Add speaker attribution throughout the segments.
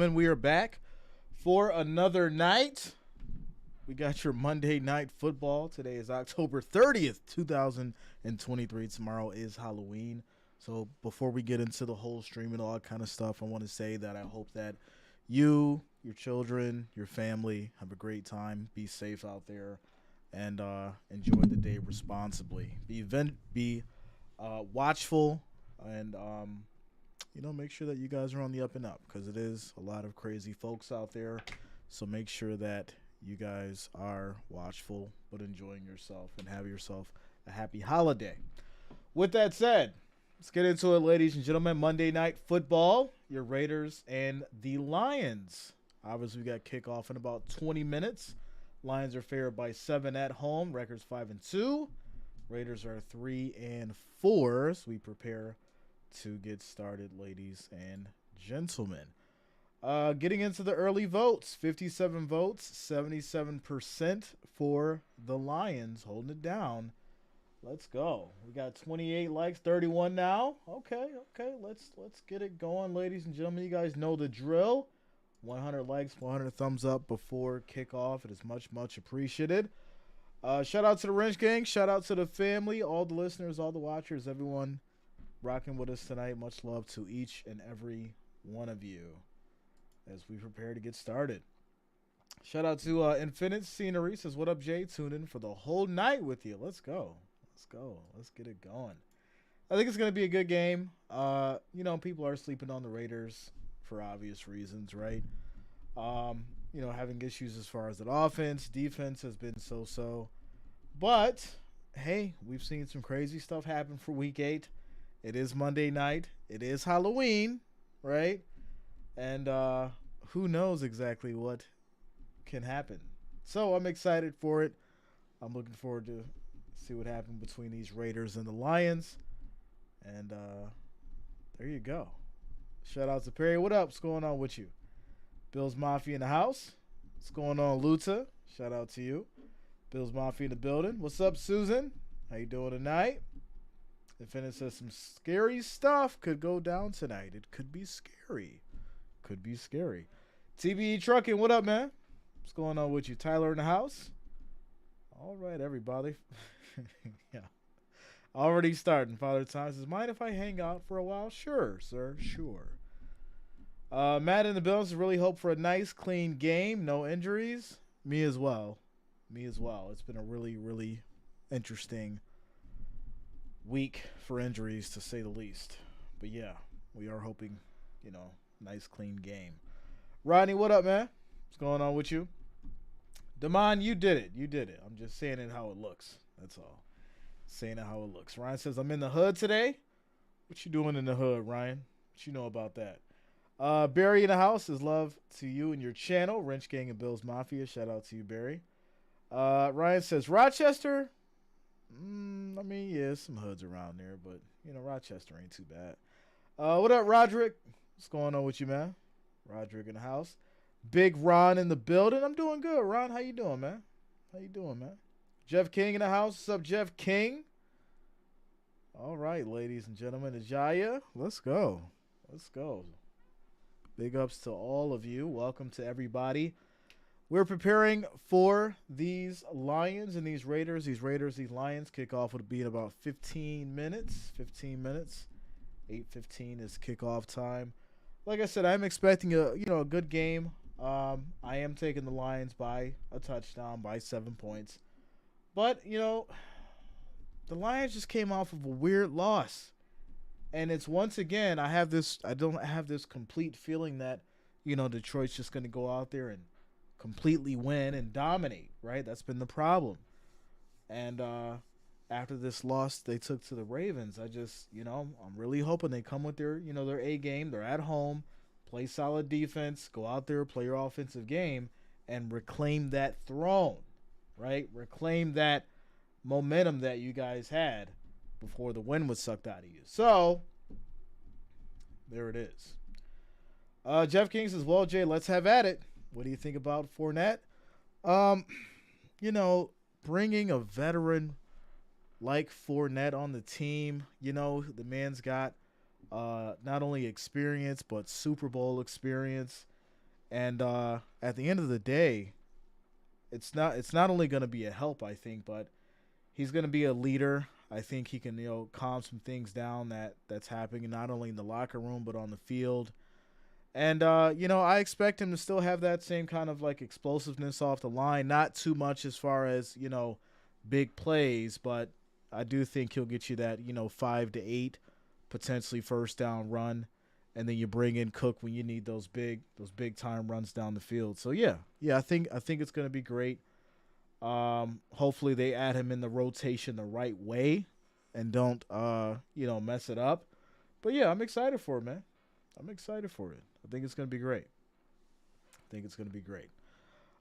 Speaker 1: And we are back for another night. We got your Monday night football. Today is October 30th, 2023. Tomorrow is Halloween. So before we get into the whole stream and all that kind of stuff, I want to say that I hope that you, your children, your family have a great time. Be safe out there and enjoy the day responsibly. Be watchful and make sure that you guys are on the up and up because it is a lot of crazy folks out there. So make sure that you guys are watchful but enjoying yourself and have yourself a happy holiday. With that said, let's get into it, ladies and gentlemen. Monday Night Football, your Raiders and the Lions. Obviously, we got kickoff in about 20 minutes. Lions are favored by 7 at home. Records 5-2. Raiders are 3-4. So we prepare to get started, ladies and gentlemen. Getting into the early votes, 57 votes, 77% for the Lions, holding it down. Let's go. We got 28 likes, 31 now. Okay. Let's get it going, ladies and gentlemen. You guys know the drill. 100 likes, 100 thumbs up before kickoff. It is much appreciated. Shout out to the Wrench Gang. Shout out to the family, all the listeners, all the watchers, everyone rocking with us tonight. Much love to each and every one of you as we prepare to get started. Shout out to Infinite Scenery. Says, what up, Jay? Tune in for the whole night with you. Let's go. Let's get it going. I think it's going to be a good game. People are sleeping on the Raiders for obvious reasons, right? Having issues as far as the offense. Defense has been so-so. But, hey, we've seen some crazy stuff happen for Week 8. It is Monday night. It is Halloween, right? And who knows exactly what can happen. So I'm excited for it. I'm looking forward to see what happens between these Raiders and the Lions. And there you go. Shout out to Perry. What up? What's going on with you? Bills Mafia in the house. What's going on, Luta? Shout out to you. Bills Mafia in the building. What's up, Susan? How you doing tonight? Infinite says some scary stuff could go down tonight. It could be scary. TBE Trucking, what up, man? What's going on with you? Tyler in the house? All right, everybody. Yeah. Already starting. Father Time says, mind if I hang out for a while? Sure, sir. Sure. Matt in the building says, really hope for a nice, clean game. No injuries. Me as well. It's been a really interesting week for injuries, to say the least. But yeah, we are hoping, nice clean game. Rodney, what up, man? What's going on with you? Damon, you did it. I'm just saying it how it looks. That's all. Saying it how it looks. Ryan says, I'm in the hood today. What you doing in the hood, Ryan? What you know about that? Barry in the house says, love to you and your channel. Wrench Gang and Bills Mafia. Shout out to you, Barry. Ryan says, Rochester? Yeah, some hoods around there, but, Rochester ain't too bad. What up, Roderick? What's going on with you, man? Roderick in the house. Big Ron in the building. I'm doing good, Ron. How you doing, man? Jeff King in the house. What's up, Jeff King? All right, ladies and gentlemen. Ajaya, let's go. Big ups to all of you. Welcome to everybody. We're preparing for these Lions and these Raiders. These Lions kickoff would be in about 15 minutes. 8:15 is kickoff time. Like I said, I'm expecting a good game. I am taking the Lions by a touchdown, by 7 points. But, the Lions just came off of a weird loss. And it's once again, I don't have this complete feeling that, Detroit's just going to go out there and completely win and dominate, right? That's been the problem. And after this loss they took to the Ravens, I just, I'm really hoping they come with their A game. They're at home, play solid defense, go out there, play your offensive game, and reclaim that throne, right? Reclaim that momentum that you guys had before the wind was sucked out of you. So, there it is. Jeff King says, well, Jay, let's have at it. What do you think about Fournette? Bringing a veteran like Fournette on the team, the man's got not only experience, but Super Bowl experience. And at the end of the day, it's not only going to be a help, I think, but he's going to be a leader. I think he can calm some things down that's happening not only in the locker room but on the field. And I expect him to still have that same kind of like explosiveness off the line. Not too much as far as big plays, but I do think he'll get you that 5 to 8 potentially first down run, and then you bring in Cook when you need those big time runs down the field. So yeah, I think it's gonna be great. Hopefully they add him in the rotation the right way, and don't mess it up. But yeah, I'm excited for it, man. I'm excited for it. I think it's gonna be great. I think it's gonna be great.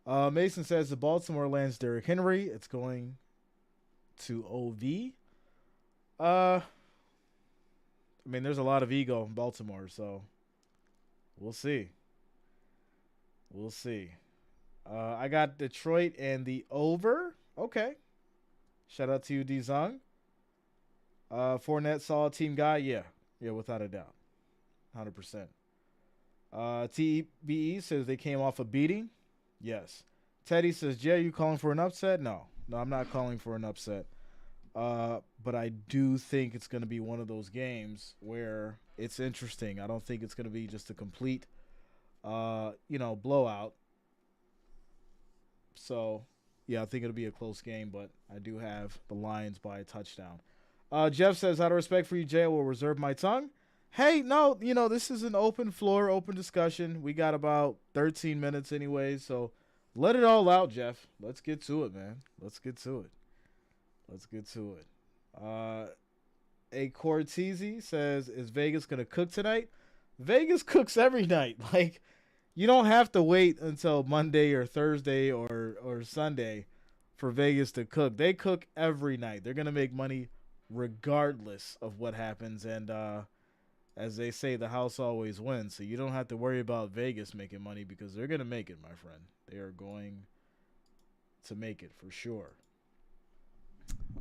Speaker 1: Mason says the Baltimore lands Derrick Henry. It's going to OV. I mean, there's a lot of ego in Baltimore, so we'll see. We'll see. I got Detroit and the over. Okay. Shout out to you, D Zung. Fournette, solid team guy. Yeah. Yeah, without a doubt. 100%. TBE says they came off a beating. Yes. Teddy says, Jay, you calling for an upset? No. No, I'm not calling for an upset. But I do think it's going to be one of those games where it's interesting. I don't think it's going to be just a complete, blowout. So, yeah, I think it'll be a close game, but I do have the Lions by a touchdown. Jeff says, out of respect for you, Jay, I will reserve my tongue. Hey, no, this is an open floor, open discussion. We got about 13 minutes anyway, so let it all out, Jeff. Let's get to it, man. Let's get to it. A Cortese says, is Vegas going to cook tonight? Vegas cooks every night. Like, you don't have to wait until Monday or Thursday or Sunday for Vegas to cook. They cook every night. They're going to make money regardless of what happens. And as they say, the house always wins. So you don't have to worry about Vegas making money because they're going to make it, my friend. They are going to make it for sure.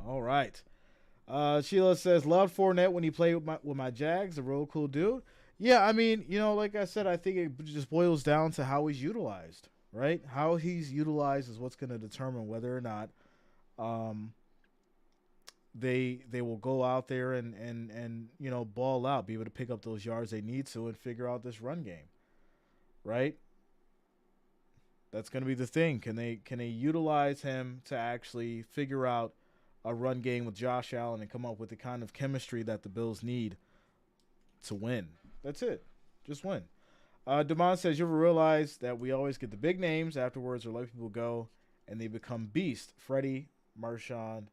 Speaker 1: All right. Sheila says, loved Fournette when he played with my Jags. A real cool dude. Yeah, I mean, like I said, I think it just boils down to how he's utilized, right? How he's utilized is what's going to determine whether or not they will go out there and ball out, be able to pick up those yards they need to and figure out this run game, right? That's going to be the thing. Can they utilize him to actually figure out a run game with Josh Allen and come up with the kind of chemistry that the Bills need to win? That's it. Just win. Damon says, you ever realize that we always get the big names afterwards or let people go and they become beast? Freddie, Marshawn,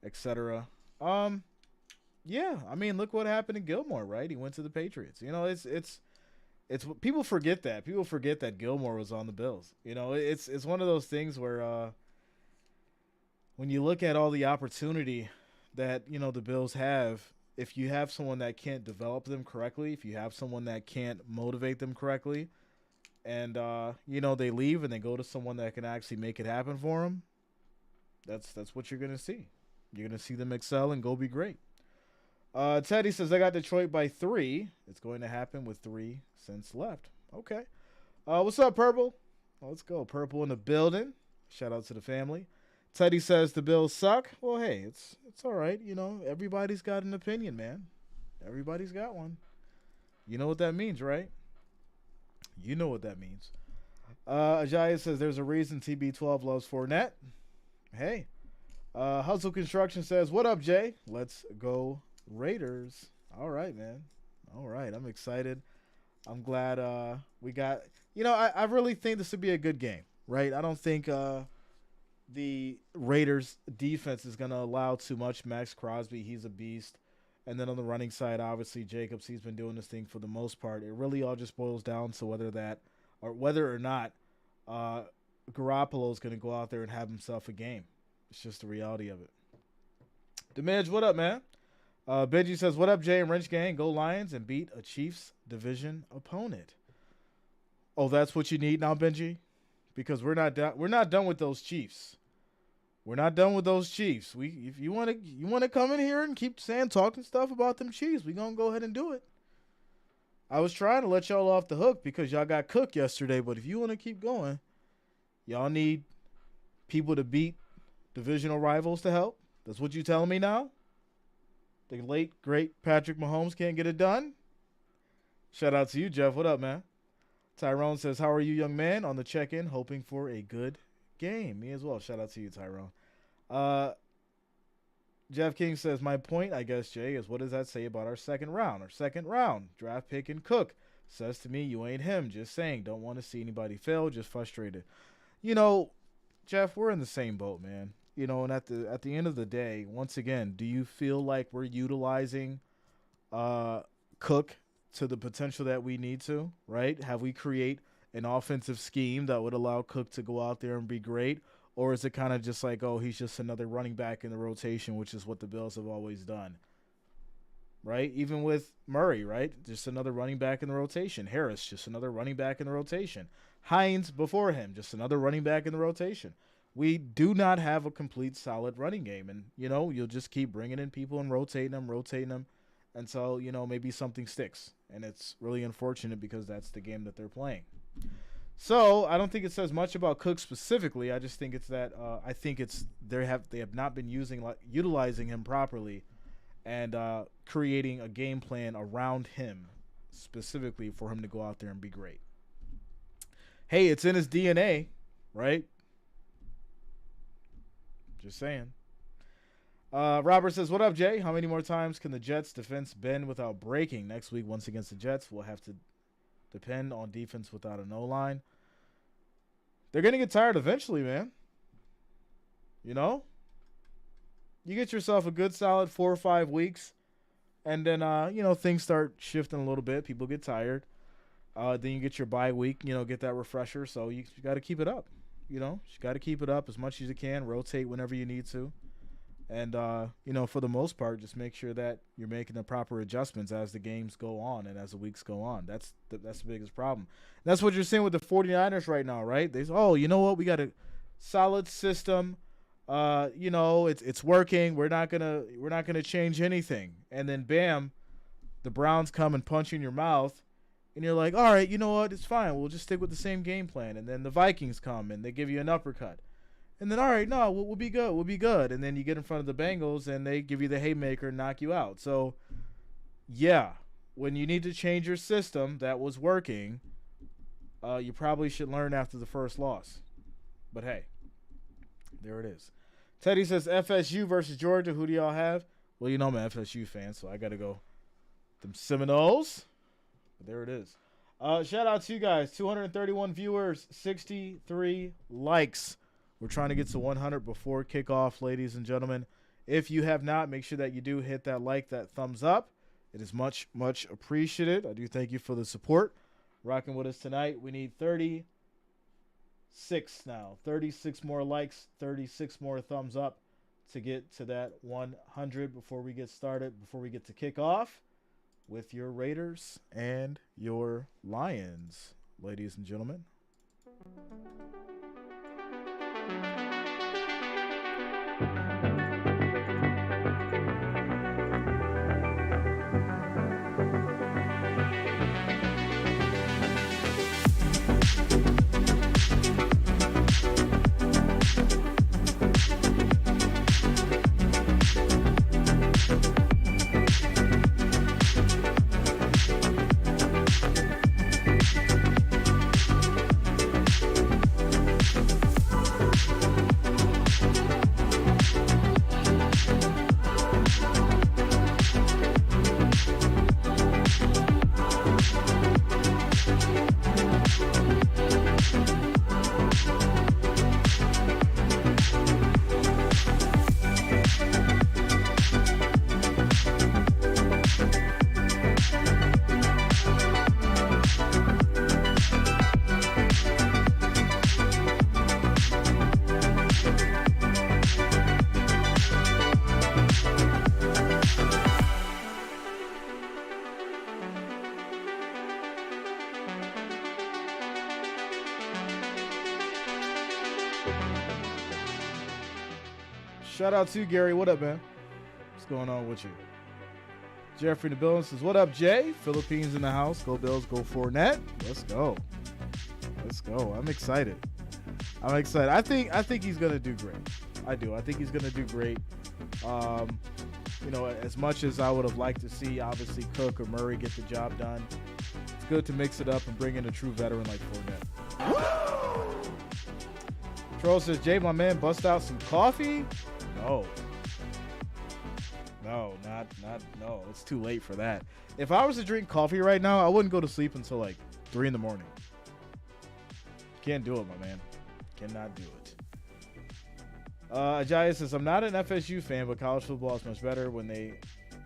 Speaker 1: etc. Yeah, I mean, look what happened to Gilmore, right? He went to the Patriots. It's people forget that. People forget that Gilmore was on the Bills. It's one of those things where when you look at all the opportunity that, the Bills have, if you have someone that can't develop them correctly, if you have someone that can't motivate them correctly, and, they leave and they go to someone that can actually make it happen for them, that's what you're going to see. You're going to see them excel and go be great. Teddy says, I got Detroit by 3. It's going to happen with 3 cents left. Okay. What's up, Purple? Let's go. Purple in the building. Shout out to the family. Teddy says the Bills suck. Well, hey, it's all right. Everybody's got an opinion, man. Everybody's got one. You know what that means, right? You know what that means. Ajaya says there's a reason TB12 loves Fournette. Hey. Hustle Construction says, what up, Jay? Let's go Raiders. All right, man. All right. I'm excited. I'm glad we got – I really think this would be a good game, right? I don't think the Raiders defense is going to allow too much. Max Crosby, he's a beast. And then on the running side, obviously, Jacobs, he's been doing this thing for the most part. It really all just boils down to whether or not Garoppolo is going to go out there and have himself a game. It's just the reality of it. Demidge, what up, man? Benji says, what up, Jay and Wrench Gang? Go Lions and beat a Chiefs division opponent. Oh, that's what you need now, Benji? Because we're not done with those Chiefs. We're not done with those Chiefs. If you want to come in here and keep talking stuff about them Chiefs, we're going to go ahead and do it. I was trying to let y'all off the hook because y'all got cooked yesterday. But if you want to keep going, y'all need people to beat divisional rivals to help. That's what you telling me now? The late, great Patrick Mahomes can't get it done? Shout out to you, Jeff. What up, man? Tyrone says, how are you, young man? On the check-in, hoping for a good game. Me as well. Shout out to you, Tyrone. Jeff King says, my point, I guess, Jay, is what does that say about our second round? Our second round, draft pick and Cook. Says to me, you ain't him. Just saying, don't want to see anybody fail, just frustrated. You know, Jeff, we're in the same boat, man. You know, and at the end of the day, once again, do you feel like we're utilizing Cook to the potential that we need to, right? Have we create an offensive scheme that would allow Cook to go out there and be great? Or is it kind of just like, oh, he's just another running back in the rotation, which is what the Bills have always done, right? Even with Murray, right? Just another running back in the rotation. Harris, just another running back in the rotation. Hines before him, just another running back in the rotation. We do not have a complete solid running game. And, you know, you'll just keep bringing in people and rotating them until, you know, maybe something sticks. And it's really unfortunate because that's the game that they're playing. So I don't think it says much about Cook specifically. I just think it's that I think it's they have not been utilizing him properly and creating a game plan around him specifically for him to go out there and be great. Hey, it's in his DNA, right? Just saying. Robert says, what up, Jay? How many more times can the Jets defense bend without breaking? Next week, once against the Jets, we'll have to depend on defense without a no-line. They're going to get tired eventually, man. You know? You get yourself a good solid 4 or 5 weeks, and then, you know, things start shifting a little bit. People get tired. Then you get your bye week, you know, get that refresher. So you got to keep it up. You know, you got to keep it up as much as you can. Rotate whenever you need to. And, you know, for the most part, just make sure that you're making the proper adjustments as the games go on and as the weeks go on. That's the biggest problem. That's what you're seeing with the 49ers right now, right? They say, oh, you know what? We got a solid system. You know, it's working. We're not gonna change anything. And then, bam, the Browns come and punch you in your mouth. And you're like, all right, you know what? It's fine. We'll just stick with the same game plan. And then the Vikings come and they give you an uppercut. And then, all right, no, we'll be good. We'll be good. And then you get in front of the Bengals, and they give you the haymaker and knock you out. So, yeah, when you need to change your system that was working, you probably should learn after the first loss. But, hey, there it is. Teddy says FSU versus Georgia. Who do y'all have? Well, you know I'm an FSU fan, so I got to go them Seminoles. But there it is. Shout out to you guys. 231 viewers, 63 likes. We're trying to get to 100 before kickoff, ladies and gentlemen. If you have not, make sure that you do hit that like, that thumbs up. It is much, much appreciated. I do thank you for the support. Rocking with us tonight. We need 36 now. 36 more likes, 36 more thumbs up to get to that 100 before we get started, before we get to kickoff with your Raiders and your Lions, ladies and gentlemen. Shout out to you, Gary. What up, man? What's going on with you? Jeffrey in the building says, what up, Jay? Philippines in the house. Go Bills, go Fournette. Let's go. I'm excited. I think he's going to do great. I do. I think he's going to do great. As much as I would have liked to see, obviously, Cook or Murray get the job done, it's good to mix it up and bring in a true veteran like Fournette. Troll says, Jay, my man, bust out some coffee? No. No, no. It's too late for that. If I was to drink coffee right now, I wouldn't go to sleep until like 3 in the morning. Can't do it, my man. Cannot do it. Ajayi says, I'm not an FSU fan, but college football is much better when they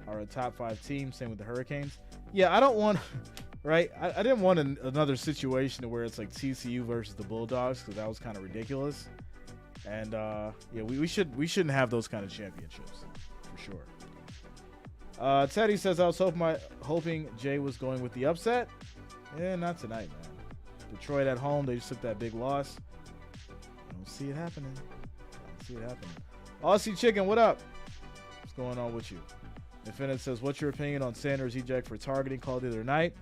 Speaker 1: are a top 5 team. Same with the Hurricanes. Yeah, I don't want, right? I didn't want another situation where it's like TCU versus the Bulldogs, because that was kind of ridiculous. And we shouldn't have those kind of championships for sure. Teddy says, I was hoping Jay was going with the upset. Yeah, not tonight, man. Detroit at home, they just took that big loss. I don't see it happening. Aussie Chicken, what up? What's going on with you? Infinite says, what's your opinion on Sanders' eject for targeting call the other night?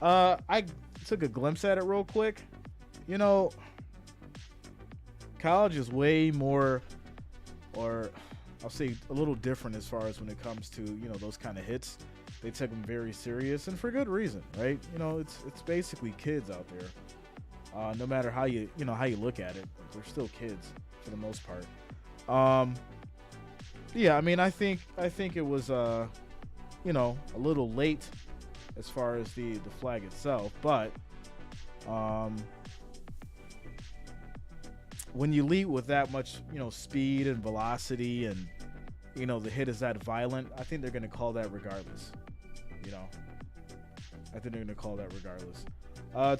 Speaker 1: I took a glimpse at it real quick. College is way more, or I'll say a little different as far as when it comes to, those kind of hits. They take them very serious, and for good reason, right? It's basically kids out there. No matter how you look at it, they're still kids for the most part. I think it was a little late as far as the flag itself, but when you lead with that much speed and velocity, and the hit is that violent, I think they're going to call that regardless.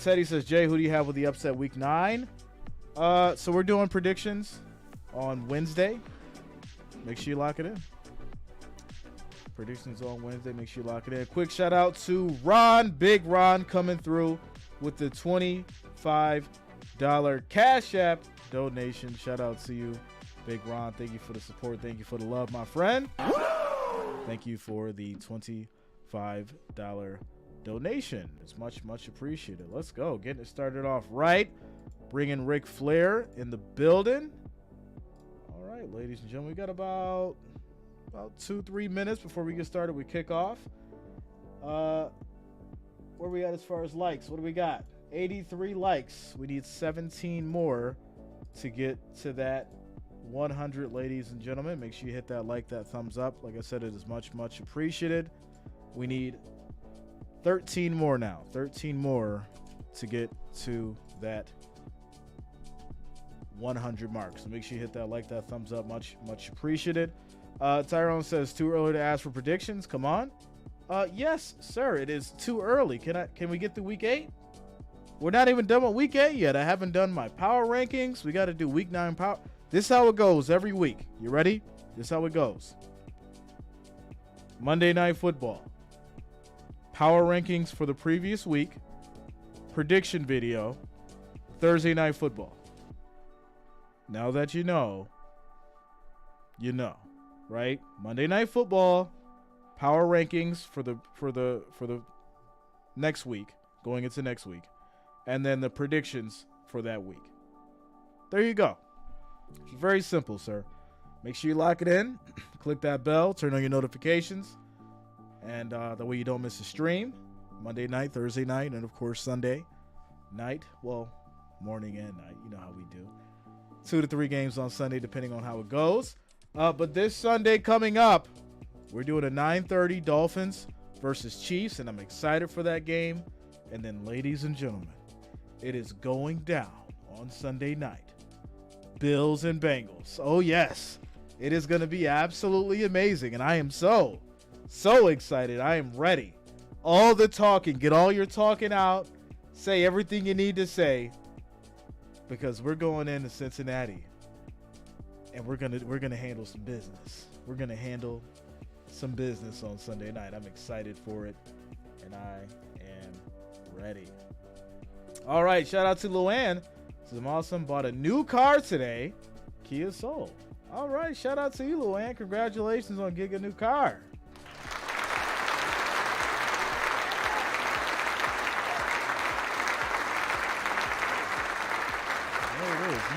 Speaker 1: Teddy says, Jay, who do you have with the upset week 9? So we're doing predictions on Wednesday. Make sure you lock it in. Predictions on Wednesday. Make sure you lock it in. Quick shout out to Ron, Big Ron, coming through with the $25 Cash App donation. Shout out to you, Big Ron. Thank you for the support. Thank you for the love, my friend. Thank you for the $25 donation. It's much, much appreciated. Let's go. Getting it started off right. Bringing Ric Flair in the building. All right, ladies and gentlemen, we got about 2-3 minutes before we get started. We kick off. Where we at as far as likes? What do we got? 83 likes. We need 17 more to get to that 100, ladies and gentlemen. Make sure you hit that like, that thumbs up. Like I said, it is much, much appreciated. We need 13 more now. 13 more to get to that 100 mark. So make sure you hit that like, that thumbs up. Much, much appreciated. Tyrone says, too early to ask for predictions. Come on. Yes, sir. It is too early. Can we get to week 8? We're not even done with week 8 yet. I haven't done my power rankings. We got to do week 9 power. This is how it goes every week. You ready? This is how it goes. Monday Night Football. Power rankings for the previous week. Prediction video. Thursday Night Football. Now that you know, right? Monday Night Football. Power rankings for the next week, going into next week, and then the predictions for that week. There you go. It's very simple, sir. Make sure you lock it in. Click that bell. Turn on your notifications, and that way you don't miss a stream. Monday night, Thursday night, and of course Sunday night. Well, morning and night. You know how we do. 2 to 3 games on Sunday, depending on how it goes. But this Sunday coming up, we're doing a 9:30 Dolphins versus Chiefs, and I'm excited for that game. And then, ladies and gentlemen, it is going down on Sunday night. Bills and Bengals. Oh, yes. It is going to be absolutely amazing, and I am so excited. I am ready. All the talking. Get all your talking out. Say everything you need to say, because we're going into Cincinnati, and we're gonna handle some business. We're gonna handle some business on Sunday night. I'm excited for it, and I am ready. All right, shout out to Luann. This is awesome. Bought a new car today. Kia Soul. All right, shout out to you, Luann. Congratulations on getting a new car.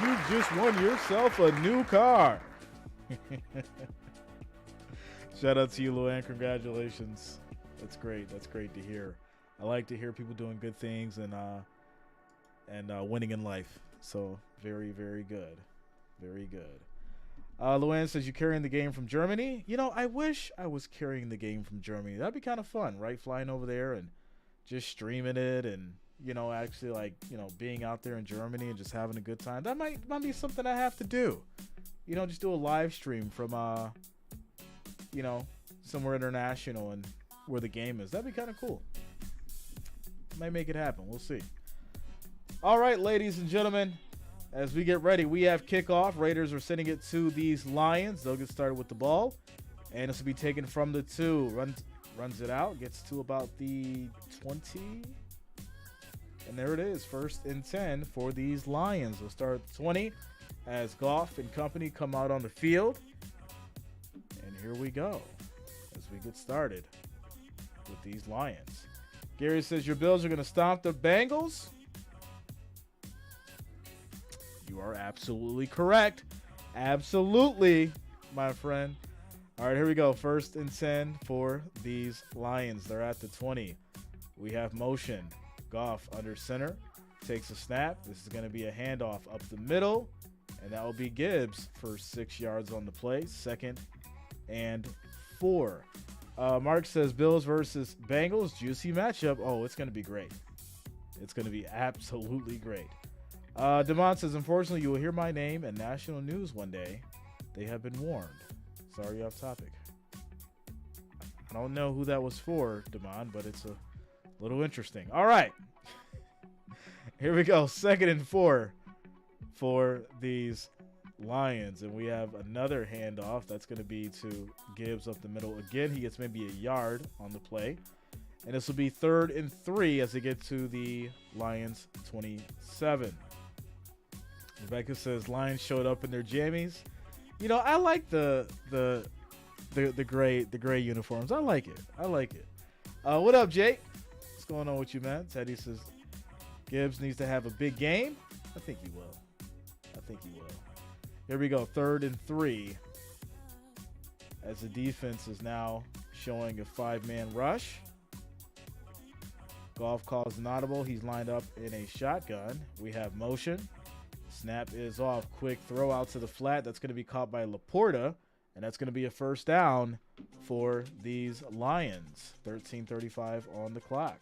Speaker 1: You just won yourself a new car. Shout out to you, Luann. Congratulations. That's great. That's great to hear. I like to hear people doing good things and winning in life. So very, very good. Very good. Luann says, you carrying the game from Germany? You know, I wish I was carrying the game from Germany. That'd be kind of fun, right? Flying over there and just streaming it and, you know, actually like, you know, being out there in Germany and just having a good time. That might be something I have to do. You know, just do a live stream from, you know, somewhere international and where the game is. That'd be kind of cool. Might make it happen. We'll see. All right, ladies and gentlemen, as we get ready, we have kickoff. Raiders are sending it to these Lions. They'll get started with the ball, and this will be taken from the 2. Runs it out, gets to about the 20, and there it is. 1st and 10 for these Lions. They'll start at the 20 as Goff and company come out on the field. And here we go as we get started with these Lions. Gary says your Bills are going to stomp the Bengals. You are absolutely correct. Absolutely, my friend. All right, here we go. 1st and 10 for these Lions. They're at the 20. We have motion. Goff under center. Takes a snap. This is going to be a handoff up the middle. And that will be Gibbs for 6 yards on the play. 2nd and 4. Mark says Bills versus Bengals. Juicy matchup. Oh, it's going to be great. It's going to be absolutely great. Demont says, unfortunately, you will hear my name in national news one day. They have been warned. Sorry, off topic. I don't know who that was for, Demont, but it's a little interesting. All right. Here we go. 2nd and 4 for these Lions. And we have another handoff. That's going to be to Gibbs up the middle. Again, he gets maybe a yard on the play. And this will be 3rd and 3 as they get to the Lions 27. Rebecca says Lions showed up in their jammies. You know, I like the gray uniforms. I like it. What up, Jake? What's going on with you, man? Teddy says Gibbs needs to have a big game. I think he will. Here we go. 3rd and 3 as the defense is now showing a 5-man rush. Goff calls an audible. He's lined up in a shotgun. We have motion. Snap is off. Quick throw out to the flat. That's going to be caught by Laporta, and that's going to be a 1st down for these Lions. 13:35 on the clock.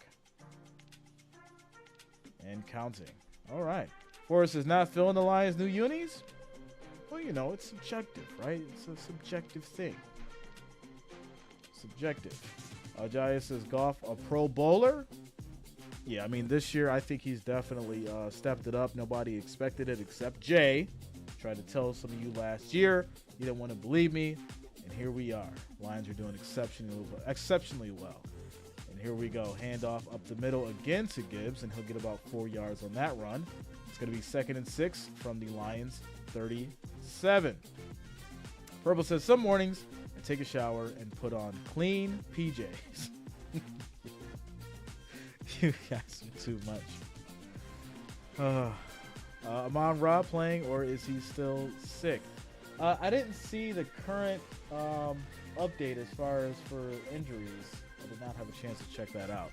Speaker 1: And counting. All right. Forrest is not filling the Lions' new unis? Well, you know, it's subjective, right? It's a subjective thing. Subjective. Jaya says Goff a Pro Bowler. Yeah, I mean, this year I think he's definitely stepped it up. Nobody expected it except Jay. Tried to tell some of you last year. You didn't want to believe me. And here we are. Lions are doing exceptionally well. And here we go. Handoff up the middle again to Gibbs, and he'll get about 4 yards on that run. It's going to be 2nd and 6 from the Lions 37. Purple says some mornings I take a shower and put on clean PJs. You guys are too much. Amon Ra playing, or is he still sick? I didn't see the current update as far as for injuries. I did not have a chance to check that out.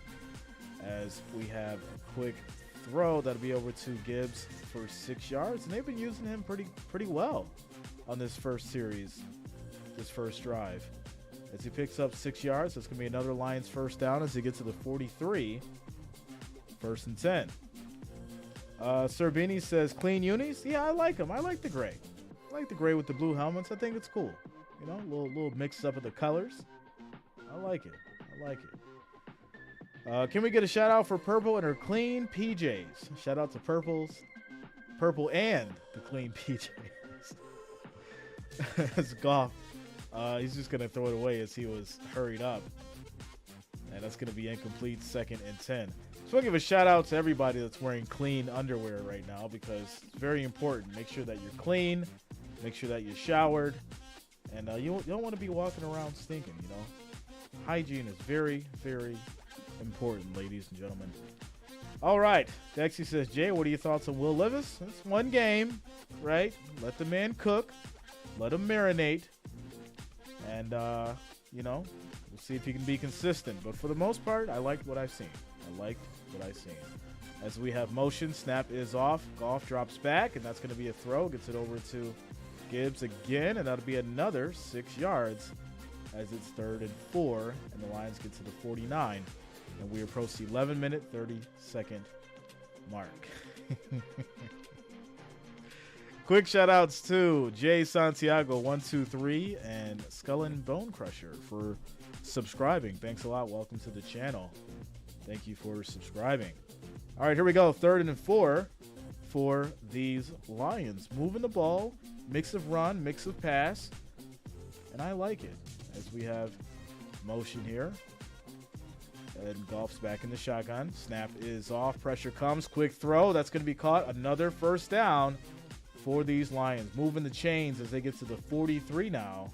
Speaker 1: As we have a quick throw that'll be over to Gibbs for 6 yards, and they've been using him pretty well on this first series, this first drive. As he picks up 6 yards, that's going to be another Lions 1st down as he gets to the 43. 1st and 10. Serbini says clean unis. Yeah, I like them. I like the gray. I like the gray with the blue helmets. I think it's cool. You know, a little mix up of the colors. I like it. Can we get a shout out for Purple and her clean PJs? Shout out to Purple and the clean PJs. It's Goff. He's just going to throw it away as he was hurried up. And that's going to be incomplete. 2nd and 10. So I'll give a shout out to everybody that's wearing clean underwear right now, because it's very important. Make sure that you're clean. Make sure that you're showered. And you don't want to be walking around stinking, you know. Hygiene is very, very important, ladies and gentlemen. All right. Dexy says, Jay, what are your thoughts on Will Levis? It's one game, right? Let the man cook. Let him marinate. And, we'll see if he can be consistent. But for the most part, I liked what I've seen. As we have motion, snap is off. Goff drops back, and that's going to be a throw. Gets it over to Gibbs again, and that'll be another 6 yards as it's 3rd and 4, and the Lions get to the 49. And we approach the 11-minute, 30-second mark. Quick shout-outs to Jay Santiago123 and Skull and Bone Crusher for subscribing. Thanks a lot. Welcome to the channel. Thank you for subscribing. All right, here we go. 3rd and 4 for these Lions. Moving the ball, mix of run, mix of pass, and I like it as we have motion here. And Goff's back in the shotgun. Snap is off. Pressure comes. Quick throw. That's going to be caught. Another first down for these Lions. Moving the chains as they get to the 43 now.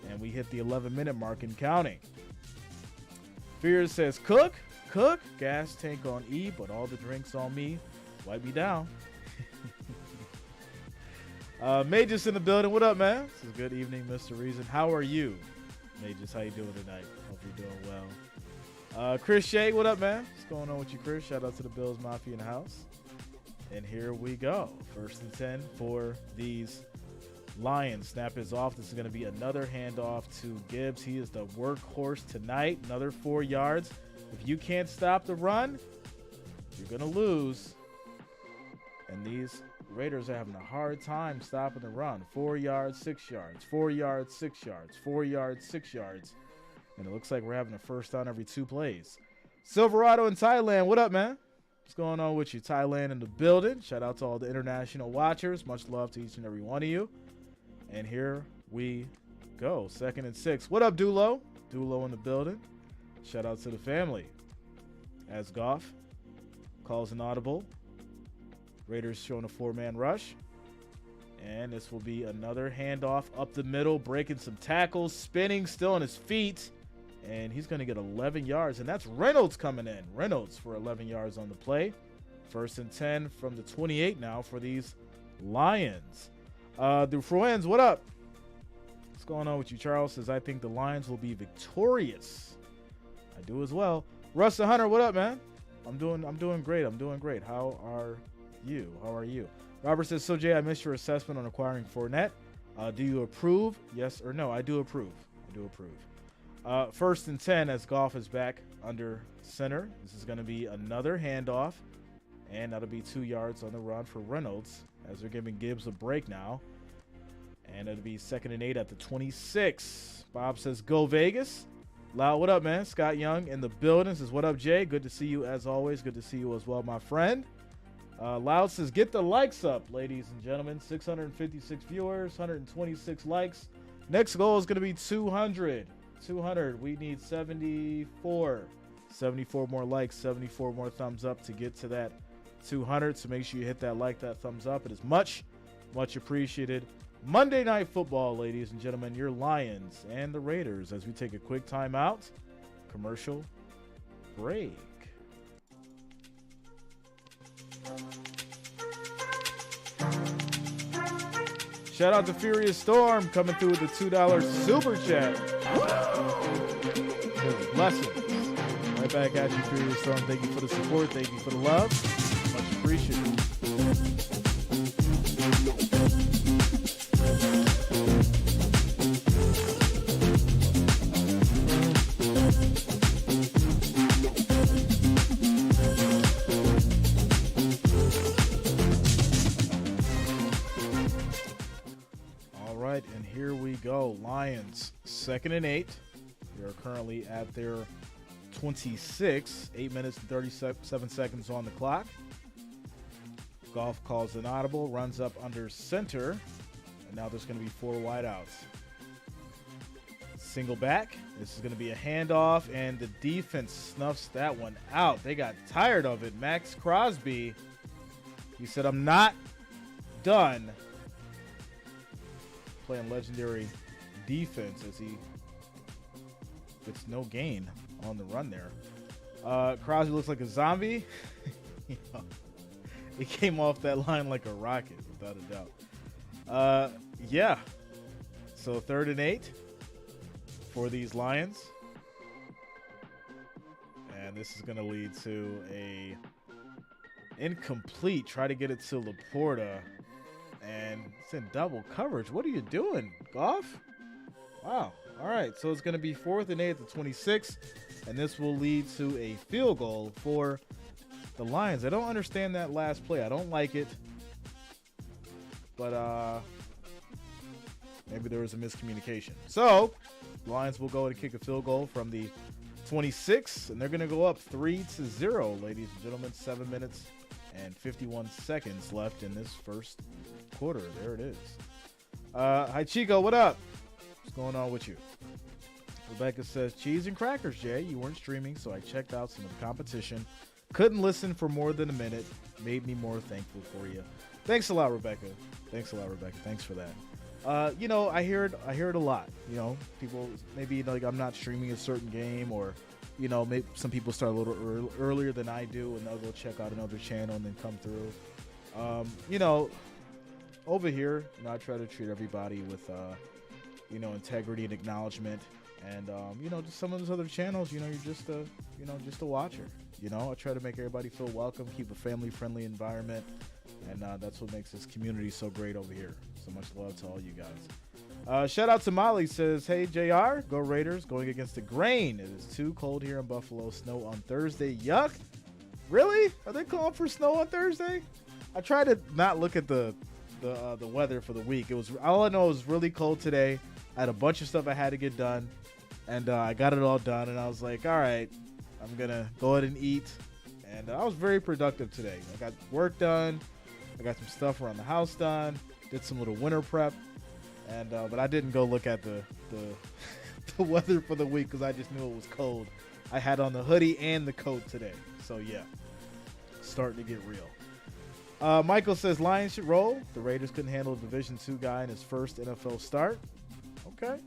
Speaker 1: And we hit the 11-minute mark and counting. Fears says, cook. Gas tank on E, but all the drinks on me. Wipe me down. Magus in the building. What up, man? This is good evening, Mr. Reason. How are you? Magus, how you doing tonight? Hope you're doing well. Chris Shea, what up, man? What's going on with you, Chris? Shout out to the Bills Mafia in the house. And here we go. 1st and 10 for these Lions. Snap is off. This is going to be another handoff to Gibbs. He is the workhorse tonight. Another 4 yards. If you can't stop the run, you're going to lose. And these Raiders are having a hard time stopping the run. 4 yards, 6 yards. 4 yards, 6 yards. 4 yards, 6 yards. And it looks like we're having a first down every 2 plays. Silverado in Thailand. What up, man? What's going on with you? Thailand in the building. Shout out to all the international watchers. Much love to each and every one of you. And here we go. 2nd and 6. What up, Dulo? Dulo in the building. Shout out to the family. As Goff calls an audible. Raiders showing a 4-man rush. And this will be another handoff up the middle. Breaking some tackles. Spinning. Still on his feet. And he's going to get 11 yards. And that's Reynolds coming in. Reynolds for 11 yards on the play. 1st and 10 from the 28 now for these Lions. The Fruens, what up? What's going on with you? Charles says, I think the Lions will be victorious. I do as well. Russ the Hunter, what up, man? I'm doing great. How are you? Robert says, so Jay, I missed your assessment on acquiring Fournette. Do you approve? Yes or no? I do approve. 1st and 10 as Goff is back under center. This is going to be another handoff, and that'll be 2 yards on the run for Reynolds as they're giving Gibbs a break now. And it'll be 2nd and 8 at the 26. Bob says, go Vegas. Loud, what up, man? Scott Young in the building says, what up, Jay? Good to see you as always. Good to see you as well, my friend. Loud says, get the likes up, ladies and gentlemen. 656 viewers, 126 likes. Next goal is going to be 200. 200. We need 74. 74 more likes, 74 more thumbs up to get to that 200. So make sure you hit that like, that thumbs up. It is much, much appreciated. Monday Night Football, ladies and gentlemen. Your Lions and the Raiders as we take a quick timeout. Commercial break. Shout out to Furious Storm coming through with the $2 super chat. Blessings. Right back at you, Furious Storm. Thank you for the support. Thank you for the love. Much appreciated. And here we go. Lions, 2nd and 8. They are currently at their 26. 8 minutes and 37 seconds on the clock. Goff calls an audible, runs up under center. And now there's going to be 4 wideouts. Single back. This is going to be a handoff, and the defense snuffs that one out. They got tired of it. Max Crosby, he said, I'm not done. Playing legendary defense as he gets no gain on the run there. Crosby looks like a zombie. You know, he came off that line like a rocket, without a doubt. Yeah. So 3rd and 8 for these Lions. And this is going to lead to a incomplete. Try to get it to Laporta. And it's in double coverage. What are you doing, Goff? Wow. All right. So it's going to be 4th and 8 at the 26. And this will lead to a field goal for the Lions. I don't understand that last play. I don't like it. But maybe there was a miscommunication. So the Lions will go and kick a field goal from the 26. And they're going to go up 3-0, ladies and gentlemen. 7 minutes and 51 seconds left in this first quarter. There it is. Hi, Chico. What up? What's going on with you? Rebecca says, cheese and crackers, Jay. You weren't streaming, so I checked out some of the competition. Couldn't listen for more than a minute. Made me more thankful for you. Thanks a lot, Rebecca. Thanks for that. You know, I hear it a lot. You know, people maybe like I'm not streaming a certain game, or you know, maybe some people start a little earlier than I do, and they'll go check out another channel and then come through. You know, over here, you know, I try to treat everybody with you know, integrity and acknowledgement. And you know, just some of those other channels, you know, you're just a watcher. You know, I try to make everybody feel welcome, keep a family-friendly environment, and that's what makes this community so great over here. So much love to all you guys. Shout out to Molly, says, hey JR, go Raiders, going against the grain. It is too cold here in Buffalo. Snow on Thursday. Yuck. Really? Are they calling for snow on Thursday? I try to not look at the weather for the week. It was all I know. It was really cold today. I had a bunch of stuff I had to get done. And I got it all done, and I was like, all right, I'm going to go ahead and eat. And I was very productive today. I got work done. I got some stuff around the house done. Did some little winter prep. And but I didn't go look at the the weather for the week because I just knew it was cold. I had on the hoodie and the coat today. So, yeah, starting to get real. Michael says, Lions should roll. The Raiders couldn't handle a Division II guy in his first NFL start. Okay.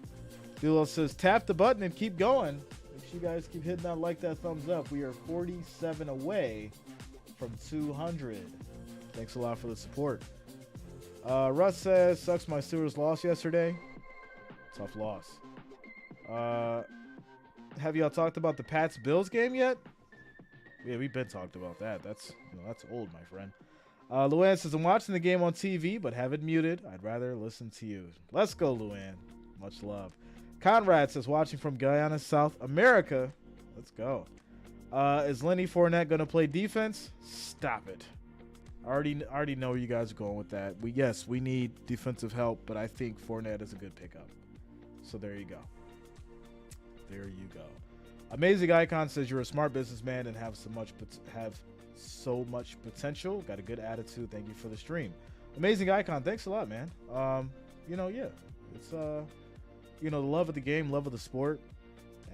Speaker 1: Dulo says, tap the button and keep going. Make sure you guys keep hitting that thumbs up. We are 47 away from 200. Thanks a lot for the support. Russ says, sucks my Steelers lost yesterday. Tough loss. Have y'all talked about the Pats-Bills game yet? Yeah, we've been talked about that. That's old, my friend. Luann says, I'm watching the game on TV, but have it muted. I'd rather listen to you. Let's go, Luann. Much love. Conrad says, watching from Guyana, South America. Let's go. Is Lenny Fournette going to play defense? Stop it. I already know where you guys are going with that. Yes, we need defensive help, but I think Fournette is a good pickup. So there you go. There you go. Amazing Icon says, you're a smart businessman and have so much potential. Got a good attitude. Thank you for the stream. Amazing Icon, thanks a lot, man. You know, yeah, it's you know, the love of the game, love of the sport,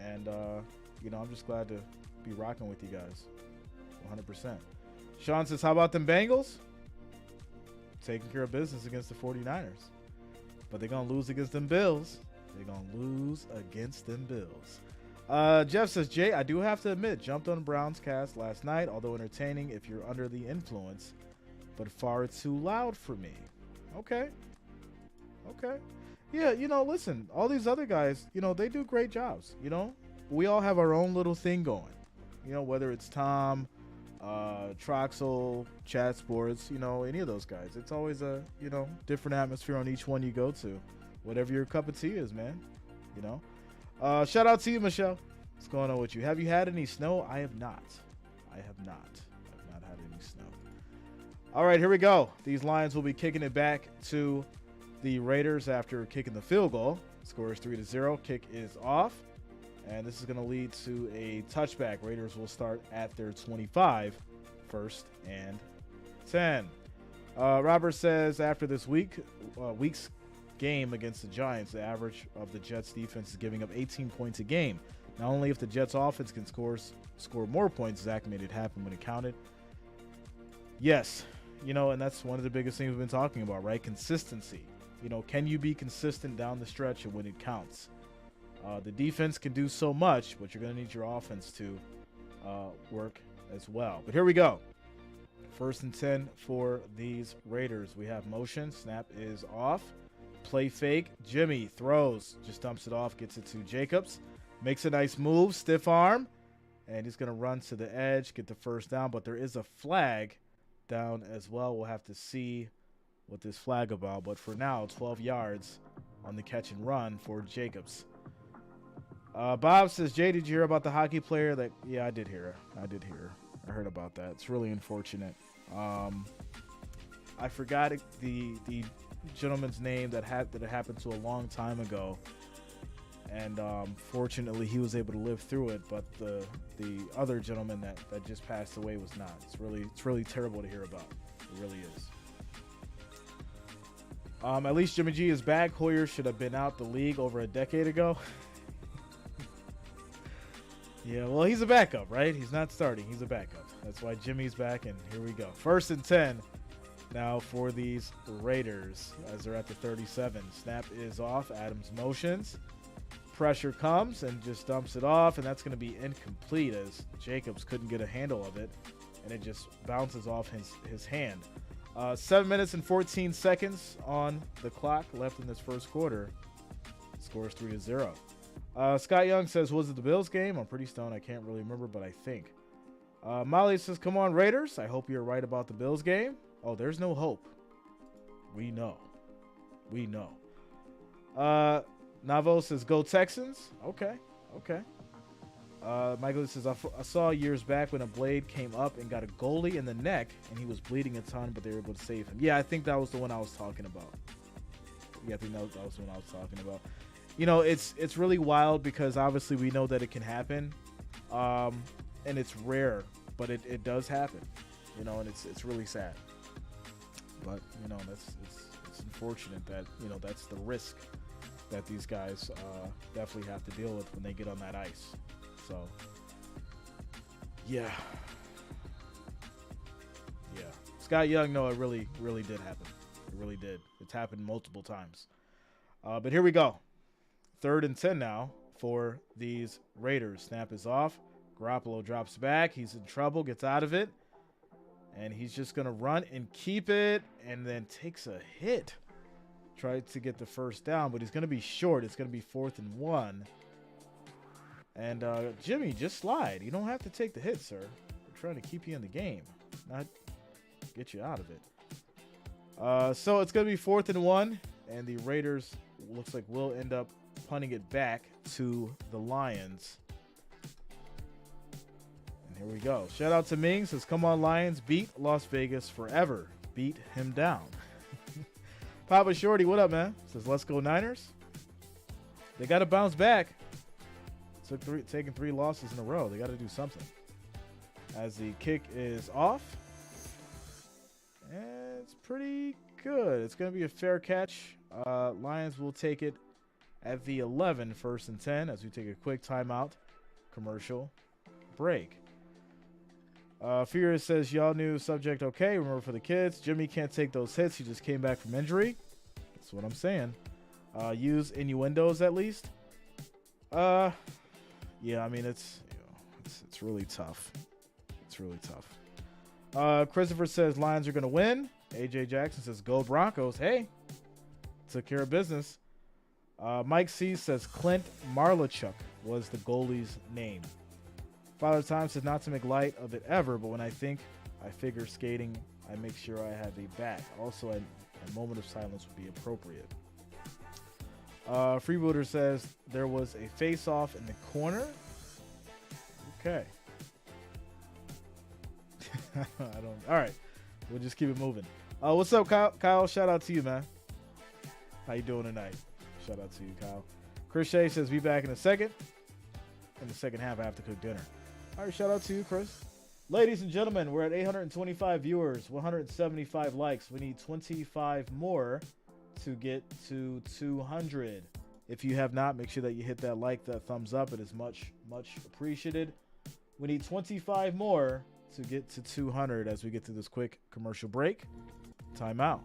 Speaker 1: and you know, I'm just glad to be rocking with you guys 100%. Sean says, how about them Bengals? Taking care of business against the 49ers. But they're going to lose against them Bills. They're going to lose against them Bills. Jeff says, Jay, I do have to admit, jumped on Browns cast last night, although entertaining if you're under the influence, but far too loud for me. Okay. Yeah, you know, listen, all these other guys, you know, they do great jobs, you know. We all have our own little thing going, you know, whether it's Tom, Troxel, Chat Sports, you know, any of those guys. It's always a, you know, different atmosphere on each one you go to. Whatever your cup of tea is, man, you know. Shout out to you, Michelle. What's going on with you? Have you had any snow? I have not. I've not had any snow. All right, here we go. These Lions will be kicking it back to the Raiders after kicking the field goal. Score is 3-0. Kick is off. And this is going to lead to a touchback. Raiders will start at their 25, 1st and 10. Robert says, after this week's game against the Giants, the average of the Jets defense is giving up 18 points a game. Not only if the Jets offense can score more points, Zach made it happen when it counted. Yes, you know, and that's one of the biggest things we've been talking about, right? Consistency. You know, can you be consistent down the stretch and when it counts? The defense can do so much, but you're going to need your offense to work as well. But here we go. 1st and 10 for these Raiders. We have motion. Snap is off. Play fake. Jimmy throws. Just dumps it off. Gets it to Jacobs. Makes a nice move. Stiff arm. And he's going to run to the edge. Get the first down. But there is a flag down as well. We'll have to see what this flag about. But for now, 12 yards on the catch and run for Jacobs. Bob says, Jay, did you hear about the hockey player that? Yeah, I did hear. I heard about that. It's really unfortunate. I forgot the gentleman's name that it happened to a long time ago, and fortunately he was able to live through it. But the other gentleman that just passed away was not. It's really terrible to hear about. It really is. At least Jimmy G is back. Hoyer should have been out the league over a decade ago. Yeah, well, he's a backup, right? He's not starting. He's a backup. That's why Jimmy's back, and here we go. 1st and 10 now for these Raiders as they're at the 37. Snap is off. Adams motions. Pressure comes and just dumps it off, and that's going to be incomplete as Jacobs couldn't get a handle of it, and it just bounces off his hand. 7 minutes and 14 seconds on the clock left in this first quarter. Scores 3-0. Scott Young says, was it the Bills game? I'm pretty stoned. I can't really remember, but I think. Molly says, come on, Raiders. I hope you're right about the Bills game. Oh, there's no hope. We know. Navo says, go Texans. Okay. Michael says, I saw years back when a blade came up and got a goalie in the neck, and he was bleeding a ton, but they were able to save him. Yeah, I think that was the one I was talking about. Yeah, I think that was the one I was talking about. You know, it's really wild because obviously we know that it can happen, and it's rare, but it does happen, you know, and it's really sad. But you know, it's unfortunate that, you know, that's the risk that these guys definitely have to deal with when they get on that ice. So yeah. Scott Young, no, it really did happen. It really did. It's happened multiple times. But here we go. 3rd and 10 now for these Raiders. Snap is off. Garoppolo drops back. He's in trouble, gets out of it. And he's just going to run and keep it and then takes a hit. Tried to get the first down, but he's going to be short. It's going to be 4th and 1. And Jimmy, just slide. You don't have to take the hit, sir. We're trying to keep you in the game, not get you out of it. So it's going to be 4th and 1. And the Raiders looks like will end up punting it back to the Lions. And here we go. Shout out to Ming. Says, come on, Lions. Beat Las Vegas forever. Beat him down. Papa Shorty, what up, man? Says, let's go Niners. They got to bounce back. Taking 3 losses in a row. They got to do something. As the kick is off. And it's pretty good. It's going to be a fair catch. Lions will take it at the 11, 1st and 10, as we take a quick timeout commercial break. Furious says, y'all knew subject okay. Remember for the kids, Jimmy can't take those hits. He just came back from injury. That's what I'm saying. Use innuendos at least. Yeah, I mean, it's really tough. It's really tough. Christopher says Lions are going to win. AJ Jackson says, go Broncos. Hey, took care of business. Mike C says Clint Marlachuk was the goalie's name. Father Time says not to make light of it ever, but when I figure skating, I make sure I have a bat. Also, a moment of silence would be appropriate. Freebooter says there was a face-off in the corner. Okay. All right. We'll just keep it moving. What's up, Kyle? Kyle, shout out to you, man. How you doing tonight? Shout out to you, Kyle. Chris Shea says, be back in a second. In the second half, I have to cook dinner. All right, shout out to you, Chris. Ladies and gentlemen, we're at 825 viewers, 175 likes. We need 25 more to get to 200. If you have not, make sure that you hit that like, that thumbs up. It is much, much appreciated. We need 25 more to get to 200 as we get to this quick commercial break. Time out.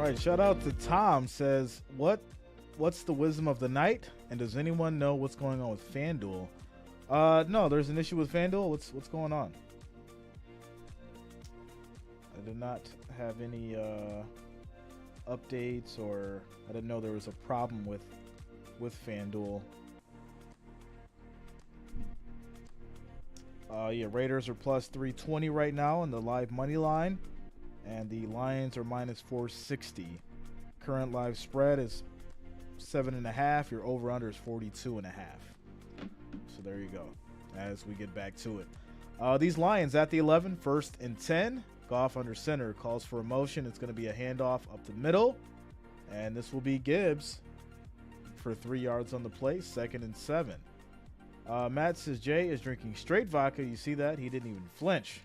Speaker 1: right, shout out to Tom. Says, what's the wisdom of the night? And does anyone know what's going on with FanDuel? No, there's an issue with FanDuel. What's going on? I did not have any updates, or I didn't know there was a problem with FanDuel. Yeah, Raiders are plus 320 right now in the live money line, and the Lions are minus 460. Current live spread is 7.5. Your over/under is 42.5. So there you go. As we get back to it, these Lions at the 11, 1st and 10. Goff under center, calls for a motion. It's going to be a handoff up the middle, and this will be Gibbs for 3 yards on the play. 2nd and 7. Matt says Jay is drinking straight vodka. You see that? He didn't even flinch.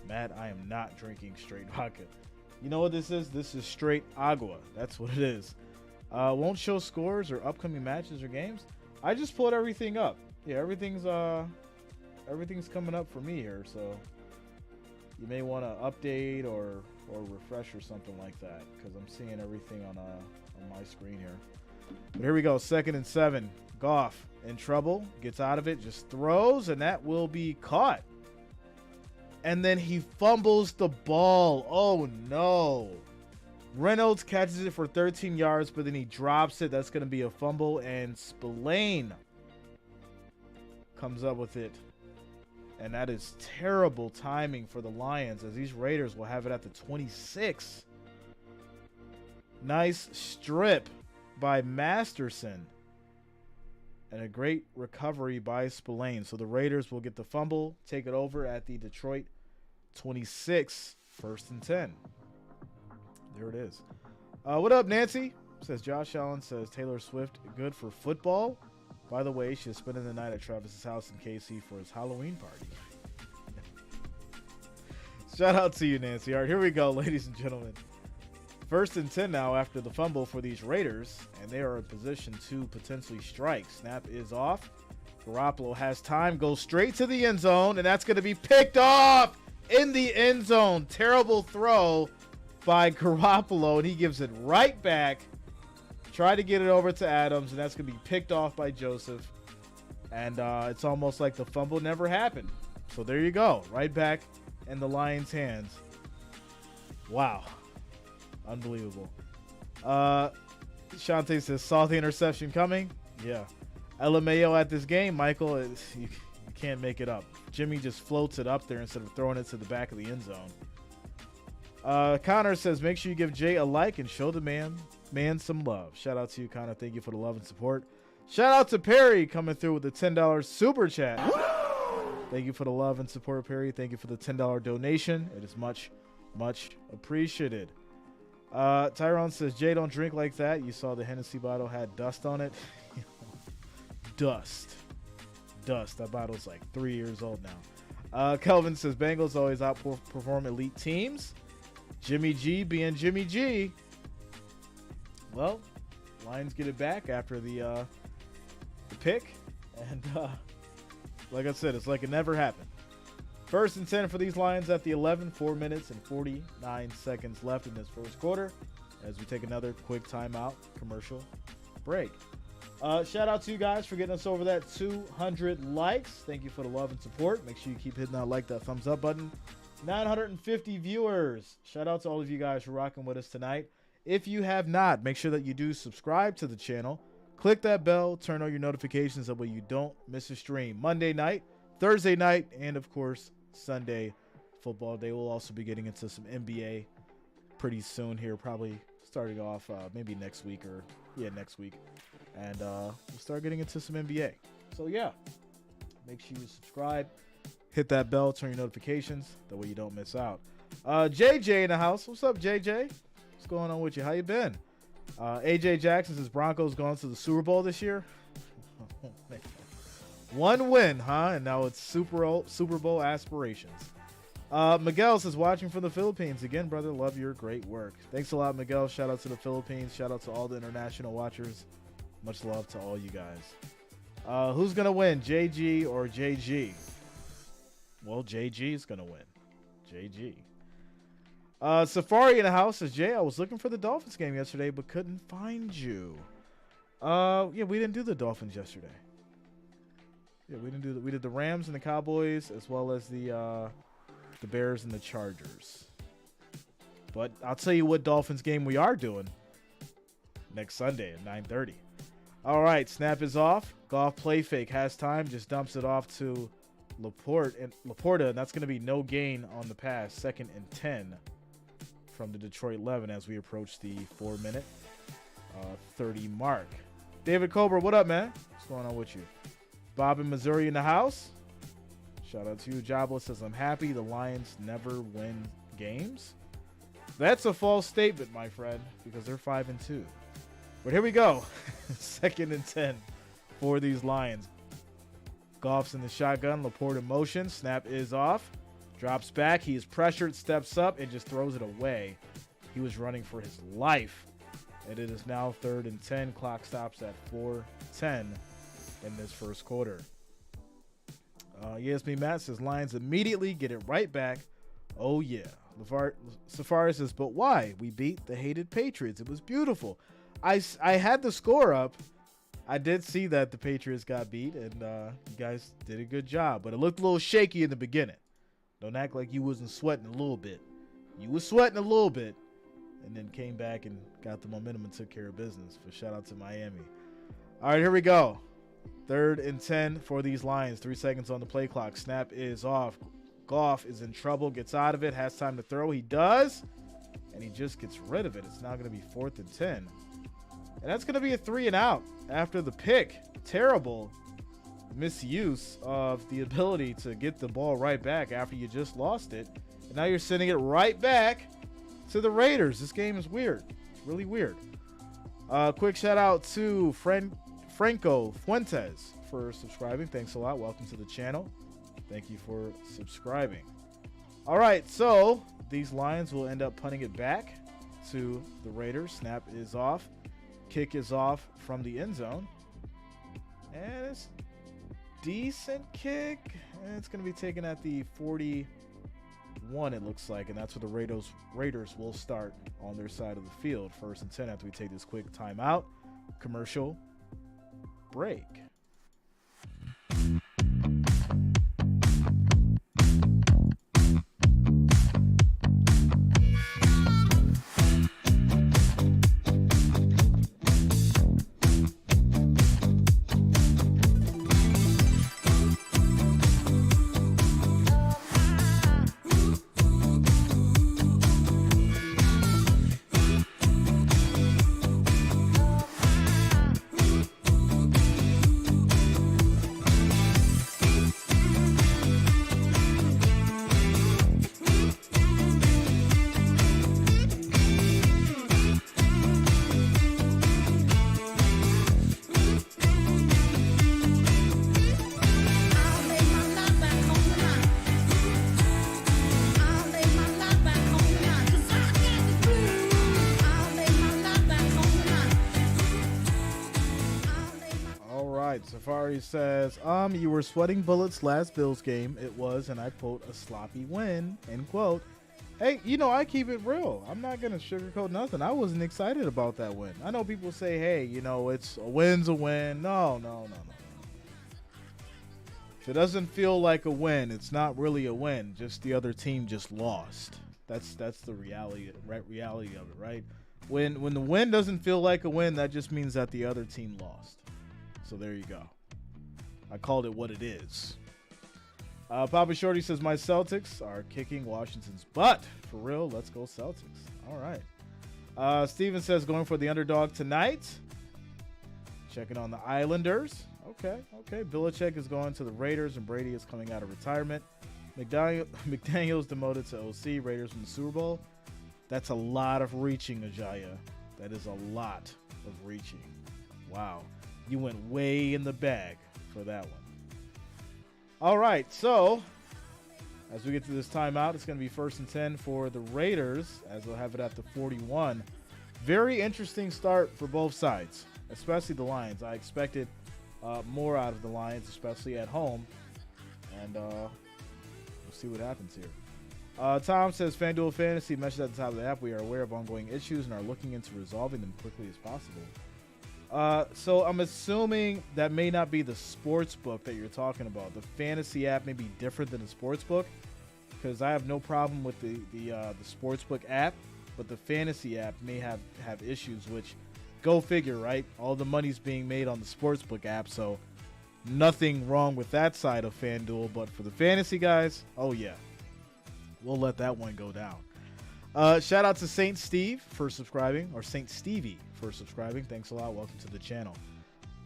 Speaker 1: Matt, I am not drinking straight vodka. You know what this is? This is straight agua. That's what it is. Won't show scores or upcoming matches or games. I just pulled everything up. Yeah, everything's coming up for me here, so you may want to update or refresh or something like that, because I'm seeing everything on my screen here. But here we go. 2nd and 7. Goff in trouble, gets out of it, just throws, and that will be caught. And then he fumbles the ball. Oh no. Reynolds catches it for 13 yards, but then he drops it. That's going to be a fumble, and Spillane comes up with it. And that is terrible timing for the Lions, as these Raiders will have it at the 26. Nice strip by Masterson. And a great recovery by Spillane. So the Raiders will get the fumble, take it over at the Detroit 26, 1st and 10. There it is. What up, Nancy? Says Josh Allen says Taylor Swift good for football. By the way, she's spending the night at Travis's house in KC for his Halloween party. Shout out to you, Nancy. All right, here we go, ladies and gentlemen. 1st and 10 now after the fumble for these Raiders, and they are in position to potentially strike. Snap is off. Garoppolo has time, goes straight to the end zone, and that's going to be picked off in the end zone. Terrible throw by Garoppolo, and he gives it right back. Try to get it over to Adams, and that's going to be picked off by Joseph. And it's almost like the fumble never happened. So there you go, right back in the Lions' hands. Wow. Unbelievable. Shante says, saw the interception coming. Yeah. LMAO at this game, Michael, you can't make it up. Jimmy just floats it up there instead of throwing it to the back of the end zone. Connor says, make sure you give Jay a like and show the man some love. Shout out to you, Connor. Thank you for the love and support. Shout out to Perry coming through with the $10 super chat. Thank you for the love and support, Perry. Thank you for the $10 donation. It is much, much appreciated. Tyrone says, Jay, don't drink like that. You saw the Hennessy bottle had dust on it. Dust. That bottle's like 3 years old now. Kelvin says, Bengals always outperform elite teams. Jimmy G being Jimmy G. Well, Lions get it back after the pick. And like I said, it's like it never happened. 1st and 10 for these Lions at the 11, 4 minutes and 49 seconds left in this first quarter as we take another quick timeout commercial break. Shout out to you guys for getting us over that 200 likes. Thank you for the love and support. Make sure you keep hitting that thumbs up button. 950 viewers. Shout out to all of you guys for rocking with us tonight. If you have not, make sure that you do subscribe to the channel. Click that bell, turn on your notifications, that way you don't miss a stream. Monday night, Thursday night, and of course, Sunday football day. We'll also be getting into some NBA pretty soon here, probably starting off maybe next week next week. And we'll start getting into some NBA. So yeah, make sure you subscribe, hit that bell, turn your notifications, that way you don't miss out. JJ in the house. What's up, JJ? What's going on with you? How you been? AJ Jackson says Broncos going to the Super Bowl this year. Oh, man. One win, huh? And now it's Super Bowl aspirations. Miguel says, watching from the Philippines. Again, brother, love your great work. Thanks a lot, Miguel. Shout out to the Philippines. Shout out to all the international watchers. Much love to all you guys. Who's going to win, JG or JG? Well, JG is going to win. JG. Safari in the house says, Jay, I was looking for the Dolphins game yesterday, but couldn't find you. Yeah, we didn't do the Dolphins yesterday. Yeah, we didn't do we did the Rams and the Cowboys, as well as the Bears and the Chargers. But I'll tell you what Dolphins game we are doing next Sunday at 9:30. All right, snap is off. Goff play fake, has time, just dumps it off to Laporta, and that's going to be no gain on the pass. 2nd and 10 from the Detroit 11 as we approach the 4-minute 30 mark. David Cobra, what up, man? What's going on with you? Bob in Missouri in the house. Shout out to you. Jobless says, I'm happy the Lions never win games. That's a false statement, my friend, because they're 5-2. But here we go. 2nd and 10 for these Lions. Goff's in the shotgun. Laporte in motion. Snap is off. Drops back. He is pressured, steps up, and just throws it away. He was running for his life. And it is now 3rd and 10. Clock stops at 4:10 in this first quarter. ESP Matt says, Lions immediately get it right back. Oh, yeah. Safari says, but why? We beat the hated Patriots. It was beautiful. I had the score up. I did see that the Patriots got beat, and you guys did a good job. But it looked a little shaky in the beginning. Don't act like you wasn't sweating a little bit. You was sweating a little bit, and then came back and got the momentum and took care of business. For shout out to Miami. All right, here we go. 3rd and 10 for these Lions. 3 seconds on the play clock. Snap is off. Goff is in trouble. Gets out of it. Has time to throw. He does. And he just gets rid of it. It's now going to be 4th and 10. And that's going to be a 3 and out after the pick. Terrible misuse of the ability to get the ball right back after you just lost it. And now you're sending it right back to the Raiders. This game is weird. It's really weird. Quick shout out to Franco Fuentes for subscribing. Thanks a lot. Welcome to the channel. Thank you for subscribing. All right, so these Lions will end up punting it back to the Raiders. Snap is off. Kick is off from the end zone. And it's decent kick. And it's going to be taken at the 41, it looks like. And that's where the Raiders will start on their side of the field. 1st and 10 after we take this quick timeout. Commercial break. Safari says, you were sweating bullets last Bills game. It was, and I quote, a sloppy win, end quote. Hey, I keep it real. I'm not going to sugarcoat nothing. I wasn't excited about that win. I know people say, hey, it's a win's a win. No. If it doesn't feel like a win, it's not really a win. Just the other team just lost. That's the reality of it, right? When the win doesn't feel like a win, that just means that the other team lost. So there you go. I called it what it is. Papa Shorty says, my Celtics are kicking Washington's butt. For real, let's go Celtics. All right. Steven says, going for the underdog tonight. Checking on the Islanders. Okay. Belichick is going to the Raiders, and Brady is coming out of retirement. McDaniel's demoted to OC. Raiders win the Super Bowl. That's a lot of reaching, Ajaya. That is a lot of reaching. Wow. You went way in the bag for that one. All right, so as we get to this timeout, it's going to be 1st and 10 for the Raiders, as they'll have it at the 41. Very interesting start for both sides, especially the Lions. I expected more out of the Lions, especially at home. And we'll see what happens here. Tom says, FanDuel Fantasy mentioned at the top of the app, we are aware of ongoing issues and are looking into resolving them quickly as possible. So I'm assuming that may not be the sports book that you're talking about. The fantasy app may be different than the sports book, because I have no problem with the sports book app, but the fantasy app may have issues, which go figure, right? All the money's being made on the sports book app, so nothing wrong with that side of FanDuel. But for the fantasy guys, oh yeah, we'll let that one go down. Shout out to Saint Steve for subscribing, or Saint Stevie for subscribing. Thanks a lot. Welcome to the channel.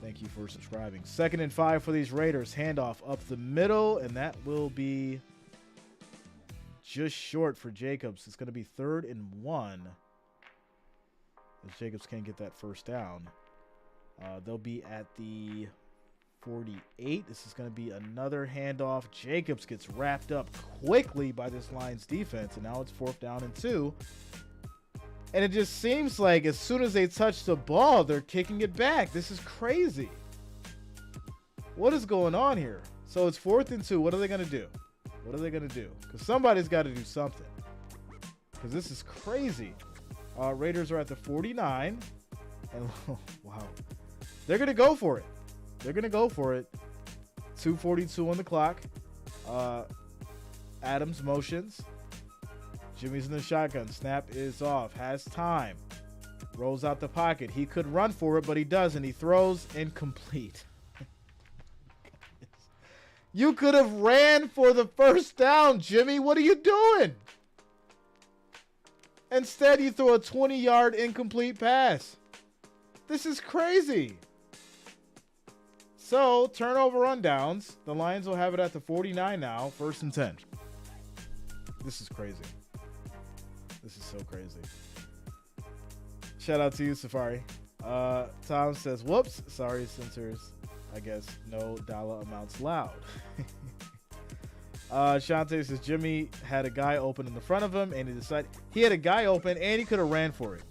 Speaker 1: Thank you for subscribing. 2nd and 5 for these Raiders. Handoff up the middle, and that will be just short for Jacobs. It's going to be 3rd and 1. As Jacobs can't get that first down. They'll be at the 48. This is going to be another handoff. Jacobs gets wrapped up quickly by this Lions defense, and now it's 4th down and 2. And it just seems like as soon as they touch the ball, they're kicking it back. This is crazy. What is going on here? So it's 4th and 2. What are they going to do? What are they going to do? Because somebody's got to do something. Because this is crazy. Raiders are at the 49. And wow. They're going to go for it. They're going to go for it. 2:42 on the clock. Adams motions. Jimmy's in the shotgun. Snap is off. Has time. Rolls out the pocket. He could run for it, but he doesn't. He throws incomplete. You could have ran for the first down, Jimmy. What are you doing? Instead, you throw a 20-yard incomplete pass. This is crazy. So, turnover on downs. The Lions will have it at the 49 now. 1st and 10. This is crazy. This is so crazy. Shout out to you, Safari. Tom says, whoops. Sorry, censors. I guess no dollar amounts loud. Shante says Jimmy had a guy open in the front of him, and he had a guy open, and he could have ran for it.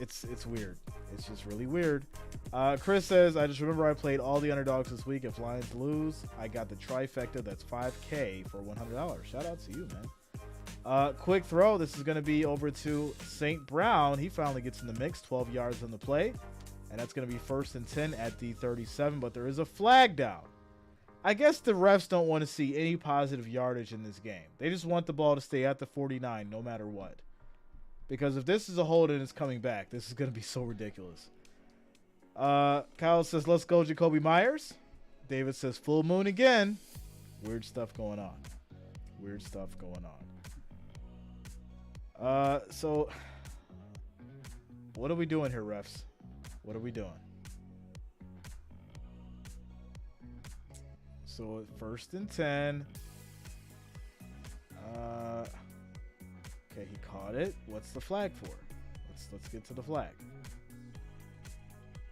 Speaker 1: It's weird. It's just really weird. Chris says, I just remember I played all the underdogs this week. If Lions lose, I got the trifecta. That's $5K for $100. Shout out to you, man. Quick throw. This is going to be over to St. Brown. He finally gets in the mix. 12 yards on the play. And that's going to be 1st and 10 at the 37. But there is a flag down. I guess the refs don't want to see any positive yardage in this game. They just want the ball to stay at the 49 no matter what. Because if this is a hold and it's coming back, this is going to be so ridiculous. Kyle says, let's go Jacoby Myers. David says, full moon again. Weird stuff going on. Weird stuff going on. So, what are we doing here, refs? What are we doing? So, 1st and 10. Okay, he caught it. What's the flag for? Let's get to the flag.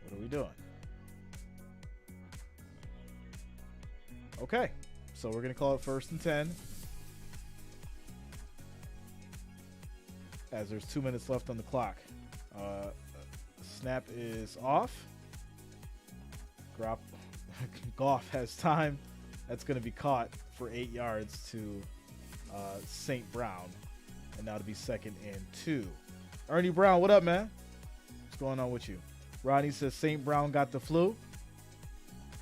Speaker 1: What are we doing? Okay, so we're gonna call it 1st and 10. As there's 2 minutes left on the clock. Snap is off. Goff has time. That's going to be caught for 8 yards to St. Brown. And now to be 2nd and 2. Ernie Brown, what up, man? What's going on with you? Rodney says St. Brown got the flu.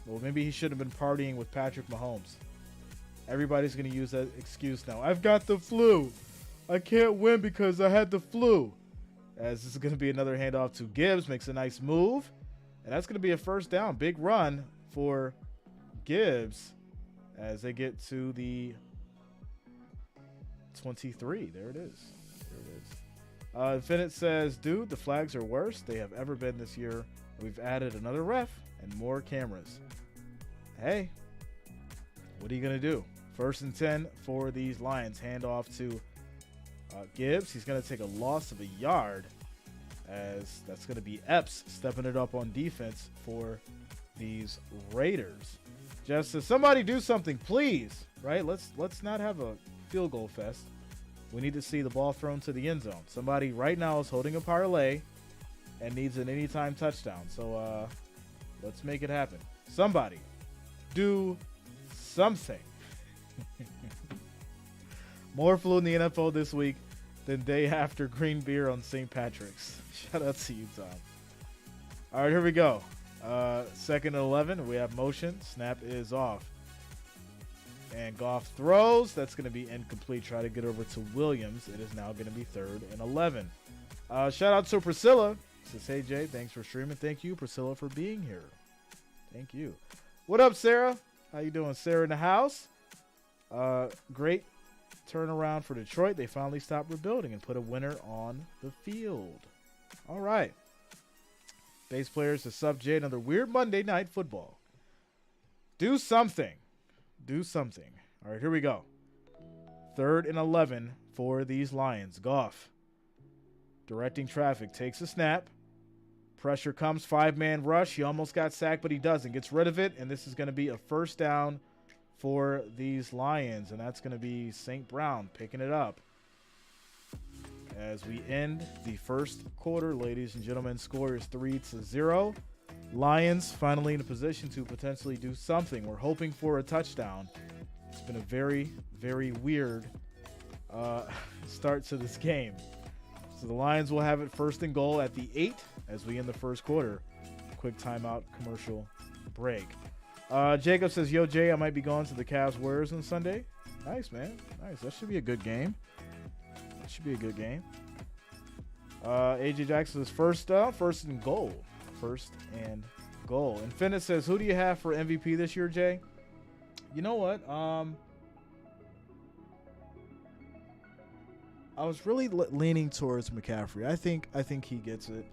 Speaker 1: Well, maybe he should have been partying with Patrick Mahomes. Everybody's going to use that excuse now. I've got the flu. I can't win because I had the flu. As this is going to be another handoff to Gibbs. Makes a nice move. And that's going to be a 1st down. Big run for Gibbs as they get to the 23. There it is. There it is. Infinite says, dude, the flags are worse they have ever been this year. We've added another ref and more cameras. Hey, what are you going to do? 1st and 10 for these Lions. Handoff to Gibbs. He's going to take a loss of a yard as that's going to be Epps stepping it up on defense for these Raiders. Jeff says, somebody do something, please. Right? Let's not have a field goal fest. We need to see the ball thrown to the end zone. Somebody right now is holding a parlay and needs an anytime touchdown. So let's make it happen. Somebody do something. More flu in the NFL this week than day after green beer on St. Patrick's. Shout out to you, Tom. All right, here we go. Second and 11. We have motion. Snap is off. And Goff throws. That's going to be incomplete. Try to get over to Williams. It is now going to be 3rd and 11. Shout out to Priscilla. Says, hey, Jay, thanks for streaming. Thank you, Priscilla, for being here. Thank you. What up, Sarah? How you doing? Sarah in the house. Great turnaround for Detroit. They finally stopped rebuilding and put a winner on the field. All right. Base players to sub Jay. Another weird Monday night football. Do something. Do something. All right, here we go. 3rd and 11 for these Lions. Goff directing traffic. Takes a snap. Pressure comes. 5-man rush. He almost got sacked, but he doesn't. Gets rid of it, and this is going to be a first down for these Lions, and that's going to be St. Brown picking it up. As we end the first quarter, ladies and gentlemen, score is 3-0. Lions finally in a position to potentially do something. We're hoping for a touchdown. It's been a very, very weird start to this game. So the Lions will have it 1st and goal at the 8 as we end the first quarter. Quick timeout commercial break. Jacob says, yo, Jay, I might be going to the Cavs Warriors on Sunday. Nice, man. Nice. That should be a good game. That should be a good game. AJ Jackson says, first and goal. 1st and goal. Infinite says, who do you have for MVP this year, Jay? You know what? I was really leaning towards McCaffrey. I think he gets it.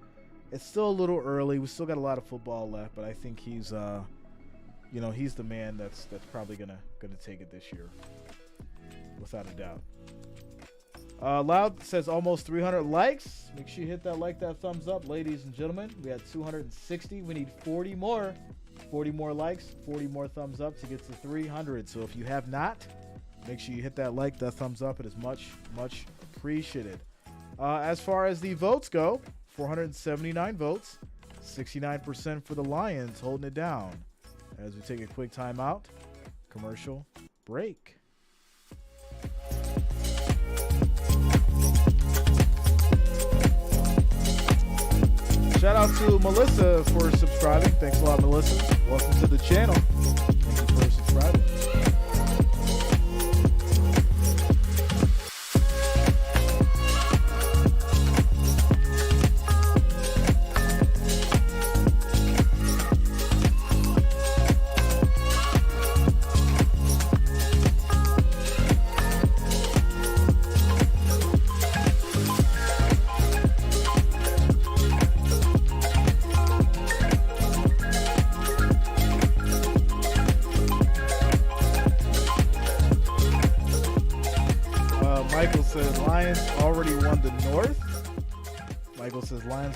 Speaker 1: It's still a little early. We still got a lot of football left, but I think he's he's the man that's probably gonna take it this year, without a doubt. Loud says almost 300 likes. Make sure you hit that thumbs up, ladies and gentlemen. We had 260. We need 40 more. 40 more likes, 40 more thumbs up to get to 300. So if you have not, make sure you hit that thumbs up. It is much, much appreciated. As far as the votes go, 479 votes, 69% for the Lions, holding it down. As we take a quick timeout, commercial break. Shout out to Melissa for subscribing. Thanks a lot, Melissa. Welcome to the channel. Thank you for subscribing.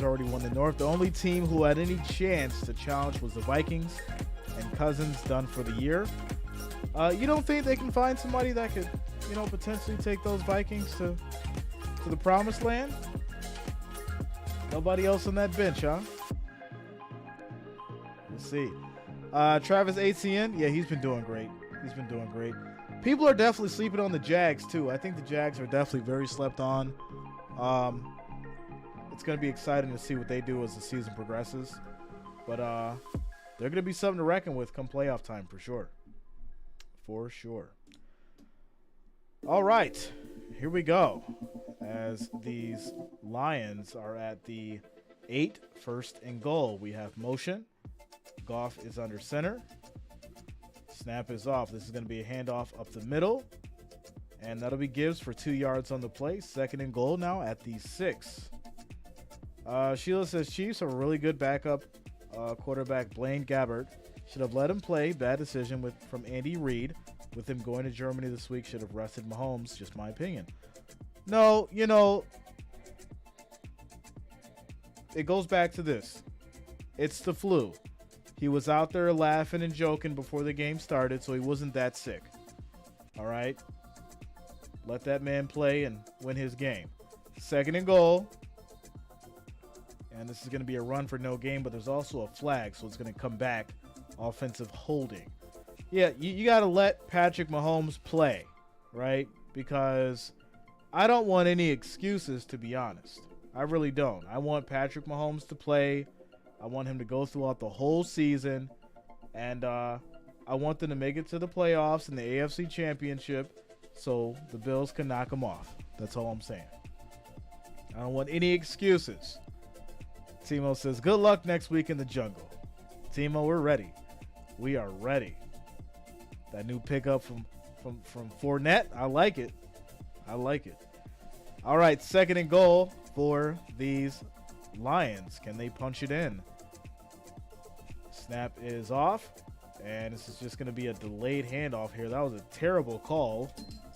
Speaker 1: Already won the North. The only team who had any chance to challenge was the Vikings, and Cousins done for the year. You don't think they can find somebody that could, potentially take those Vikings to the promised land? Nobody else on that bench, huh? We'll see. Travis Etienne, yeah, he's been doing great. People are definitely sleeping on the Jags, too. I think the Jags are definitely very slept on. It's going to be exciting to see what they do as the season progresses. But they're going to be something to reckon with come playoff time for sure. For sure. All right. Here we go. As these Lions are at the 8, 1st and goal. We have motion. Goff is under center. Snap is off. This is going to be a handoff up the middle. And that'll be Gibbs for 2 yards on the play. 2nd and goal now at the 6. Sheila says Chiefs have a really good backup quarterback, Blaine Gabbert. Should have let him play. Bad decision from Andy Reid. With him going to Germany this week, should have rested Mahomes. Just my opinion. No, it goes back to this. It's the flu. He was out there laughing and joking before the game started, so he wasn't that sick. All right? Let that man play and win his game. 2nd and goal. And this is going to be a run for no gain, but there's also a flag, so it's going to come back. Offensive holding. Yeah, you got to let Patrick Mahomes play, right? because I don't want any excuses, to be honest. I really don't. I want Patrick Mahomes to play. I want him to go throughout the whole season. And I want them to make it to the playoffs and the AFC Championship so the Bills can knock them off. That's all I'm saying. I don't want any excuses. Timo says, good luck next week in the jungle. Timo, we're ready. We are ready. That new pickup from Fournette, I like it. I like it. All right, 2nd and goal for these Lions. Can they punch it in? Snap is off, and this is just going to be a delayed handoff here. That was a terrible call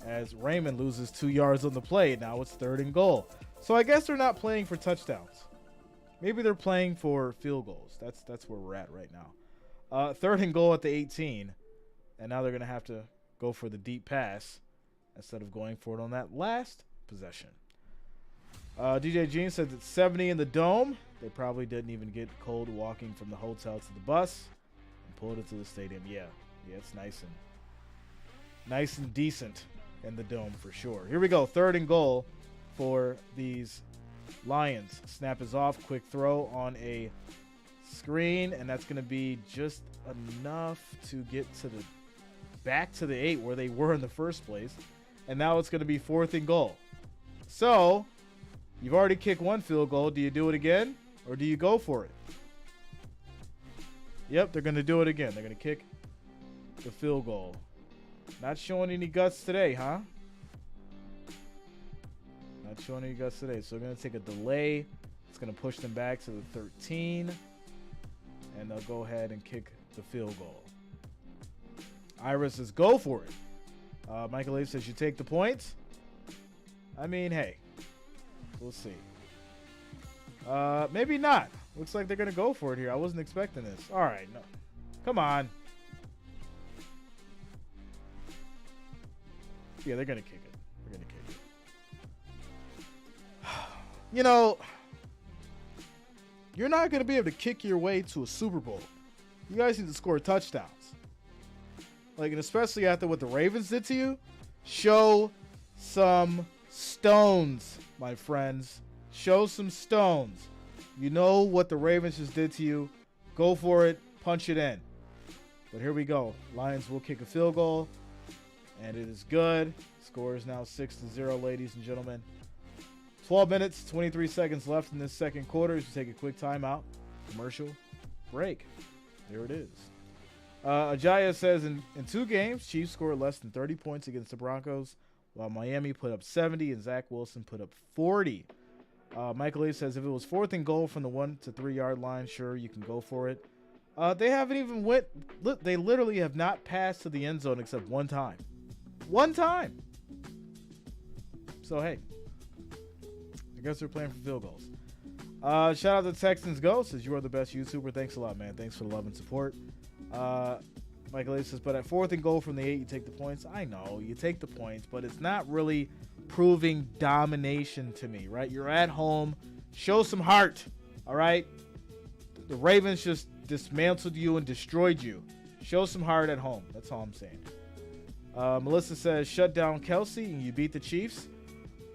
Speaker 1: as Raymond loses 2 yards on the play. Now it's 3rd and goal. So I guess they're not playing for touchdowns. Maybe they're playing for field goals. That's where we're at right now. 3rd and goal at the 18, and now they're going to have to go for the deep pass instead of going for it on that last possession. DJ Jean says it's 70 in the dome. They probably didn't even get cold walking from the hotel to the bus and pulled it to the stadium. Yeah, it's nice and decent in the dome for sure. Here we go, 3rd and goal for these Lions. Snap is off, quick throw on a screen, and that's going to be just enough to get to the back to the 8 where they were in the first place. And now it's going to be 4th and goal. So you've already kicked 1 field goal. Do you do it again, or do you go for it? Yep, they're going to do it again. They're going to kick the field goal. Not showing any guts today, huh? Not showing any guts today. So they're going to take a delay. It's going to push them back to the 13. And they'll go ahead and kick the field goal. Iris says, go for it. Michael A says, you take the points. I mean, hey, we'll see. Maybe not. Looks like they're going to go for it here. I wasn't expecting this. All right. No. Come on. Yeah, they're going to kick it. They're going to kick it. You know, you're not going to be able to kick your way to a Super Bowl. You guys need to score touchdowns. Like, and especially after what the Ravens did to you, show some stones, my friends. Show some stones. You know what the Ravens just did to you. Go for it. Punch it in. But here we go. Lions will kick a field goal, and it is good. Score is now 6-0, ladies and gentlemen. 12 minutes, 23 seconds left in this second quarter. You take a quick timeout. Commercial break. There it is. Ajaya says in 2 games, Chiefs scored less than 30 points against the Broncos, while Miami put up 70 and Zach Wilson put up 40. Michael A says if it was 4th and goal from the 1 to 3 yard line, sure, you can go for it. They haven't even they literally have not passed to the end zone except one time. One time. So, hey, I guess they're playing for field goals. Shout out to Texans Go. Says you are the best YouTuber. Thanks a lot, man. Thanks for the love and support. Michael A says, but at 4th and goal from the 8, you take the points. I know you take the points, but it's not really proving domination to me, right? You're at home. Show some heart, all right? The Ravens just dismantled you and destroyed you. Show some heart at home. That's all I'm saying. Melissa says, shut down Kelsey and you beat the Chiefs.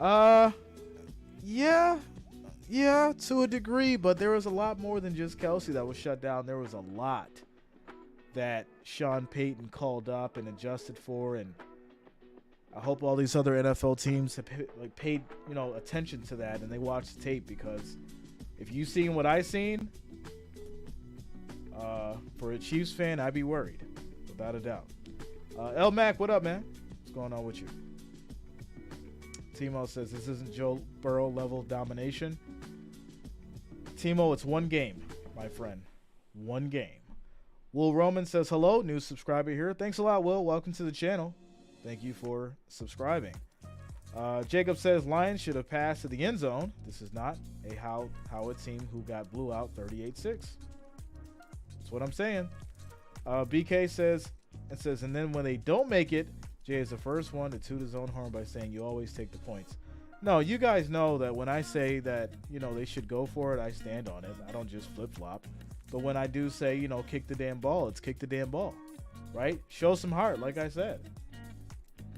Speaker 1: Yeah, to a degree, but there was a lot more than just Kelsey that was shut down. There was a lot that Sean Payton called up and adjusted for, and I hope all these other NFL teams have paid attention to that and they watched the tape, because if you seen what I seen, for a Chiefs fan, I'd be worried without a doubt. L Mac, what up, man? What's going on with you? Timo says this isn't Joe Burrow level domination. Timo, it's 1 game, my friend. 1 game. Will Roman says hello, new subscriber here. Thanks a lot, Will. Welcome to the channel. Thank you for subscribing. Jacob says Lions should have passed to the end zone. This is not a Howard team who got blew out 38-6. That's what I'm saying. BK says, and then when they don't make it, Jay is the first one to toot his own horn by saying you always take the points. No, you guys know that when I say that, they should go for it, I stand on it. I don't just flip-flop. But when I do say, kick the damn ball, it's kick the damn ball, right? Show some heart, like I said.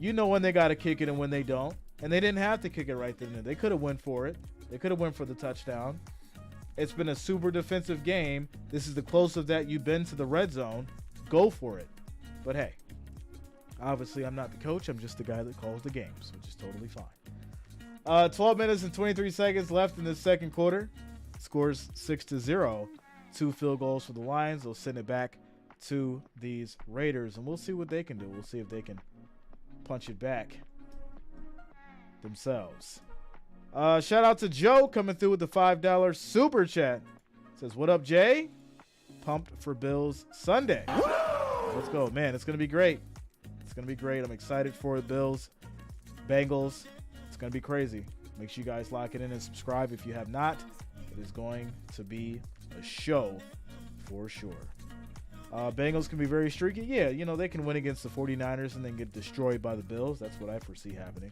Speaker 1: You know when they got to kick it and when they don't. And they didn't have to kick it right then and there. They could have went for it. They could have went for the touchdown. It's been a super defensive game. This is the closest that you've been to the red zone. Go for it. But hey, obviously I'm not the coach. I'm just the guy that calls the games, which is totally fine. 12 minutes and 23 seconds left in the second quarter. Scores 6-0. 2 field goals for the Lions. They'll send it back to these Raiders, and we'll see what they can do. We'll see if they can punch it back themselves. Shout out to Joe coming through with the $5 super chat. Says, what up, Jay? Pumped for Bills Sunday. Let's go, man. It's going to be great. It's going to be great. I'm excited for the Bills, Bengals. It's going to be crazy. Make sure you guys lock it in and subscribe if you have not. It is going to be a show for sure. Bengals can be very streaky. Yeah, you know, they can win against the 49ers and then get destroyed by the Bills. That's what I foresee happening.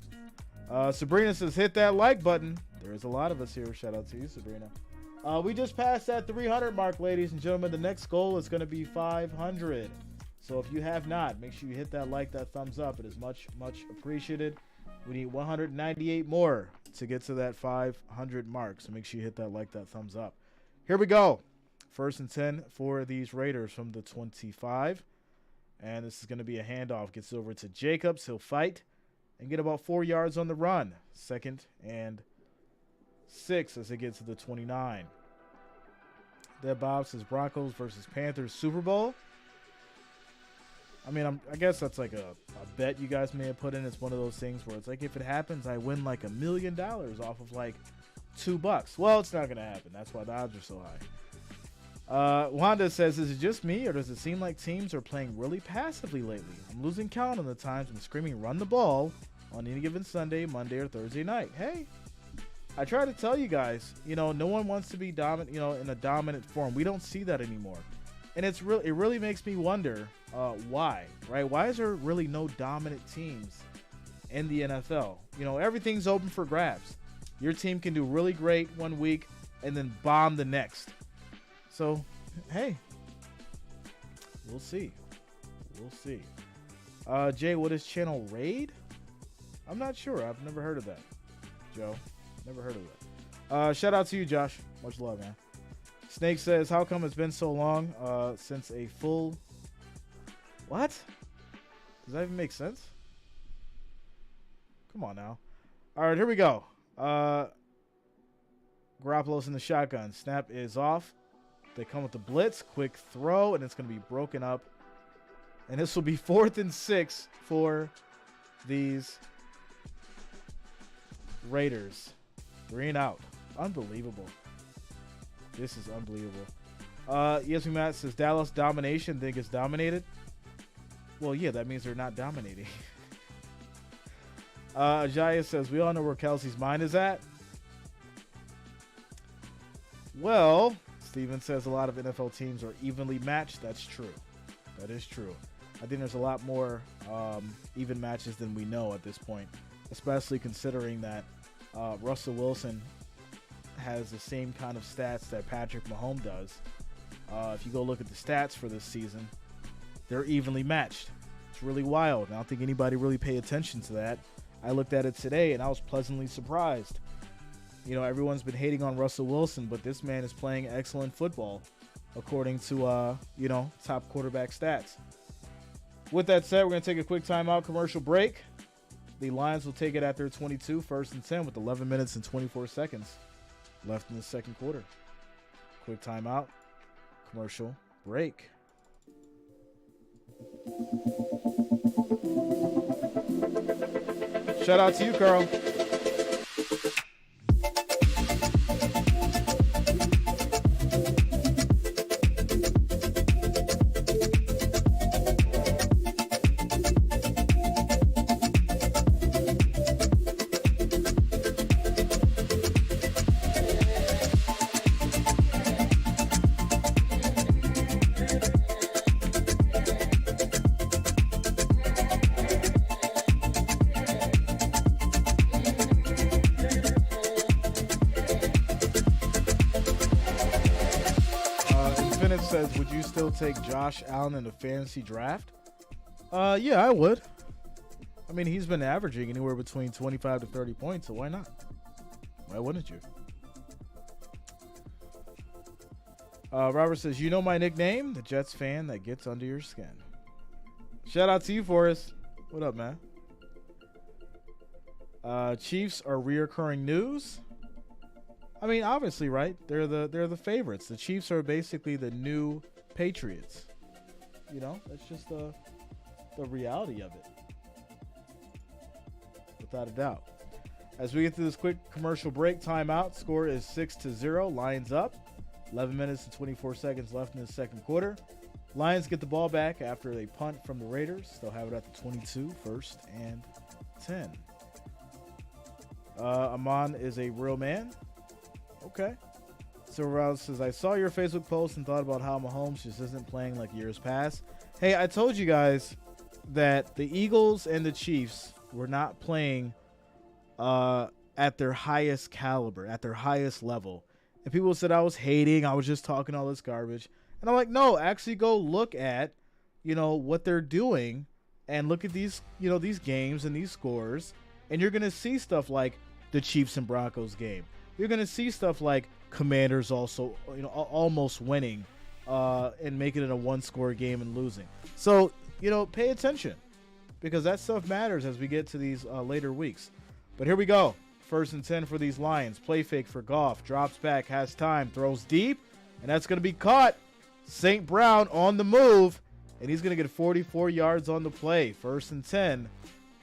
Speaker 1: Sabrina says, hit that like button. There's a lot of us here. Shout out to you, Sabrina. We just passed that 300 mark, ladies and gentlemen. The next goal is going to be 500. So if you have not, make sure you hit that like, that thumbs up. It is much, much appreciated. We need 198 more to get to that 500 mark. So make sure you hit that like, that thumbs up. Here we go. 1st and 10 for these Raiders from the 25. And this is going to be a handoff. Gets over to Jacobs. He'll fight and get about 4 yards on the run. 2nd and 6 as they get to the 29. That Bob says Broncos versus Panthers Super Bowl. I mean, I guess that's like a bet you guys may have put in. It's one of those things where it's like, if it happens, I win like $1 million off of like $2. Well, it's not going to happen. That's why the odds are so high. Wanda says, is it just me, or does it seem like teams are playing really passively lately? I'm losing count on the times I'm screaming run the ball on any given Sunday, Monday, or Thursday night. Hey, I try to tell you guys, you know, no one wants to be dominant, you know, in a dominant form. We don't see that anymore. And it really makes me wonder why, right? Why is there really no dominant teams in the NFL? You know, everything's open for grabs. Your team can do really great one week and then bomb the next. So, hey, we'll see. We'll see. Jay, what is Channel Raid? I'm not sure. I've never heard of that. Joe, never heard of that. Shout out to you, Josh. Much love, man. Snake says, how come it's been so long since a full... What? Does that even make sense? Come on now. All right, here we go. Garoppolo's in the shotgun. Snap is off. They come with the blitz. Quick throw, and it's going to be broken up. And this will be 4th and 6 for these Raiders. 3 and out. Unbelievable. This is unbelievable. Yes, Matt says Dallas domination. Think it's dominated. Well, yeah, that means they're not dominating. Jaya says we all know where Kelsey's mind is at. Well, Steven says a lot of NFL teams are evenly matched. That's true. That is true. I think there's a lot more even matches than we know at this point, especially considering that Russell Wilson has the same kind of stats that Patrick Mahomes does. If you go look at the stats for this season, they're evenly matched. It's really wild. I don't think anybody really paid attention to that. I looked at it today, and I was pleasantly surprised. You know, everyone's been hating on Russell Wilson, but this man is playing excellent football, according to, you know, top quarterback stats. With that said, we're going to take a quick timeout, commercial break. The Lions will take it at their 22, 1st and 10, with 11 minutes and 24 seconds left in the second quarter. Quick timeout, commercial break. Shout out to you, Carl. Says, would you still take Josh Allen in the fantasy draft? Yeah, I would. I mean, he's been averaging anywhere between 25 to 30 points, so why not? Why wouldn't you? Robert says, you know my nickname? The Jets fan that gets under your skin. Shout out to you, Forrest. What up, man? Chiefs are reoccurring news. I mean, obviously, right? They're the favorites. The Chiefs are basically the new Patriots. You know, that's just the reality of it. Without a doubt. As we get through this quick commercial break, timeout. Score is 6-0. Lions up. 11 minutes and 24 seconds left in the second quarter. Lions get the ball back after a punt from the Raiders. They'll have it at the 22, 1st and 10. Amon is a real man. Okay. So Rouse says, I saw your Facebook post and thought about how Mahomes just isn't playing like years past. Hey, I told you guys that the Eagles and the Chiefs were not playing at their highest caliber, at their highest level. And people said I was hating, I was just talking all this garbage. And I'm like, no, actually go look at, what they're doing and look at these, these games and these scores. And you're going to see stuff like the Chiefs and Broncos game. You're going to see stuff like Commanders also, almost winning and making it a one-score game and losing. So, pay attention because that stuff matters as we get to these later weeks. But here we go. 1st and 10 for these Lions. Play fake for Goff. Drops back, has time, throws deep, and that's going to be caught. St. Brown on the move, and he's going to get 44 yards on the play. 1st and 10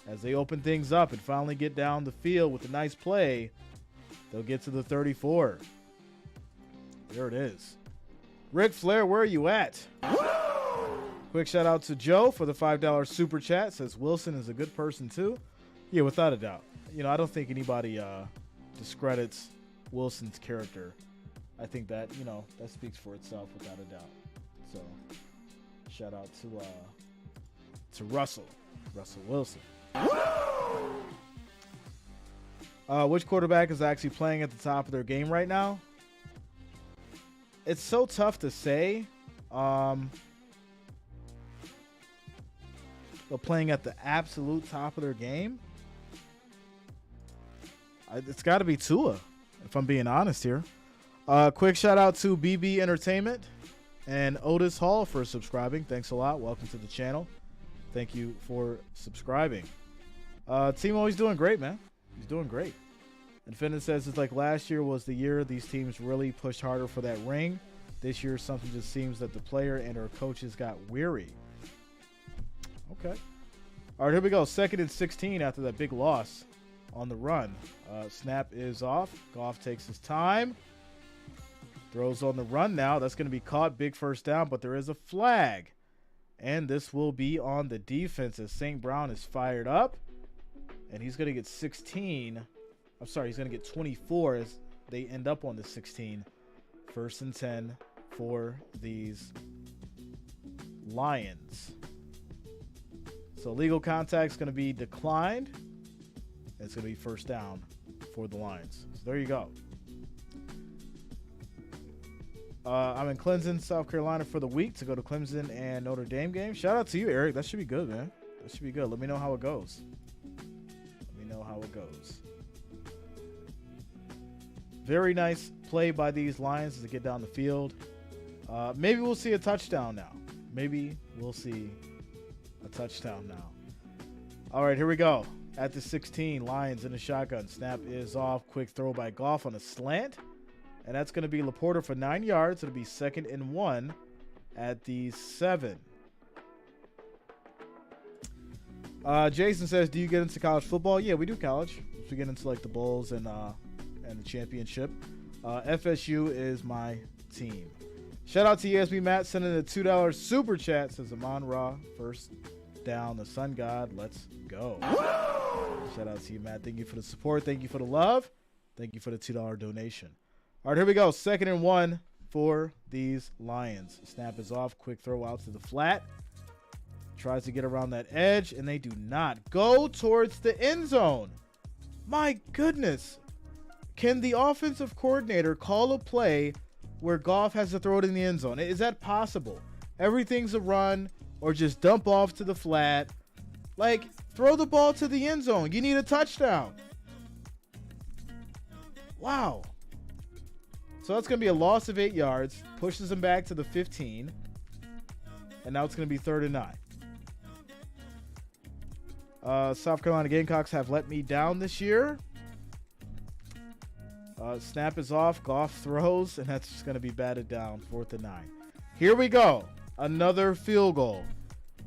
Speaker 1: as they open things up and finally get down the field with a nice play. They'll get to the 34. There it is. Ric Flair, where are you at? Quick shout out to Joe for the $5 super chat. Says Wilson is a good person too. Yeah, without a doubt. I don't think anybody discredits Wilson's character. I think that, that speaks for itself without a doubt. So, shout out to Russell Wilson. Which quarterback is actually playing at the top of their game right now? It's so tough to say. But playing at the absolute top of their game, it's got to be Tua, if I'm being honest here. Quick shout out to BB Entertainment and Otis Hall for subscribing. Thanks a lot. Welcome to the channel. Thank you for subscribing. Timo, he's doing great, man. He's doing great. Infinite says it's like last year was the year these teams really pushed harder for that ring. This year, something just seems that the player and our coaches got weary. Okay. All right, here we go. 2nd and 16 after that big loss on the run. Snap is off. Goff takes his time. Throws on the run now. That's going to be caught. Big 1st down, but there is a flag. And this will be on the defense as St. Brown is fired up. And he's going to get 16. I'm sorry, he's going to get 24 as they end up on the 16. 1st and 10 for these Lions. So legal contact is going to be declined. It's going to be 1st down for the Lions. So there you go. I'm in Clemson, South Carolina for the week to go to Clemson and Notre Dame game. Shout out to you, Eric. That should be good, man. That should be good. Let me know how it goes. Very nice play by these Lions to get down the field. Maybe we'll see a touchdown now. All right, here we go. At the 16, Lions in the shotgun. Snap is off. Quick throw by Goff on a slant. And that's going to be Laporta for 9 yards. It'll be 2nd and 1 at the 7. Jason says, do you get into college football? Yeah, we do college. We get into like the bowls and the championship. FSU is my team. Shout out to ESB Matt sending a $2 super chat. Says Amon Ra, 1st down, the sun god. Let's go. Shout out to you, Matt. Thank you for the support. Thank you for the love. Thank you for the $2 donation. All right, here we go. 2nd and 1 for these Lions. Snap is off. Quick throw out to the flat. Tries to get around that edge, and they do not go towards the end zone. My goodness. Can the offensive coordinator call a play where Goff has to throw it in the end zone? Is that possible? Everything's a run or just dump off to the flat. Like, throw the ball to the end zone. You need a touchdown. Wow. So that's going to be a loss of 8 yards. Pushes them back to the 15. And now it's going to be 3rd and 9. South Carolina Gamecocks have let me down this year. Snap is off. Goff throws. And that's just going to be batted down. 4th and 9. Here we go. Another field goal.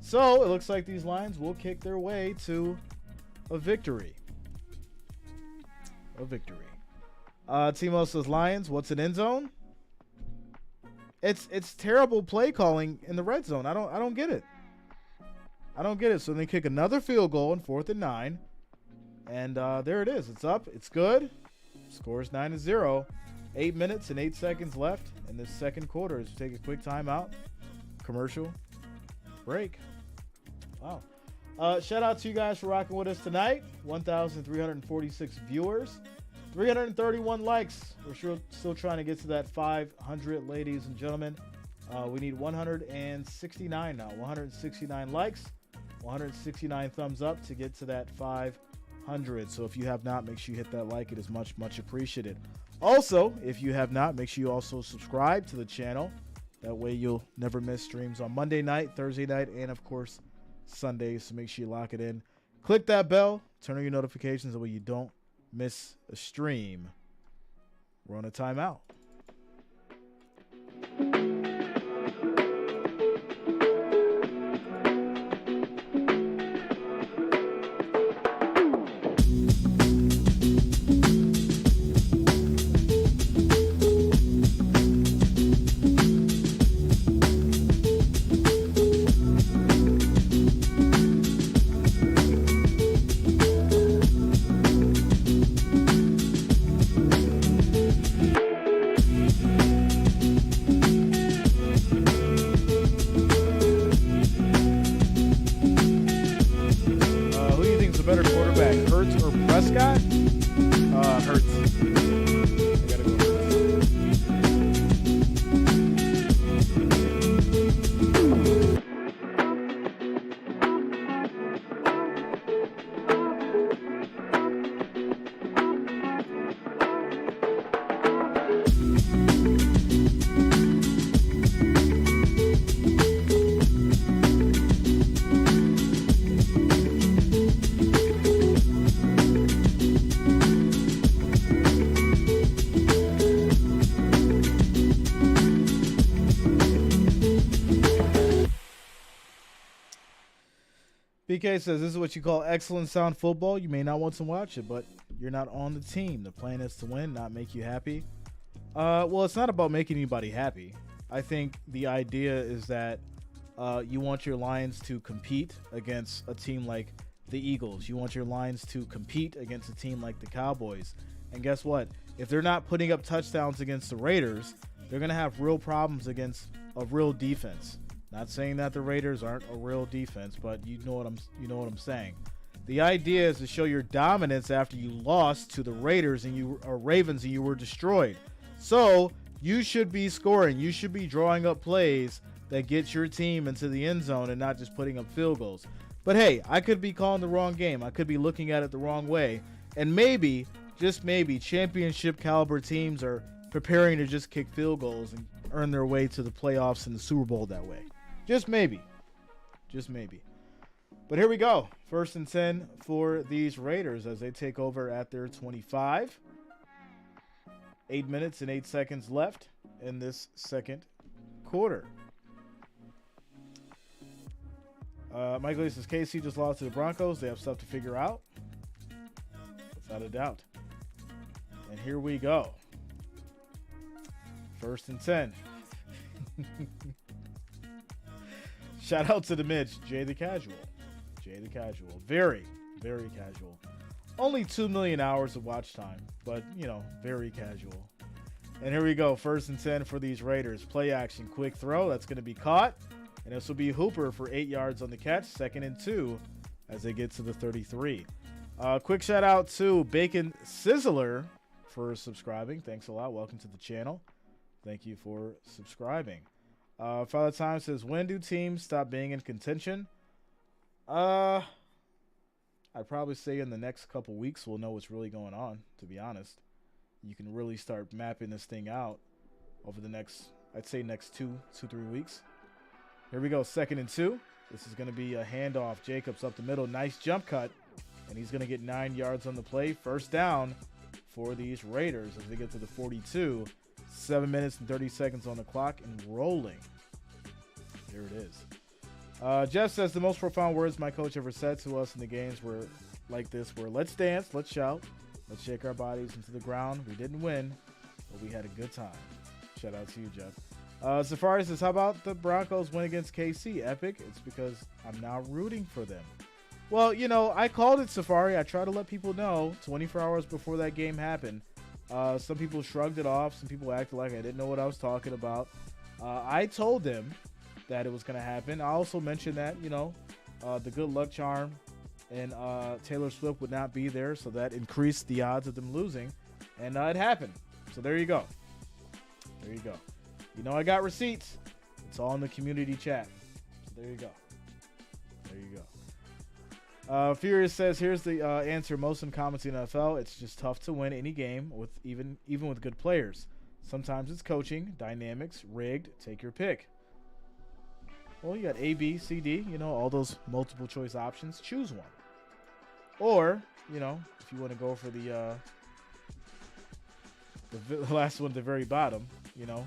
Speaker 1: So it looks like these Lions will kick their way to a victory. Timo says, Lions, what's an end zone? It's terrible play calling in the red zone. I don't get it. So they kick another field goal in 4th and 9. And there it is. It's up. It's good. Score is 9-0. 8 minutes and 8 seconds left in this second quarter. Let's take a quick timeout. Commercial break. Wow. Shout out to you guys for rocking with us tonight. 1,346 viewers. 331 likes. We're still trying to get to that 500, ladies and gentlemen. We need 169 now. 169 likes. 169 thumbs up to get to that 500. So if you have not, make sure you hit that like. It is much, much appreciated. Also, if you have not, make sure you also subscribe to the channel. That way you'll never miss streams on Monday night, Thursday night, and, of course, Sundays. So make sure you lock it in. Click that bell. Turn on your notifications that way you don't miss a stream. We're on a timeout. BK says, this is what you call excellent sound football. You may not want to watch it, but you're not on the team. The plan is to win, not make you happy. Well, it's not about making anybody happy. I think the idea is that you want your Lions to compete against a team like the Eagles. You want your Lions to compete against a team like the Cowboys. And guess what? If they're not putting up touchdowns against the Raiders, they're going to have real problems against a real defense. Not saying that the Raiders aren't a real defense, but you know what I'm saying. The idea is to show your dominance after you lost to the Raiders and Ravens and you were destroyed. So you should be scoring. You should be drawing up plays that get your team into the end zone and not just putting up field goals. But hey, I could be calling the wrong game. I could be looking at it the wrong way. And maybe, just maybe, championship caliber teams are preparing to just kick field goals and earn their way to the playoffs and the Super Bowl that way. Just maybe. Just maybe. But here we go. 1st and 10 for these Raiders as they take over at their 25. 8 minutes and 8 seconds left in this second quarter. Michael Lee says, KC just lost to the Broncos. They have stuff to figure out. Without a doubt. And here we go. 1st and 10. Shout out to the Mitch, Jay the Casual. Jay the Casual. Very, very casual. Only 2 million hours of watch time, but, you know, very casual. And here we go. 1st and 10 for these Raiders. Play action, quick throw. That's going to be caught. And this will be Hooper for 8 yards on the catch. 2nd and 2 as they get to the 33. Quick shout out to Bacon Sizzler for subscribing. Thanks a lot. Welcome to the channel. Thank you for subscribing. Father Time says, when do teams stop being in contention? I'd probably say in the next couple weeks we'll know what's really going on, to be honest. You can really start mapping this thing out over the next, I'd say next 3 weeks. Here we go, 2nd and 2. This is going to be a handoff. Jacobs up the middle. Nice jump cut. And he's going to get 9 yards on the play. First down for these Raiders as they get to the 42. 7 minutes and 30 seconds on the clock and rolling. There it is. Jeff says the most profound words my coach ever said to us in the games were like this, were let's dance, let's shout, let's shake our bodies into the ground. We didn't win, but we had a good time. Shout out to you, Jeff. Safari says, how about the Broncos win against KC? Epic. It's because I'm now rooting for them. Well, you know, I called it, Safari. I try to let people know 24 hours before that game happened. Some people shrugged it off. Some people acted like I didn't know what I was talking about. I told them that it was going to happen. I also mentioned that, you know, the good luck charm and Taylor Swift would not be there, so that increased the odds of them losing. And it happened. So there you go. There you go. You know I got receipts. It's all in the community chat. So there you go. There you go. Furious says, here's the answer most in comments in the NFL. It's just tough to win any game with even with good players. Sometimes it's coaching, dynamics, rigged. Take your pick. Well, you got A, B, C, D. You know, all those multiple choice options. Choose one. Or, you know, if you want to go for the last one at the very bottom, you know,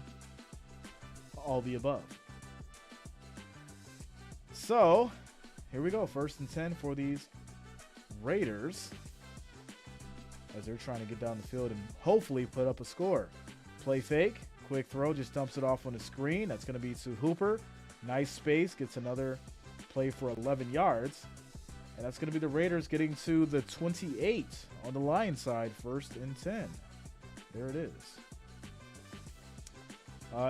Speaker 1: all the above. So, here we go. 1st and 10 for these Raiders as they're trying to get down the field and hopefully put up a score. Play fake. Quick throw. Just dumps it off on the screen. That's going to be to Hooper. Nice space. Gets another play for 11 yards. And that's going to be the Raiders getting to the 28 on the Lions side. 1st and 10. There it is.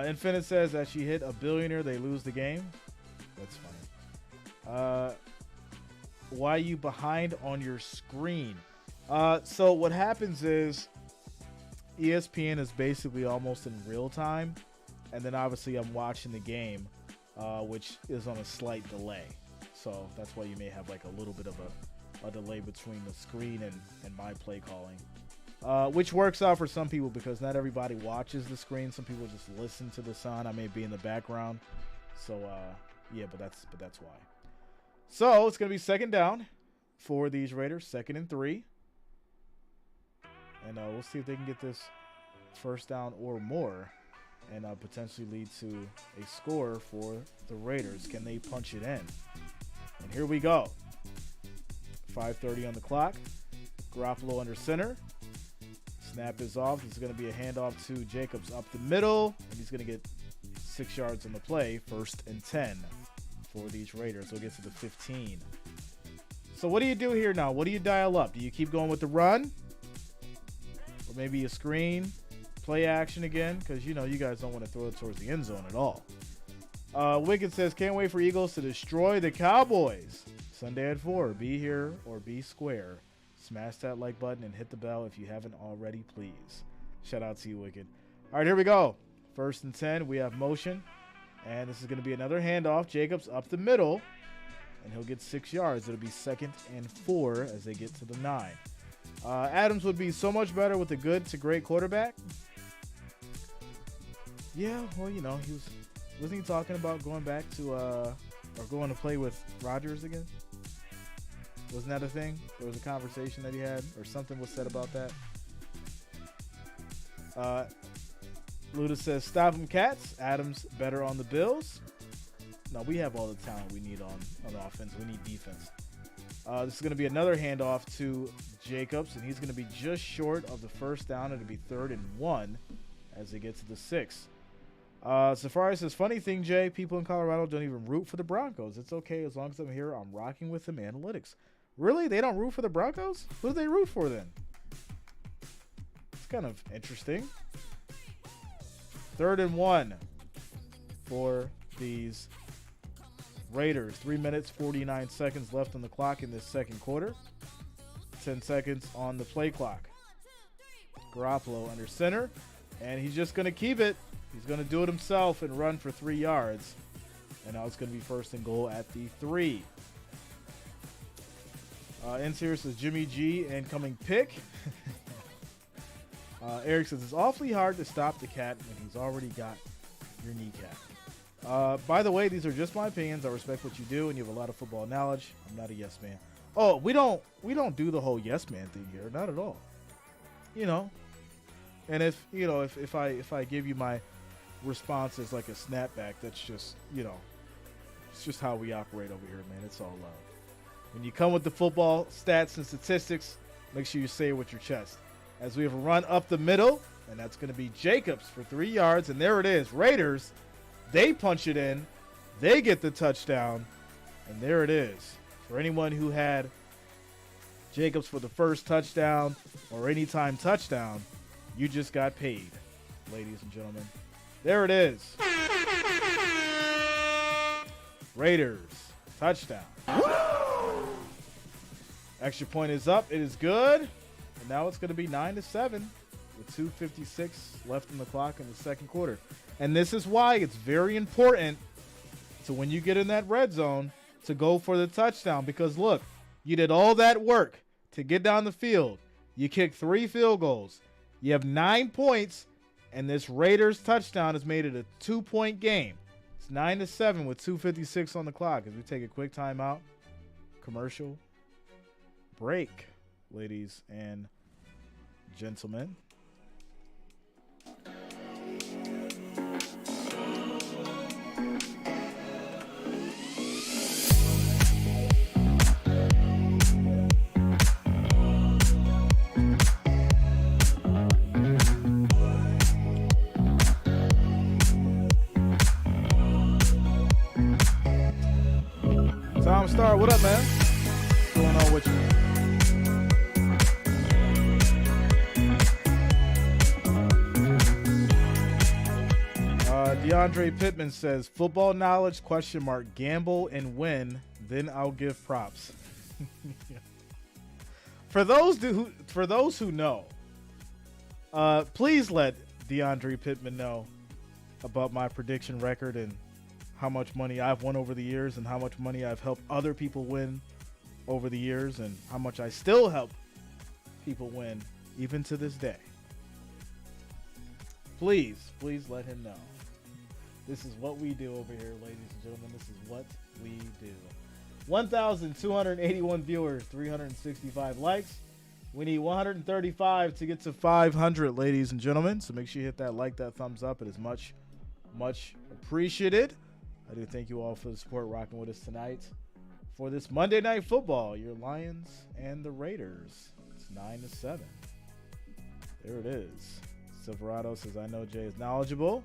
Speaker 1: Infinite says that she hit a billionaire. They lose the game. That's funny. Why are you behind on your screen? So what happens is ESPN is basically almost in real time. And then obviously I'm watching the game, which is on a slight delay. So that's why you may have like a little bit of a delay between the screen and my play calling. Which works out for some people because not everybody watches the screen. Some people just listen to the sound. I may be in the background. So, yeah, but that's why. So it's going to be 2nd down for these Raiders, 2nd and 3. And we'll see if they can get this 1st down or more and potentially lead to a score for the Raiders. Can they punch it in? And here we go. 5:30 on the clock. Garoppolo under center. Snap is off. This is going to be a handoff to Jacobs up the middle. And he's going to get 6 yards on the play. 1st and 10 for these Raiders. We'll get to the 15. So what do you do here now? What do you dial up? Do you keep going with the run? Or maybe a screen? Play action again? Because, you know, you guys don't want to throw it towards the end zone at all. Wicked says, can't wait for Eagles to destroy the Cowboys. Sunday at 4. Be here or be square. Smash that like button and hit the bell if you haven't already, please. Shout out to you, Wicked. All right, here we go. 1st and 10. We have motion. And this is going to be another handoff. Jacobs up the middle. And he'll get 6 yards. It'll be 2nd and 4 as they get to the 9. Adams would be so much better with a good to great quarterback. Yeah, well, you know, wasn't he talking about going back to or going to play with Rodgers again? Wasn't that a thing? There was a conversation that he had, or something was said about that. Luda says, stop him, Cats. Adams better on the Bills. No, we have all the talent we need on offense. We need defense. This is going to be another handoff to Jacobs, and he's going to be just short of the 1st down. It'll be 3rd and 1 as they get to the 6. Safari says, funny thing, Jay, people in Colorado don't even root for the Broncos. It's okay as long as I'm here. I'm rocking with them analytics. Really? They don't root for the Broncos? Who do they root for then? It's kind of interesting. 3rd and 1 for these Raiders. 3 minutes, 49 seconds left on the clock in this 2nd quarter. 10 seconds on the play clock. Garoppolo under center, and he's just going to keep it. He's going to do it himself and run for 3 yards. And now it's going to be 1st and goal at the 3. Interior says Jimmy G incoming pick. Eric says it's awfully hard to stop the cat when he's already got your kneecap. By the way, these are just my opinions. I respect what you do, and you have a lot of football knowledge. I'm not a yes man. Oh, we don't do the whole yes man thing here, not at all. You know, and if I give you my response as like a snapback, that's just it's just how we operate over here, man. It's all love. When you come with the football stats and statistics, make sure you say it with your chest. As we have a run up the middle, and that's going to be Jacobs for 3 yards, and there it is. Raiders, they punch it in. They get the touchdown, and there it is. For anyone who had Jacobs for the first touchdown or anytime touchdown, you just got paid, ladies and gentlemen. There it is. Raiders, touchdown. Extra point is up. It is good. And now it's going to be 9-7 with 2:56 left in the clock in the second quarter. And this is why it's very important to, when you get in that red zone, to go for the touchdown. Because, look, you did all that work to get down the field. You kicked 3 field goals. You have 9 points, and this Raiders touchdown has made it a 2-point game. It's 9-7 with 2:56 on the clock as we take a quick timeout. Commercial break, ladies and gentlemen. Tom Star, what up, man? What's going on with you? DeAndre Pittman says, football knowledge, ? Gamble and win, then I'll give props. For those who know, please let DeAndre Pittman know about my prediction record and how much money I've won over the years and how much money I've helped other people win over the years and how much I still help people win even to this day. Please let him know. This is what we do over here, ladies and gentlemen. This is what we do. 1,281 viewers, 365 likes. We need 135 to get to 500, ladies and gentlemen. So make sure you hit that like, that thumbs up. It is much, much appreciated. I do thank you all for the support rocking with us tonight for this Monday Night Football. Your Lions and the Raiders. It's 9-7. There it is. Silverado says, I know Jay is knowledgeable.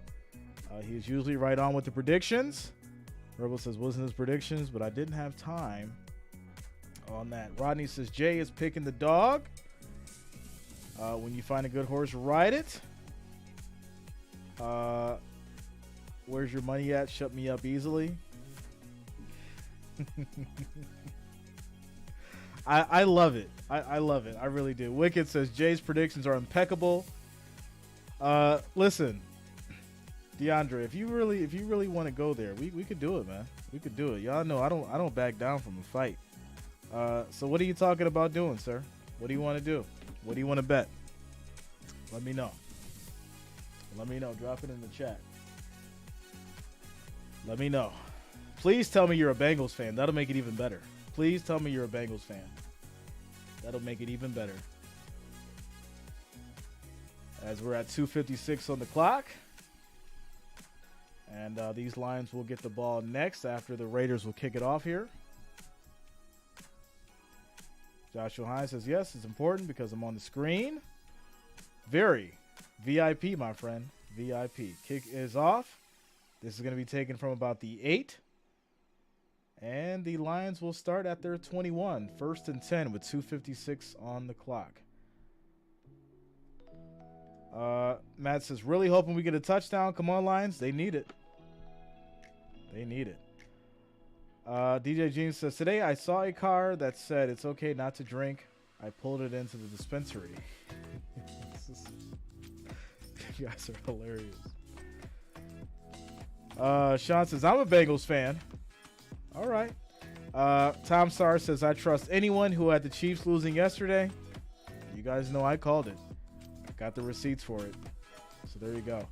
Speaker 1: He is usually right on with the predictions. Rebel says, wasn't his predictions, but I didn't have time on that. Rodney says, Jay is picking the dog. When you find a good horse, ride it. Where's your money at? Shut me up easily. I love it. I love it. I really do. Wicked says, Jay's predictions are impeccable. Listen, DeAndre, if you really want to go there, we could do it, man. We could do it. Y'all know I don't back down from a fight. So what are you talking about doing, sir? What do you want to do? What do you want to bet? Let me know. Let me know. Drop it in the chat. Let me know. Please tell me you're a Bengals fan. That'll make it even better. Please tell me you're a Bengals fan. That'll make it even better. As we're at 2:56 on the clock. And these Lions will get the ball next after the Raiders will kick it off here. Joshua Hines says, yes, it's important because I'm on the screen. Very. VIP, my friend. VIP. Kick is off. This is going to be taken from about the 8. And the Lions will start at their 21. 1st and 10 with 2:56 on the clock. Matt says, really hoping we get a touchdown. Come on, Lions. They need it. They need it. DJ Jeans says, today I saw a car that said it's okay not to drink. I pulled it into the dispensary. You guys are hilarious. Sean says, I'm a Bengals fan. All right. Tom Star says, I trust anyone who had the Chiefs losing yesterday. You guys know I called it. Got the receipts for it. So there you go.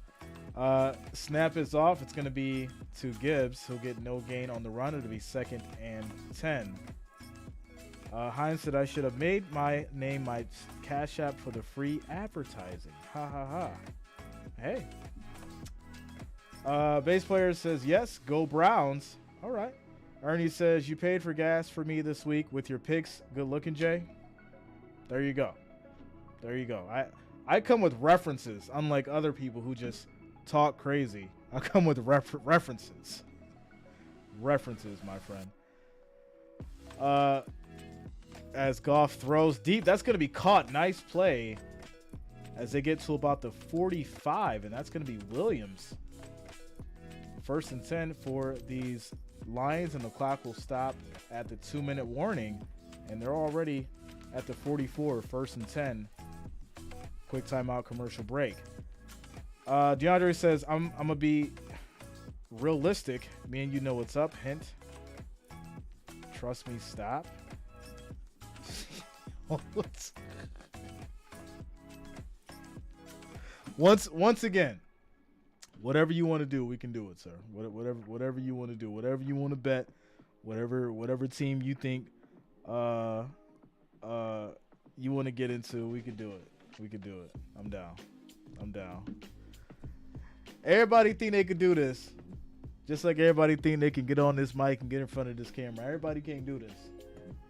Speaker 1: Snap is off. It's going to be to Gibbs. He'll get no gain on the run. It'll be 2nd and 10. Hines said I should have made my name my Cash App for the free advertising. Ha ha ha. Hey. Bass player says, yes, go Browns. All right. Ernie says, you paid for gas for me this week with your picks. Good looking, Jay. There you go. There you go. I come with references, unlike other people who just talk crazy. I come with references. References, my friend. As Goff throws deep, that's going to be caught. Nice play as they get to about the 45, and that's going to be Williams. 1st and 10 for these Lions, and the clock will stop at the 2-minute warning, and they're already at the 44. 1st and 10. Quick timeout, commercial break. DeAndre says, I'm going to be realistic. Me and you know what's up. Hint. Trust me, stop. Once again, whatever you want to do, we can do it, sir. Whatever you want to do, whatever you want to bet, whatever team you think you want to get into, we can do it. We can do it. I'm down. Everybody think they could do this, just like everybody think they can get on this mic and get in front of this camera. Everybody can't do this.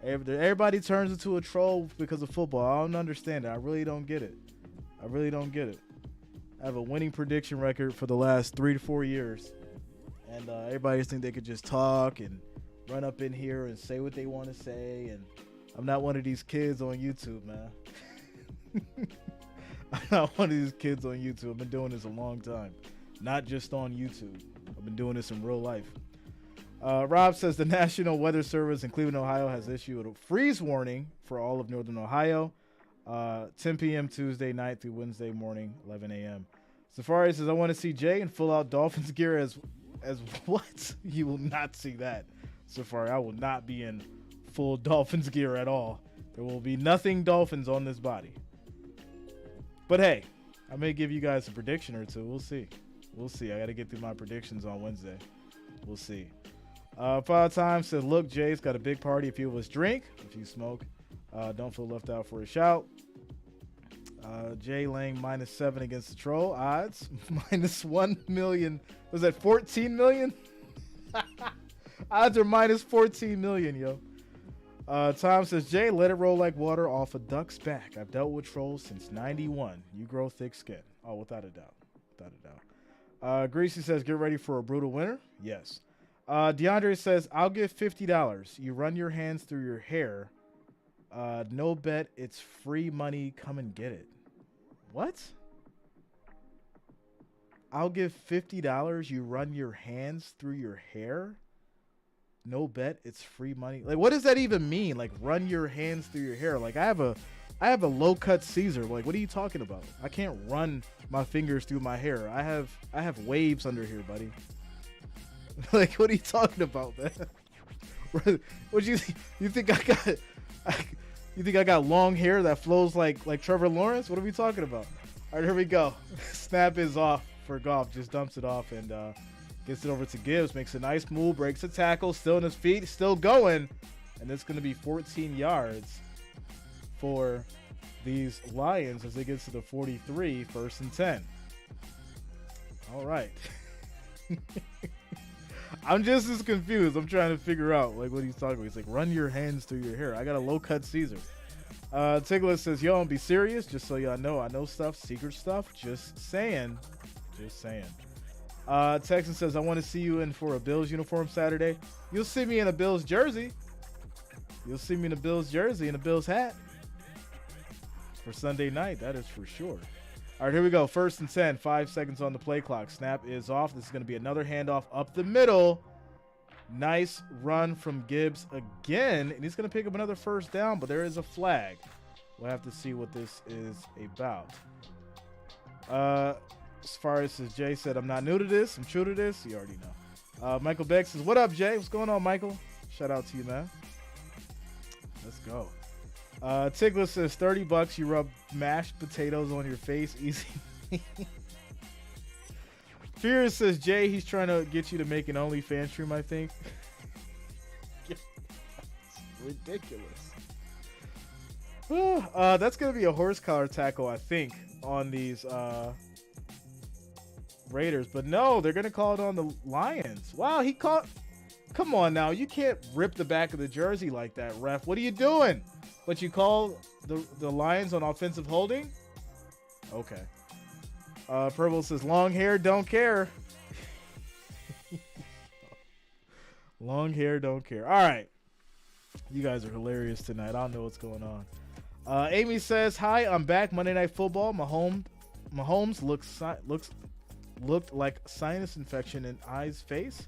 Speaker 1: Everybody turns into a troll because of football. I don't understand it. I really don't get it. I have a winning prediction record for the last 3 to 4 years, and everybody just think they could just talk and run up in here and say what they want to say. And I'm not one of these kids on YouTube, man. I'm not one of these kids on YouTube. I've been doing this a long time, not just on YouTube. I've been doing this in real life. Rob says the National Weather Service in Cleveland, Ohio has issued a freeze warning for all of Northern Ohio. 10 p.m. Tuesday night through Wednesday morning, 11 a.m. Safari says, I want to see Jay in full-out Dolphins gear as what? You will not see that, Safari. I will not be in full Dolphins gear at all. There will be nothing Dolphins on this body. But, hey, I may give you guys a prediction or two. We'll see. I got to get through my predictions on Wednesday. We'll see. Father Time said, look, Jay's got a big party if you was drink. If you smoke, don't feel left out for a shout. Jay laying -7 against the Troll. Odds -1 million. Was that 14 million? Odds are -14 million, yo. Tom says, Jay, let it roll like water off a duck's back. I've dealt with trolls since 91. You grow thick skin. Oh, without a doubt. Greasy says, get ready for a brutal winter. Yes. DeAndre says, I'll give $50. You run your hands through your hair. No bet. It's free money. Come and get it. What? I'll give $50. You run your hands through your hair. No bet. It's free money. Like, what does that even mean? Like, run your hands through your hair. Like, I have a low cut Caesar. Like, what are you talking about? I can't run my fingers through my hair. I have waves under here, buddy. Like, what are you talking about, man? What you think I got? You think I got long hair that flows like Trevor Lawrence? What are we talking about? All right, here we go. Snap is off for Goff. Just dumps it off and gets it over to Gibbs. Makes a nice move. Breaks a tackle. Still in his feet. Still going. And it's going to be 14 yards for these Lions as they get to the 43. 1st and 10. All right. I'm just as confused. I'm trying to figure out like what he's talking about. He's like, run your hands through your hair. I got a low cut Caesar. Tigler says, yo, be serious. Just so y'all know, I know stuff, secret stuff. Just saying. Texan says, I want to see you in for a Bills uniform Saturday. You'll see me in a Bills jersey. And a Bills hat for Sunday night. That is for sure. All right, here we go. 1st and 10. 5 seconds on the play clock. Snap is off. This is going to be another handoff up the middle. Nice run from Gibbs again. And he's going to pick up another first down, but there is a flag. We'll have to see what this is about. As far as Jay said, I'm not new to this. I'm true to this. You already know. Michael Beck says, what up, Jay? What's going on, Michael? Shout out to you, man. Let's go. Tigla says $30. You rub mashed potatoes on your face. Easy. Fear says Jay, he's trying to get you to make an OnlyFans stream, I think. Ridiculous. That's gonna be a horse collar tackle, I think, on these Raiders. But no, they're gonna call it on the Lions. Wow, he caught. Come on now, you can't rip the back of the jersey like that, ref. What are you doing? But you call the Lions on offensive holding? Okay. Purple says long hair, don't care. Long hair, don't care. All right. You guys are hilarious tonight. I don't know what's going on. Amy says, hi, I'm back. Monday Night Football. Mahomes looked like sinus infection in Eye's face.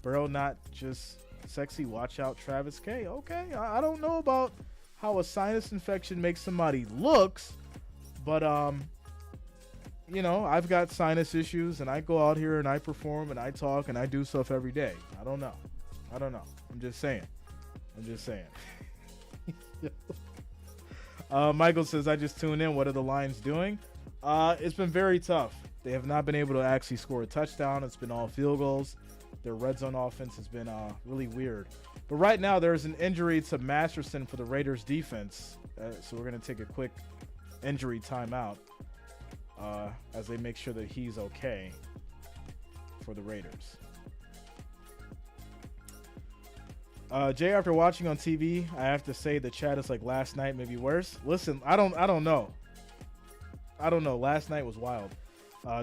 Speaker 1: Burrow not just sexy. Watch out, Travis K. Okay, I don't know about how a sinus infection makes somebody looks, but you know, I've got sinus issues, and I go out here and I perform and I talk and I do stuff every day. I don't know. I'm just saying. Michael says, I just tuned in. What are the Lions doing? It's been very tough. They have not been able to actually score a touchdown. It's been all field goals. Their red zone offense has been really weird. But right now, there's an injury to Masterson for the Raiders defense. So we're going to take a quick injury timeout as they make sure that he's okay for the Raiders. Jay, after watching on TV, I have to say the chat is like last night, maybe worse. Listen, I don't know. Last night was wild.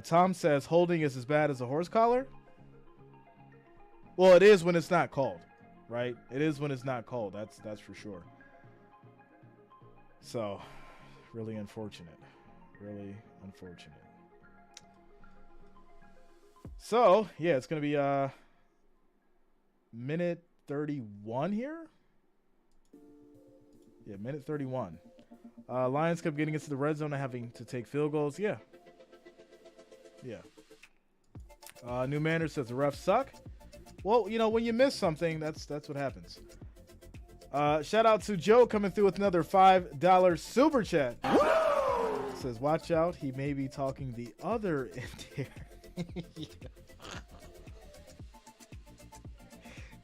Speaker 1: Tom says holding is as bad as a horse collar. Well, it is when it's not called, right? It is when it's not called. That's for sure. So, really unfortunate. So, yeah, it's going to be minute 31 here. Yeah, minute 31. Lions kept getting into the red zone and having to take field goals. Yeah. New Manor says the refs suck. Well, you know, when you miss something, that's what happens. Shout out to Joe coming through with another $5 super chat. Says, watch out, he may be talking the other end here.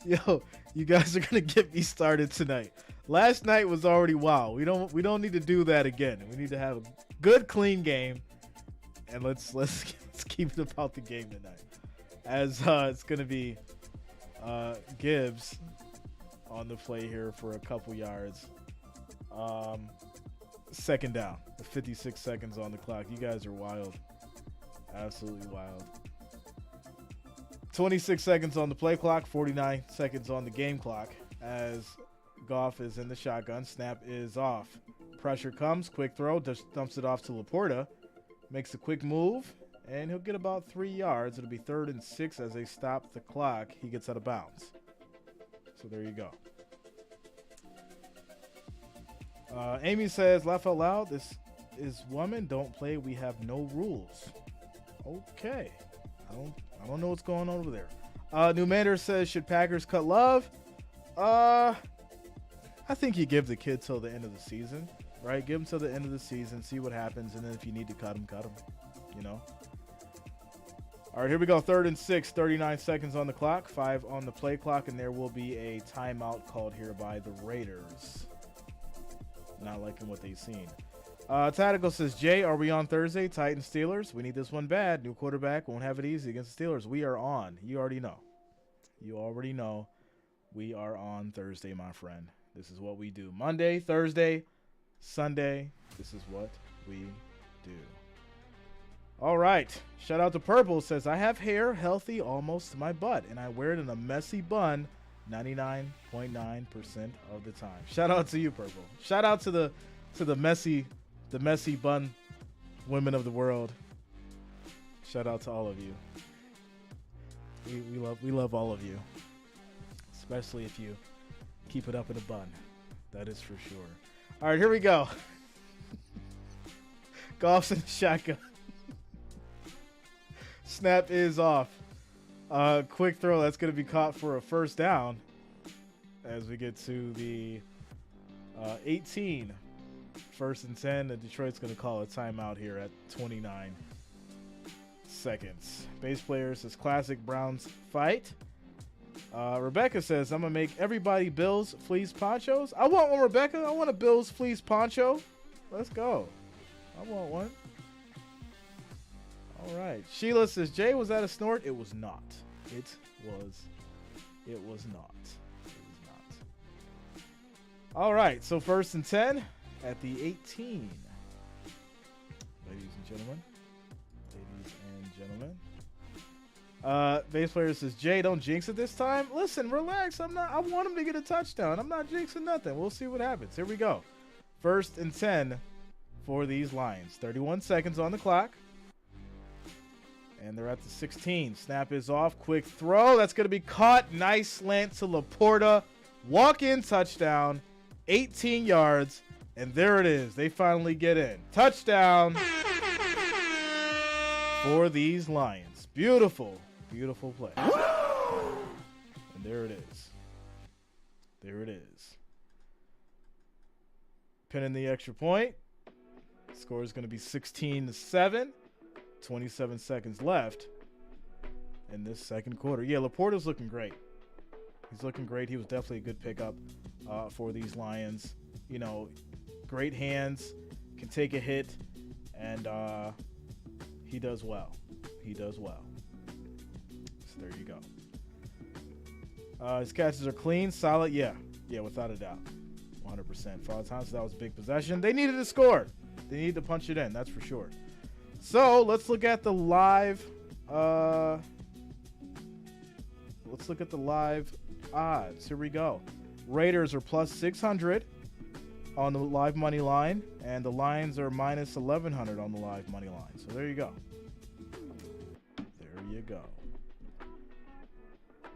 Speaker 1: Yo, you guys are gonna get me started tonight. Last night was already wild. We don't need to do that again. We need to have a good, clean game, and let's keep it about the game tonight. As it's gonna be Gibbs on the play here for a couple yards. Second down, 56 seconds on the clock. You guys are wild, absolutely wild. 26 seconds on the play clock, 49 seconds on the game clock as Goff is in the shotgun. Snap is off. Pressure comes, quick throw, just dumps it off to Laporta. Makes a quick move, and he'll get about 3 yards. It'll be 3rd and 6 as they stop the clock. He gets out of bounds. So there you go. Amy says, laugh out loud. This is woman. Don't play. We have no rules. Okay. I don't know what's going on over there. New Mander says, should Packers cut Love? I think you give the kid till the end of the season, right? Give him till the end of the season, see what happens, and then if you need to cut him, you know? All right, here we go. 3rd and 6, 39 seconds on the clock, 5 on the play clock, and there will be a timeout called here by the Raiders. Not liking what they've seen. Tactical says, Jay, are we on Thursday? Titans Steelers. We need this one bad. New quarterback won't have it easy against the Steelers. We are on. You already know. We are on Thursday, my friend. This is what we do. Monday, Thursday, Sunday. This is what we do. All right. Shout out to Purple. Says, I have hair healthy almost to my butt, and I wear it in a messy bun 99.9% of the time. Shout out to you, Purple. Shout out to the messy bun women of the world. Shout out to all of you. We love all of you, especially if you keep it up in a bun. That is for sure. All right, here we go. Goff's in the shotgun. Snap is off. Quick throw. That's going to be caught for a first down. as we get to the 18. First and 10, and Detroit's going to call a timeout here at 29 seconds. Base player says classic Browns fight. Rebecca says, I'm going to make everybody Bills fleece ponchos. I want one, Rebecca. I want a Bills fleece poncho. Let's go. I want one. All right. Sheila says, Jay, was that a snort? It was not. It was not. It was not. All right. So first and 10 at the 18. Ladies and gentlemen. Base player says, Jay, don't jinx it this time. Listen, relax. I want him to get a touchdown. I'm not jinxing nothing. We'll see what happens. Here we go. First and 10 for these Lions. 31 seconds on the clock. And they're at the 16. Snap is off. Quick throw. That's going to be caught. Nice slant to Laporta. Walk-in touchdown. 18 yards. And there it is. They finally get in. Touchdown for these Lions. Beautiful. Beautiful play. And there it is. There it is. Pinning the extra point. Score is going to be 16-7. 27 seconds left in this second quarter. Yeah, Laporta's looking great. He's looking great. He was definitely a good pickup for these Lions. You know, great hands, can take a hit, and he does well. He does well. So there you go. His catches are clean, solid. Yeah, without a doubt. 100%. For all the times that was a big possession. They needed to score. They needed to punch it in, that's for sure. So let's look at the live. Let's look at the live odds. Here we go. Raiders are plus 600 on the live money line, and the Lions are minus 1100 on the live money line. So there you go. There you go.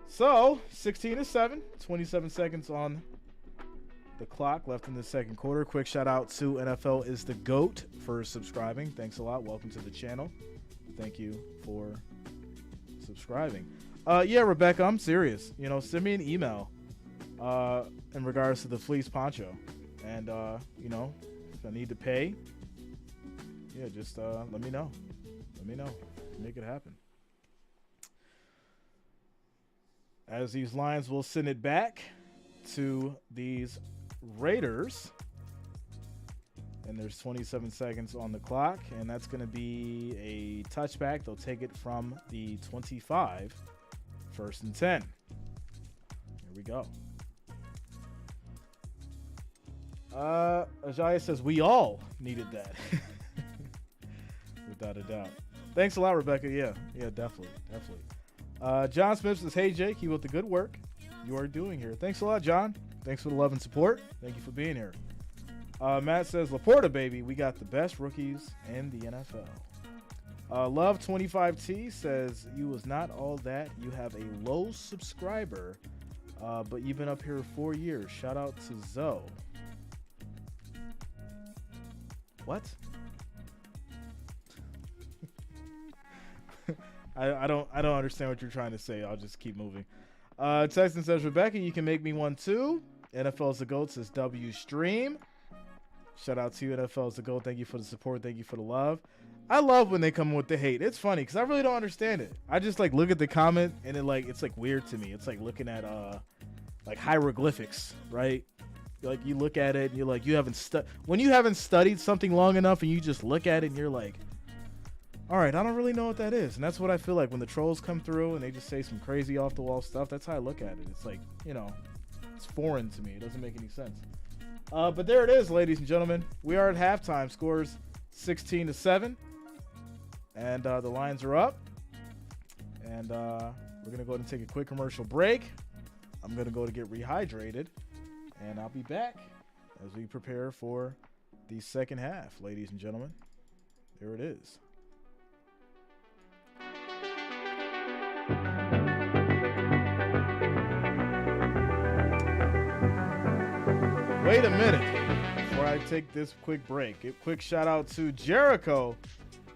Speaker 1: So 16-7, 27 seconds on the clock left in the second quarter. Quick shout out to NFL is the GOAT for subscribing. Thanks a lot. Welcome to the channel. Thank you for subscribing. Yeah, Rebecca, I'm serious. You know, send me an email in regards to the fleece poncho. And, you know, if I need to pay, yeah, just let me know. Let me know. Make it happen. As these Lions will send it back to these Raiders, and there's 27 seconds on the clock, and that's going to be a touchback. They'll take it from the 25, first and 10. Here we go. Ajaya says we all needed that. Without a doubt. Thanks a lot, Rebecca. Yeah, definitely. John Smith says, hey Jake, keep up the good work you are doing here. Thanks a lot, John. Thanks for the love and support. Thank you for being here. Matt says, Laporta, baby, we got the best rookies in the NFL. Love25T says, you was not all that. You have a low subscriber, but you've been up here 4 years. Shout out to Zoe. What? I don't understand what you're trying to say. I'll just keep moving. Texan says, Rebecca, you can make me one too. NFL's the GOAT says W Stream. Shout out to you, NFL's the GOAT. Thank you for the support. Thank you for the love. I love when they come with the hate. It's funny because I really don't understand it. I just like look at the comment and it's like weird to me. It's like looking at like hieroglyphics, right? Like you look at it and you're like, when you haven't studied something long enough and you just look at it and you're like, all right, I don't really know what that is. And that's what I feel like when the trolls come through and they just say some crazy off the wall stuff. That's how I look at it. It's like, you know, it's foreign to me. It doesn't make any sense. But there it is, ladies and gentlemen. We are at halftime. Scores 16-7. And the Lions are up. And we're going to go ahead and take a quick commercial break. I'm going to go to get rehydrated. And I'll be back as we prepare for the second half, ladies and gentlemen. There it is. Wait a minute before I take this quick break. A quick shout out to Jericho.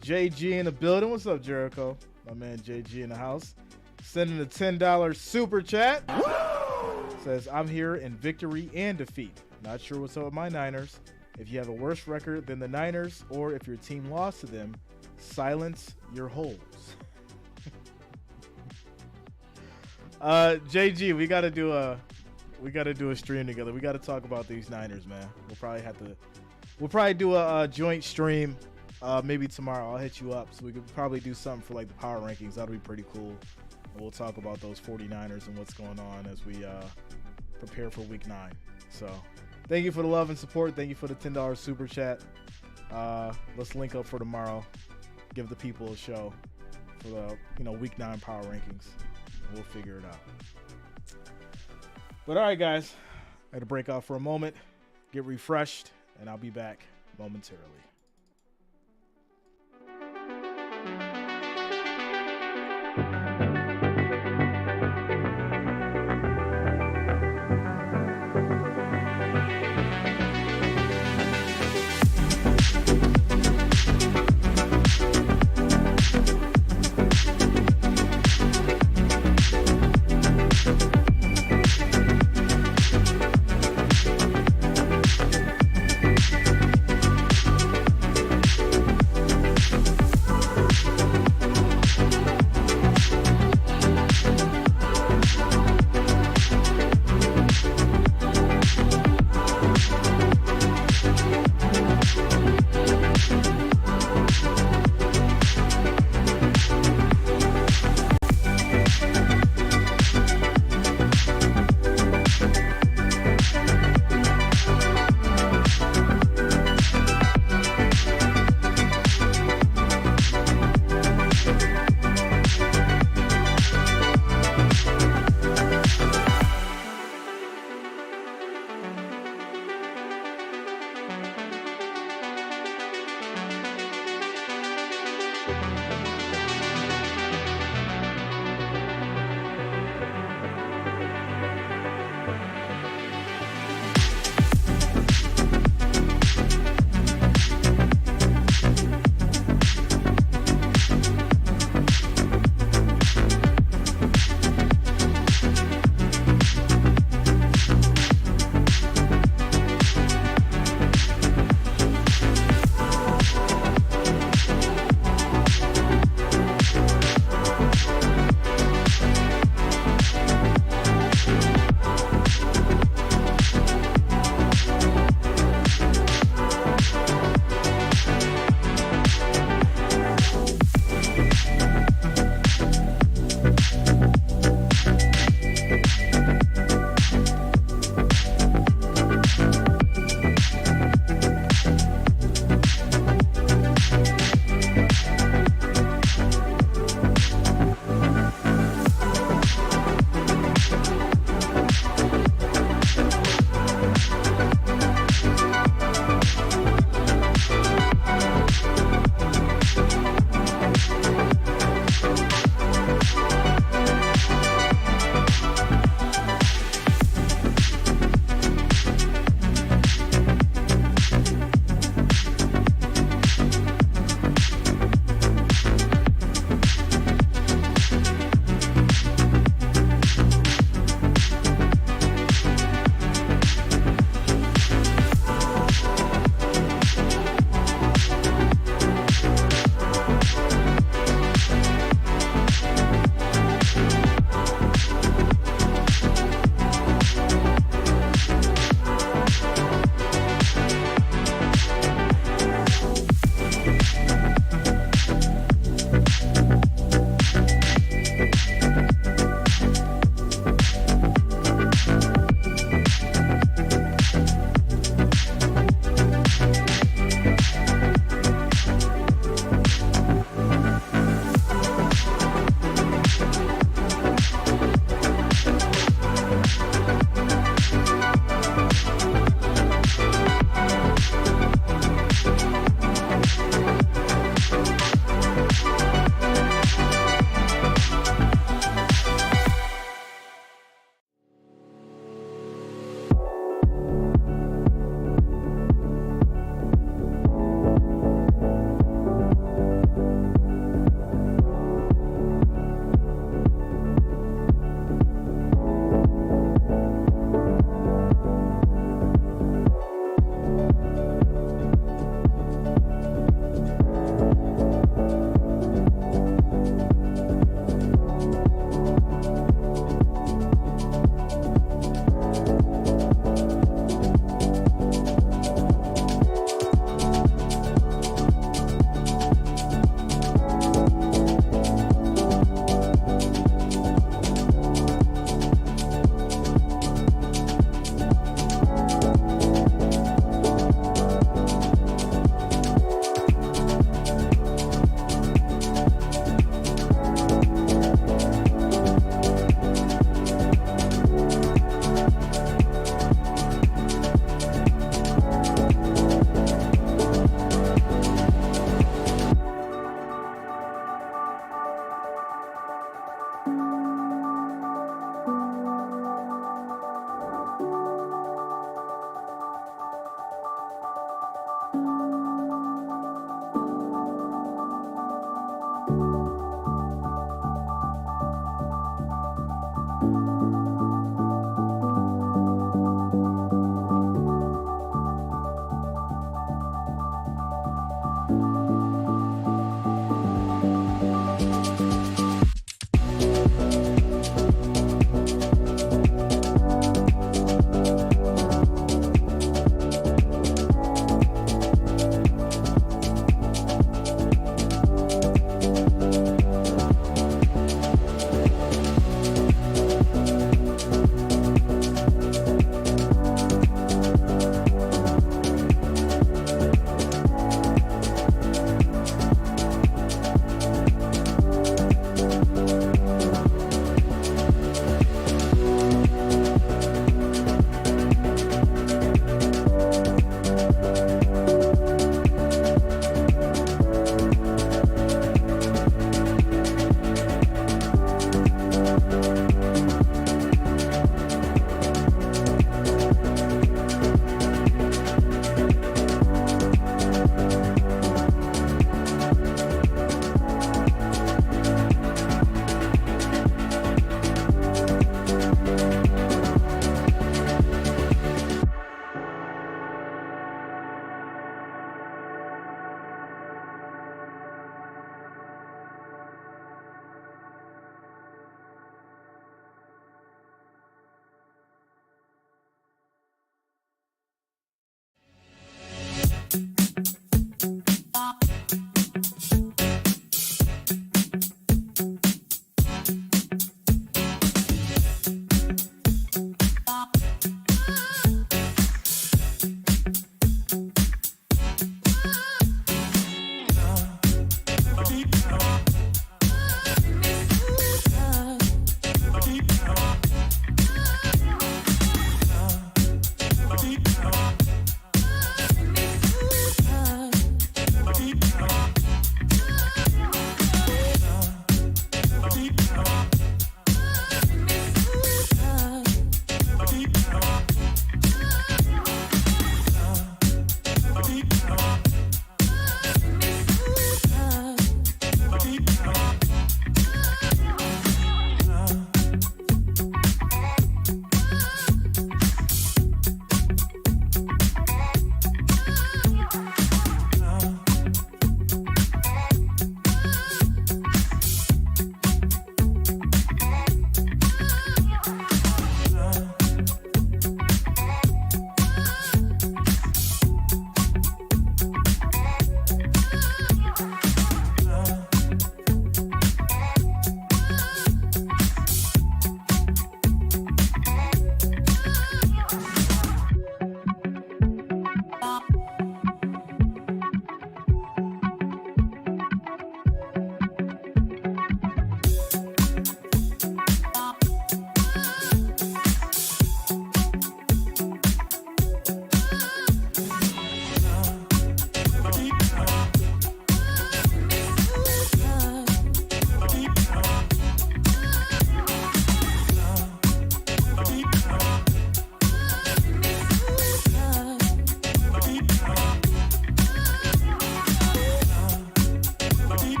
Speaker 1: JG in the building. What's up, Jericho? My man JG in the house. Sending a $10 super chat. Says, I'm here in victory and defeat. Not sure what's up with my Niners. If you have a worse record than the Niners, or if your team lost to them, silence your holes. JG, we gotta do a stream together. We gotta talk about these Niners, man. We'll probably do a joint stream maybe tomorrow. I'll hit you up so we could probably do something for like the power rankings. That'll be pretty cool. And we'll talk about those 49ers and what's going on as we prepare for week 9. So thank you for the love and support. Thank you for the $10 super chat. Let's link up for tomorrow. Give the people a show for the week 9 power rankings. We'll figure it out. But all right, guys, I had to break off for a moment, get refreshed, and I'll be back momentarily.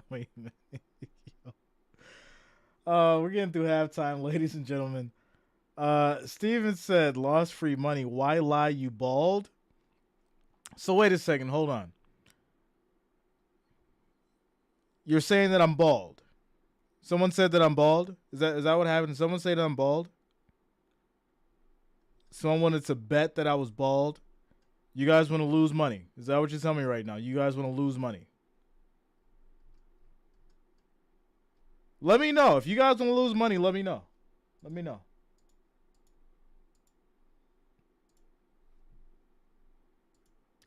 Speaker 1: Wait a minute. We're getting through halftime, ladies and gentlemen. Steven said, lost free money. Why lie, you bald? So wait a second. Hold on. You're saying that I'm bald. Someone said that I'm bald? Is that what happened? Someone say that I'm bald? Someone wanted to bet that I was bald? You guys want to lose money? Is that what you're telling me right now? You guys want to lose money? Let me know. If you guys want to lose money, let me know. Let me know.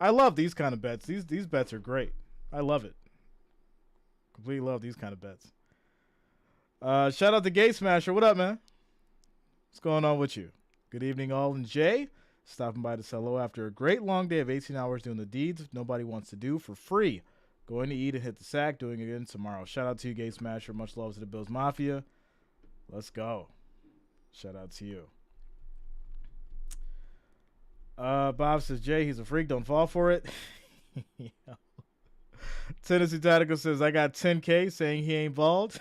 Speaker 1: I love these kind of bets. These bets are great. I love it. Completely love these kind of bets. Shout out to Gate Smasher. What up, man? What's going on with you? Good evening, all. And Jay, stopping by to say hello after a great long day of 18 hours doing the deeds nobody wants to do for free. Going to eat and hit the sack, doing it again tomorrow. Shout out to you, Gate Smasher. Much love to the Bills Mafia. Let's go. Shout out to you. Bob says, Jay, he's a freak. Don't fall for it. Yeah. Tennessee Tactical says, I got 10K saying he ain't bald.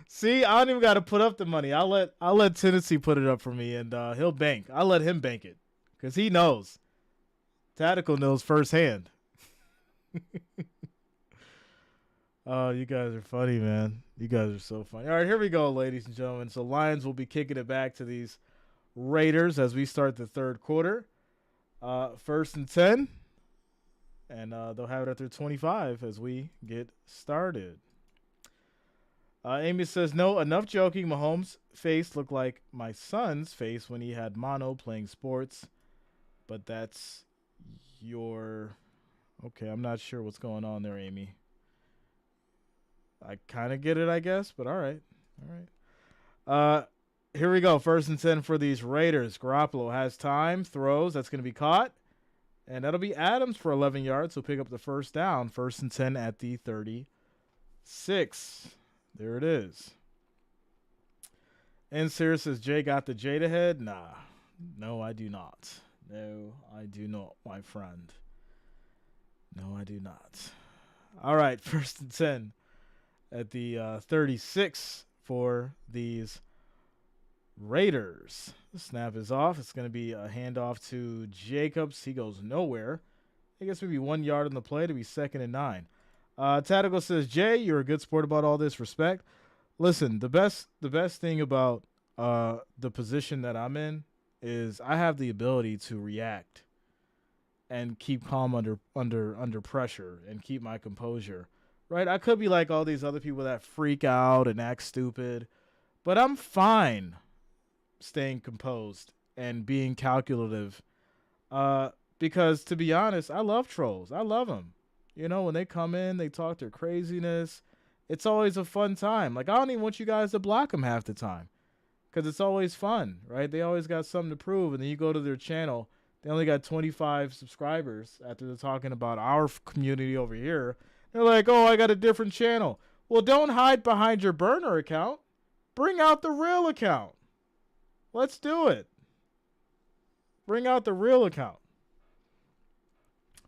Speaker 1: See, I don't even got to put up the money. I'll let Tennessee put it up for me, and he'll bank. I'll let him bank it because he knows. Tactical knows firsthand. Oh, you guys are funny, man. You guys are so funny. All right, here we go, ladies and gentlemen. So Lions will be kicking it back to these Raiders as we start the third quarter. 1st and 10. And they'll have it at their 25 as we get started. Amy says, no, enough joking. Mahomes' face looked like my son's face when he had mono playing sports. But that's your... Okay, I'm not sure what's going on there, Amy. I kind of get it, I guess, but all right. Here we go. 1st and 10 for these Raiders. Garoppolo has time, throws. That's going to be caught. And that'll be Adams for 11 yards. He'll pick up the first down. 1st and 10 at the 36. There it is. And Sarah says, Jay got the Jade ahead. Nah. No, I do not. No, I do not, my friend. No, I do not. All right. 1st and 10 at the 36 for these Raiders. The snap is off. It's going to be a handoff to Jacobs. He goes nowhere. I guess maybe 1 yard on the play to be 2nd and 9. Tactical says, Jay, you're a good sport about all this. Respect. Listen, the best thing about the position that I'm in is I have the ability to react and keep calm under pressure and keep my composure. Right? I could be like all these other people that freak out and act stupid, but I'm fine staying composed and being calculative. Because to be honest, I love trolls. I love them. You know, when they come in, they talk their craziness. It's always a fun time. Like, I don't even want you guys to block them half the time because it's always fun, right? They always got something to prove. And then you go to their channel. They only got 25 subscribers after they're talking about our community over here. They're like, oh, I got a different channel. Well, don't hide behind your burner account. Bring out the real account. Let's do it. Bring out the real account.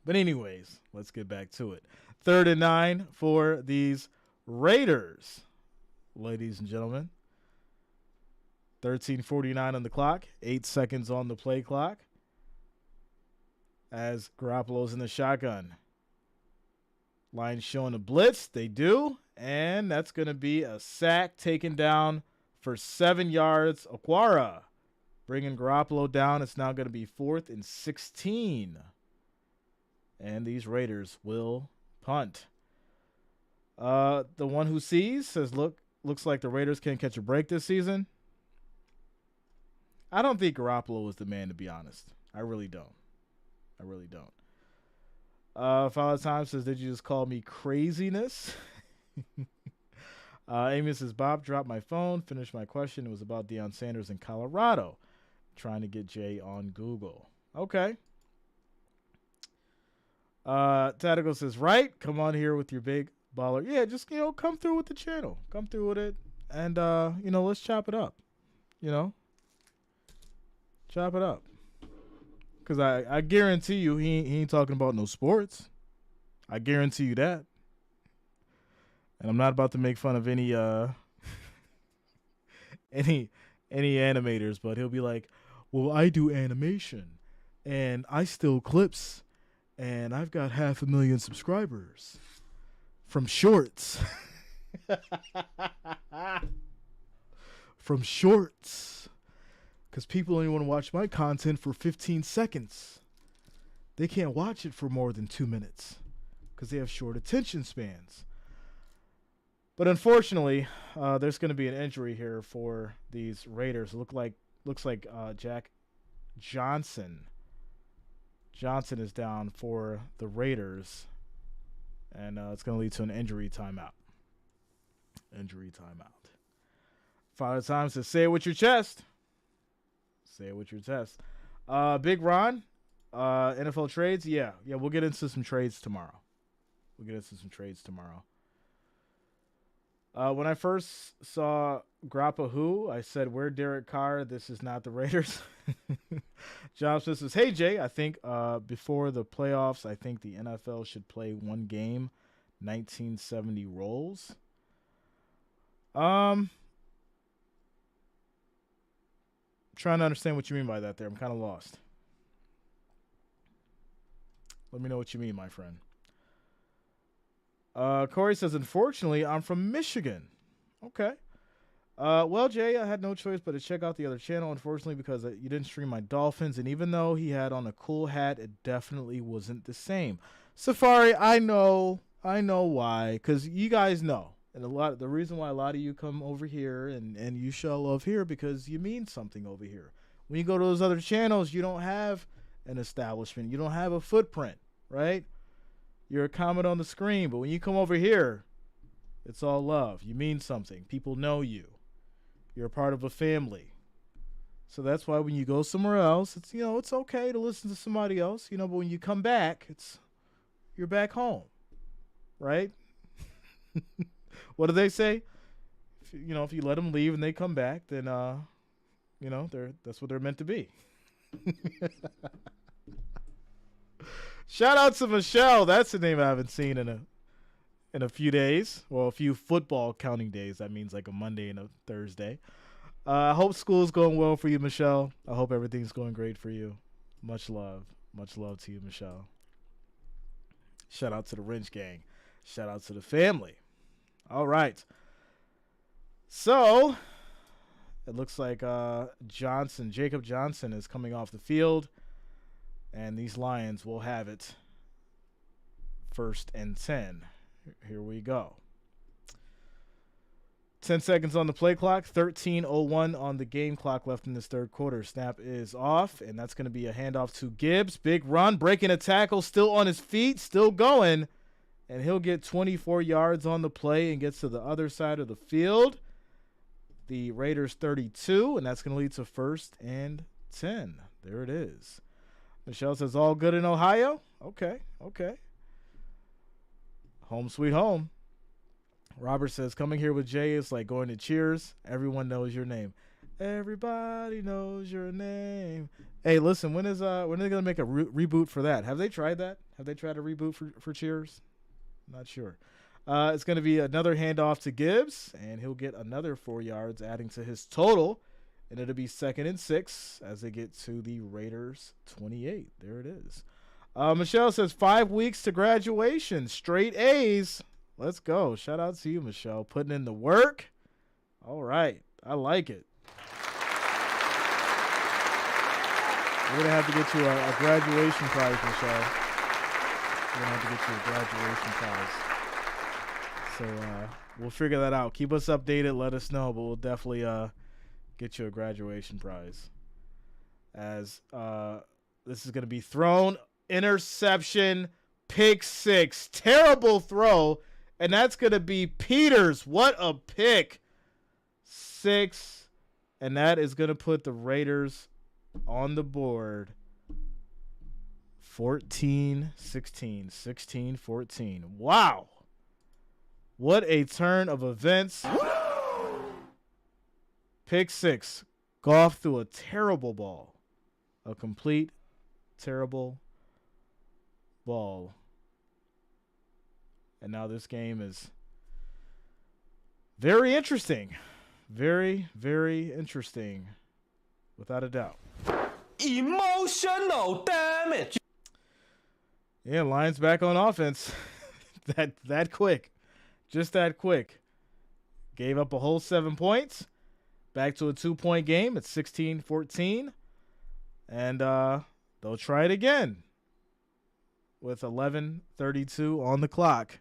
Speaker 1: But anyways, let's get back to it. 3rd and 9 for these Raiders, ladies and gentlemen. 13:49 on the clock. 8 seconds on the play clock. As Garoppolo's in the shotgun. Lions showing a blitz. They do. And that's going to be a sack taken down for 7 yards. Okwara bringing Garoppolo down. It's now going to be 4th and 16. And these Raiders will punt. The one who sees says, looks like the Raiders can't catch a break this season. I don't think Garoppolo was the man, to be honest. I really don't. Father Time says, did you just call me craziness? Amy says, Bob dropped my phone, finished my question. It was about Deion Sanders in Colorado. Trying to get Jay on Google. Okay. Tactical says, right, come on here with your big baller. Yeah, just, come through with the channel. Come through with it. And, let's chop it up. Chop it up. Because I guarantee you he ain't talking about no sports. I guarantee you that. And I'm not about to make fun of any any animators, but he'll be like, "Well, I do animation, and I still clips, and I've got 500,000 subscribers from shorts." From shorts. Because people only want to watch my content for 15 seconds. They can't watch it for more than 2 minutes because they have short attention spans. But unfortunately, there's going to be an injury here for these Raiders. Looks like Jack Johnson is down for the Raiders, and it's going to lead to an injury timeout. Father Time says, "Say it with your chest." Say it with your chest. Big Ron, NFL trades. Yeah, we'll get into some trades tomorrow. When I first saw Grappa Who, I said, "Where Derek Carr? This is not the Raiders." John Smith says, "Hey Jay, I think before the playoffs, I think the NFL should play one game, 1970 rolls." Trying to understand what you mean by that there. I'm kind of lost. Let me know what you mean, my friend. Corey says, "Unfortunately, I'm from Michigan." Okay. Well, Jay, I had no choice but to check out the other channel, unfortunately, because you didn't stream my Dolphins. And even though he had on a cool hat, it definitely wasn't the same. Safari, I know why, because you guys know. And the reason why a lot of you come over here and you show love here because you mean something over here. When you go to those other channels, you don't have an establishment. You don't have a footprint, right? You're a comment on the screen. But when you come over here, it's all love. You mean something. People know you. You're a part of a family. So that's why when you go somewhere else, it's it's okay to listen to somebody else, but when you come back, you're back home, right? What do they say? If you let them leave and they come back, then that's what they're meant to be. Shout out to Michelle. That's a name I haven't seen in a few days. Well, a few football counting days. That means like a Monday and a Thursday. I hope school's going well for you, Michelle. I hope everything's going great for you. Much love. Much love to you, Michelle. Shout out to the Wrench Gang. Shout out to the family. All right. So, it looks like Jacob Johnson is coming off the field, and these Lions will have it 1st and 10. Here we go. 10 seconds on the play clock, 13:01 on the game clock left in this third quarter. Snap is off, and that's going to be a handoff to Gibbs. Big run, breaking a tackle, still on his feet, still going. And he'll get 24 yards on the play and gets to the other side of the field. The Raiders 32, and that's going to lead to 1st and 10. There it is. Michelle says, "All good in Ohio?" Okay. Home sweet home. Robert says, "Coming here with Jay is like going to Cheers. Everyone knows your name." Everybody knows your name. Hey, listen, when are they going to make a reboot for that? Have they tried that? Have they tried a reboot for Cheers? Not sure. It's going to be another handoff to Gibbs, and he'll get another 4 yards, adding to his total. And it'll be 2nd and 6 as they get to the Raiders 28. There it is. Michelle says 5 weeks to graduation. Straight A's. Let's go. Shout out to you, Michelle. Putting in the work. All right. I like it. We're going to have to get you a graduation prize, Michelle. We're going to have to get you a graduation prize. So we'll figure that out. Keep us updated. Let us know. But we'll definitely get you a graduation prize. As this is going to be thrown. Interception. Pick 6. Terrible throw. And that's going to be Peters. What a pick. 6. And that is going to put the Raiders on the board. 14-16. 16-14. Wow. What a turn of events. Pick 6. Goff threw a terrible ball. A complete terrible ball. And now this game is very interesting. Very, very interesting. Without a doubt.
Speaker 2: Emotional damage.
Speaker 1: Yeah, Lions back on offense. that quick. Just that quick. Gave up a whole 7 points. Back to a 2-point game. It's 16-14. And they'll try it again with 11:32 on the clock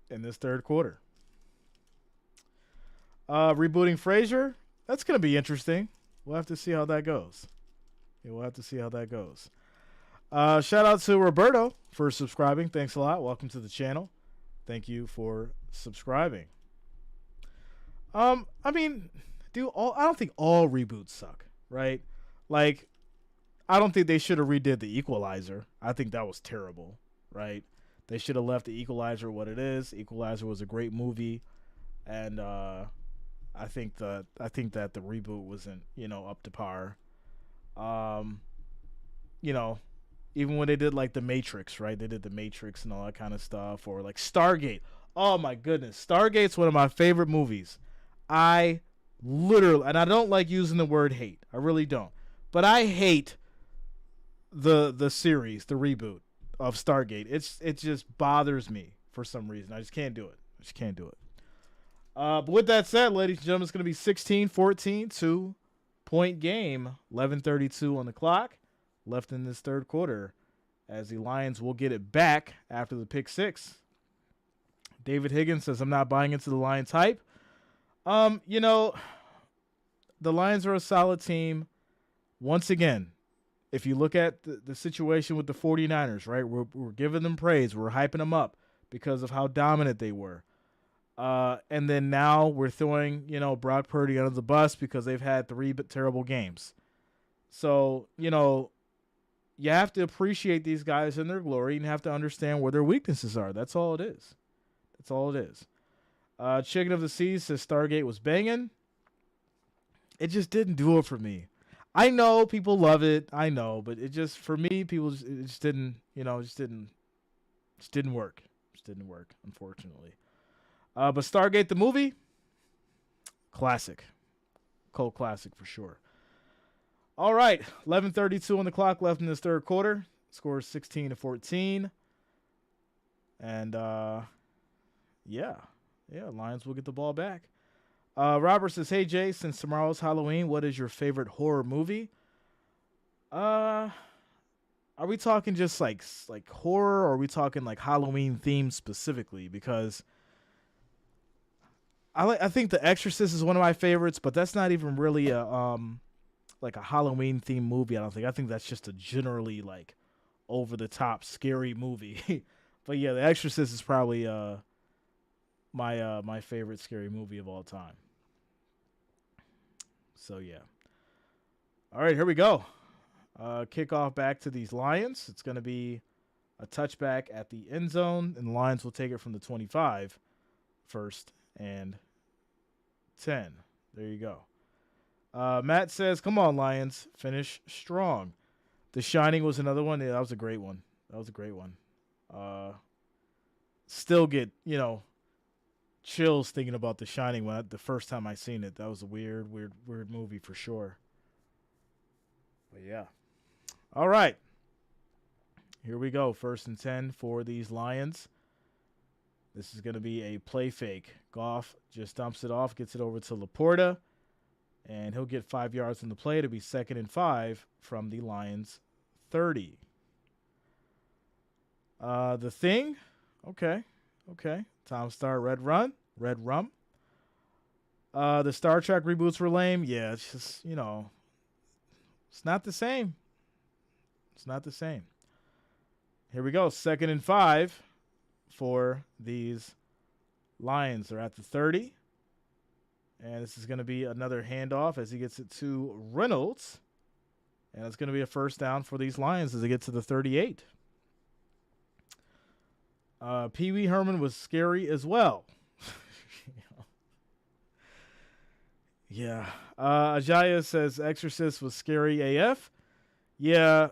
Speaker 1: in this third quarter. Rebooting Frazier. That's going to be interesting. We'll have to see how that goes. Shout out to Roberto for subscribing. Thanks a lot. Welcome to the channel. Thank you for subscribing. I mean, I don't think all reboots suck, right? Like, I don't think they should have redid the Equalizer. I think that was terrible, right? They should have left the Equalizer what it is. Equalizer was a great movie, and I think that the reboot wasn't, up to par. Even when they did like the Matrix, right? They did the Matrix and all that kind of stuff, or like Stargate. Oh my goodness, Stargate's one of my favorite movies. I literally, and I don't like using the word hate. I really don't. But I hate the series, the reboot of Stargate. It just bothers me for some reason. I just can't do it. But with that said, ladies and gentlemen, it's going to be 16-14, 2-point game. 11:32 on the clock left in this third quarter, as the Lions will get it back after the pick six. David Higgins says, I'm not buying into the Lions hype. The Lions are a solid team. Once again, if you look at the situation with the 49ers, right, we're giving them praise. We're hyping them up because of how dominant they were. And then now we're throwing, Brock Purdy under the bus because they've had 3 terrible games. So, you have to appreciate these guys in their glory and have to understand where their weaknesses are. That's all it is. Chicken of the Seas says Stargate was banging. It just didn't do it for me. I know people love it. I know, but it just, for me, it just didn't, didn't work. Unfortunately. But Stargate, the movie, classic. Cult classic for sure. All right, 11:32 on the clock left in this third quarter. Score is 16-14. And, Lions will get the ball back. Robert says, hey, Jay, since tomorrow's Halloween, what is your favorite horror movie? Are we talking just like horror, or are we talking like Halloween themed specifically? Because I think The Exorcist is one of my favorites, but that's not even really a Halloween themed movie. I don't think. I think that's just a generally like over the top scary movie. But yeah, The Exorcist is probably my favorite scary movie of all time. So yeah. All right, here we go. Kickoff back to these Lions. It's going to be a touchback at the end zone, and the Lions will take it from the 25, first and 10. There you go. Matt says, come on, Lions, finish strong. The Shining was another one. Yeah, that was a great one. Still get, chills thinking about The Shining the first time I seen it. That was a weird movie for sure. But yeah. All right. Here we go. First and 10 for these Lions. This is going to be a play fake. Goff just dumps it off, gets it over to Laporta, and he'll get 5 yards in the play to be 2nd and 5 from the Lions' 30. The Thing. Okay. Tom Star, Red Rum. The Star Trek reboots were lame. Yeah, it's just, it's not the same. Here we go. 2nd and 5 for these Lions. They're at the 30. And this is going to be another handoff as he gets it to Reynolds. And it's going to be a first down for these Lions as they get to the 38. Pee Wee Herman was scary as well. Yeah. Ajaya says Exorcist was scary AF. Yeah,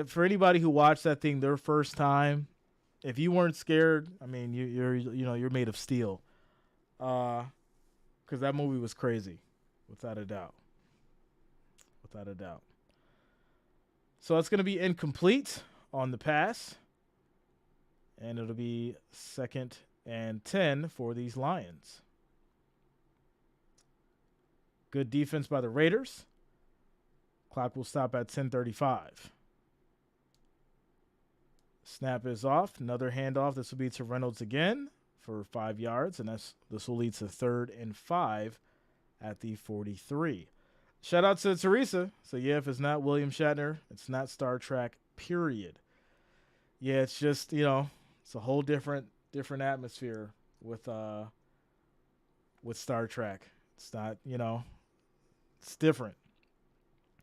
Speaker 1: for anybody who watched that thing their first time, if you weren't scared, I mean, you're made of steel. Because that movie was crazy, without a doubt. Without a doubt. So it's going to be incomplete on the pass. And it'll be 2nd and 10 for these Lions. Good defense by the Raiders. Clock will stop at 10:35. Snap is off. Another handoff. This will be to Reynolds again for 5 yards. And this will lead to 3rd and 5 at the 43. Shout out to Teresa. So, yeah, if it's not William Shatner, it's not Star Trek, period. Yeah, it's just, it's a whole different atmosphere with Star Trek. It's not, it's different.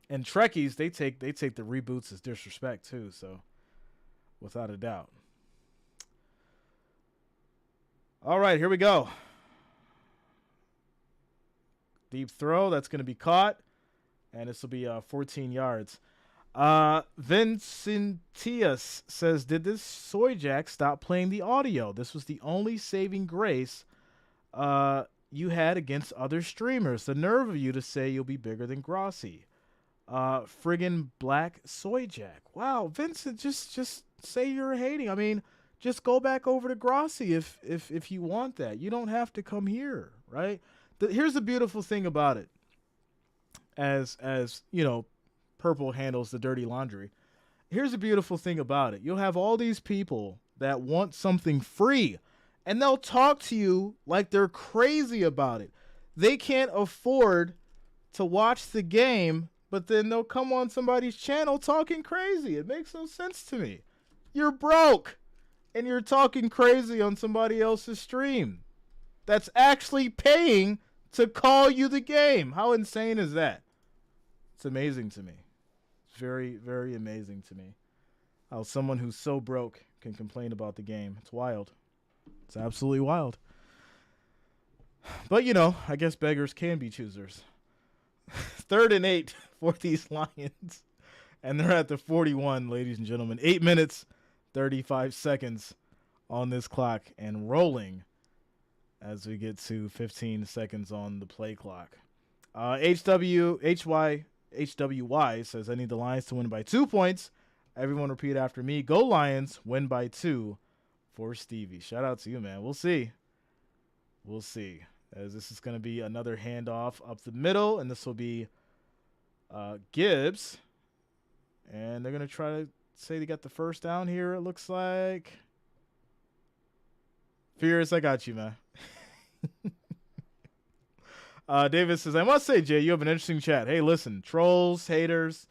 Speaker 1: And Trekkies, they take the reboots as disrespect too, so without a doubt. All right, here we go. Deep throw, that's going to be caught, and this will be 14 yards. Vincentius says, did this soy jack stop playing the audio? This was the only saving grace you had against other streamers. The nerve of you to say you'll be bigger than Grossi. Friggin' black soy jack. Wow, Vincent, just say you're hating. I mean, just go back over to Grossi if you want that. You don't have to come here, right? Here's the beautiful thing about it. As Purple handles the dirty laundry. Here's the beautiful thing about it. You'll have all these people that want something free, and they'll talk to you like they're crazy about it. They can't afford to watch the game, but then they'll come on somebody's channel talking crazy. It makes no sense to me. You're broke, and you're talking crazy on somebody else's stream that's actually paying to call you the game. How insane is that? It's amazing to me. Very, very amazing to me how someone who's so broke can complain about the game. It's wild. It's absolutely wild. But, I guess beggars can be choosers. 3rd and 8 for these Lions. And they're at the 41, ladies and gentlemen. 8 minutes, 35 seconds on this clock and rolling as we get to 15 seconds on the play clock. HWY says, I need the Lions to win by 2 points. Everyone repeat after me. Go Lions, win by 2 for Stevie. Shout out to you, man. We'll see. We'll see. As this is going to be another handoff up the middle, and this will be Gibbs. And they're going to try to say they got the first down here, it looks like. Fierce, I got you, man. David says, I must say, Jay, you have an interesting chat. Hey, listen, trolls, haters,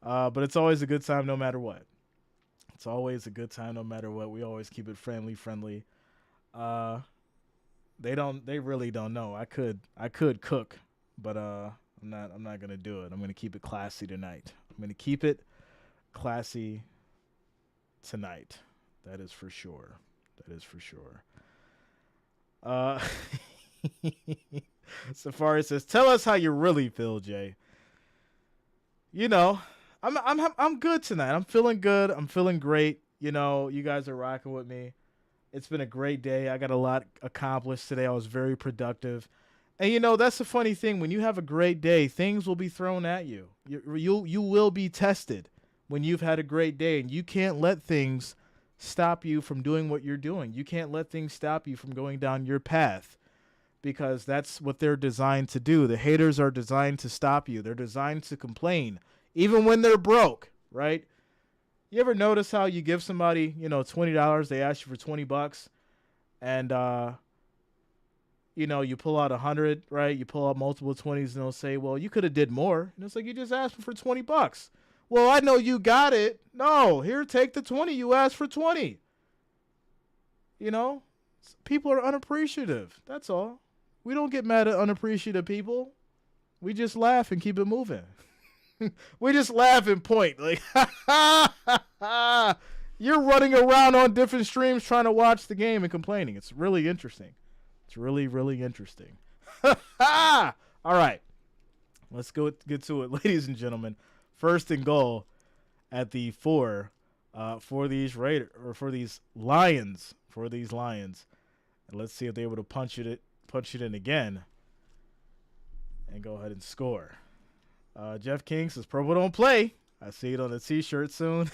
Speaker 1: but it's always a good time no matter what. It's always a good time no matter what. We always keep it friendly. They really don't know. I could cook, but I'm not gonna do it. I'm gonna keep it classy tonight. I'm gonna keep it classy tonight. That is for sure. Safari says, "Tell us how you really feel, Jay." I'm good tonight. I'm feeling good. I'm feeling great. You guys are rocking with me. It's been a great day. I got a lot accomplished today. I was very productive. And that's the funny thing. When you have a great day, things will be thrown at you. You will be tested when you've had a great day, and you can't let things stop you from doing what you're doing. You can't let things stop you from going down your path, because that's what they're designed to do. The haters are designed to stop you. They're designed to complain, even when they're broke, right? You ever notice how you give somebody, $20, they ask you for $20, and you pull out 100, right? You pull out multiple 20s, and they'll say, "Well, you could have did more." And it's like, you just asked for $20. Well, I know you got it. No, here, take the 20. You asked for 20. People are unappreciative. That's all. We don't get mad at unappreciative people. We just laugh and keep it moving. We just laugh and point. Like, you're running around on different streams trying to watch the game and complaining. It's really interesting. It's really, really interesting. All right. Let's get to it, ladies and gentlemen. 1st and goal at the 4 for these Lions. And let's see if they're able to punch it in again and go ahead and score. Jeff King says, Purple don't play. I see it on the t-shirt soon.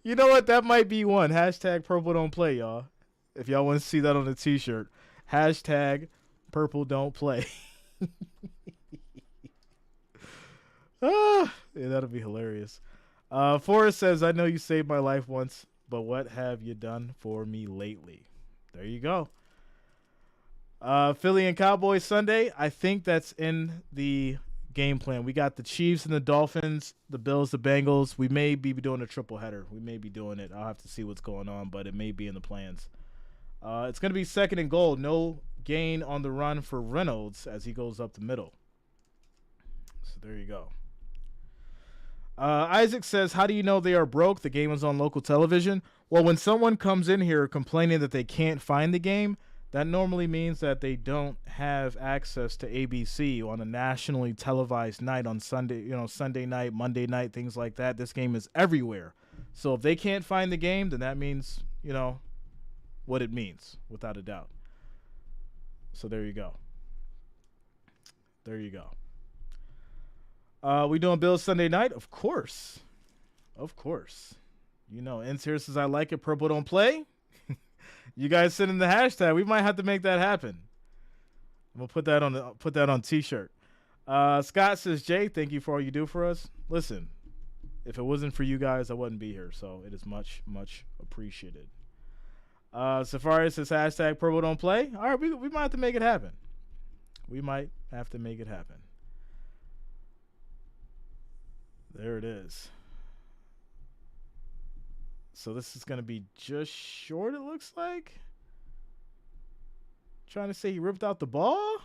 Speaker 1: You know what? That might be one. Hashtag Purple don't play, y'all. If y'all want to see that on the t-shirt. Hashtag Purple don't play. Yeah, that'll be hilarious. Forrest says, I know you saved my life once, but what have you done for me lately? There you go. Philly and Cowboys Sunday. I think that's in the game plan. We got the Chiefs and the Dolphins, the Bills, the Bengals. We may be doing a triple header. We may be doing it. I'll have to see what's going on, but it may be in the plans. It's going to be 2nd and goal. No gain on the run for Reynolds as he goes up the middle. So there you go. Isaac says, how do you know they are broke? The game is on local television. Well, when someone comes in here complaining that they can't find the game, that normally means that they don't have access to ABC on a nationally televised night on Sunday, Sunday night, Monday night, things like that. This game is everywhere. So if they can't find the game, then that means, what it means, without a doubt. So there you go. We doing Bills Sunday night? Of course. Ends here says, I like it. Purple don't play. You guys send in the hashtag. We might have to make that happen. I'm gonna put that on t-shirt. Scott says, Jay, thank you for all you do for us. Listen, if it wasn't for you guys, I wouldn't be here. So it is much, much appreciated. Safari says, hashtag Purple don't play. All right, we might have to make it happen. There it is. So this is going to be just short, it looks like. Trying to say he ripped out the ball?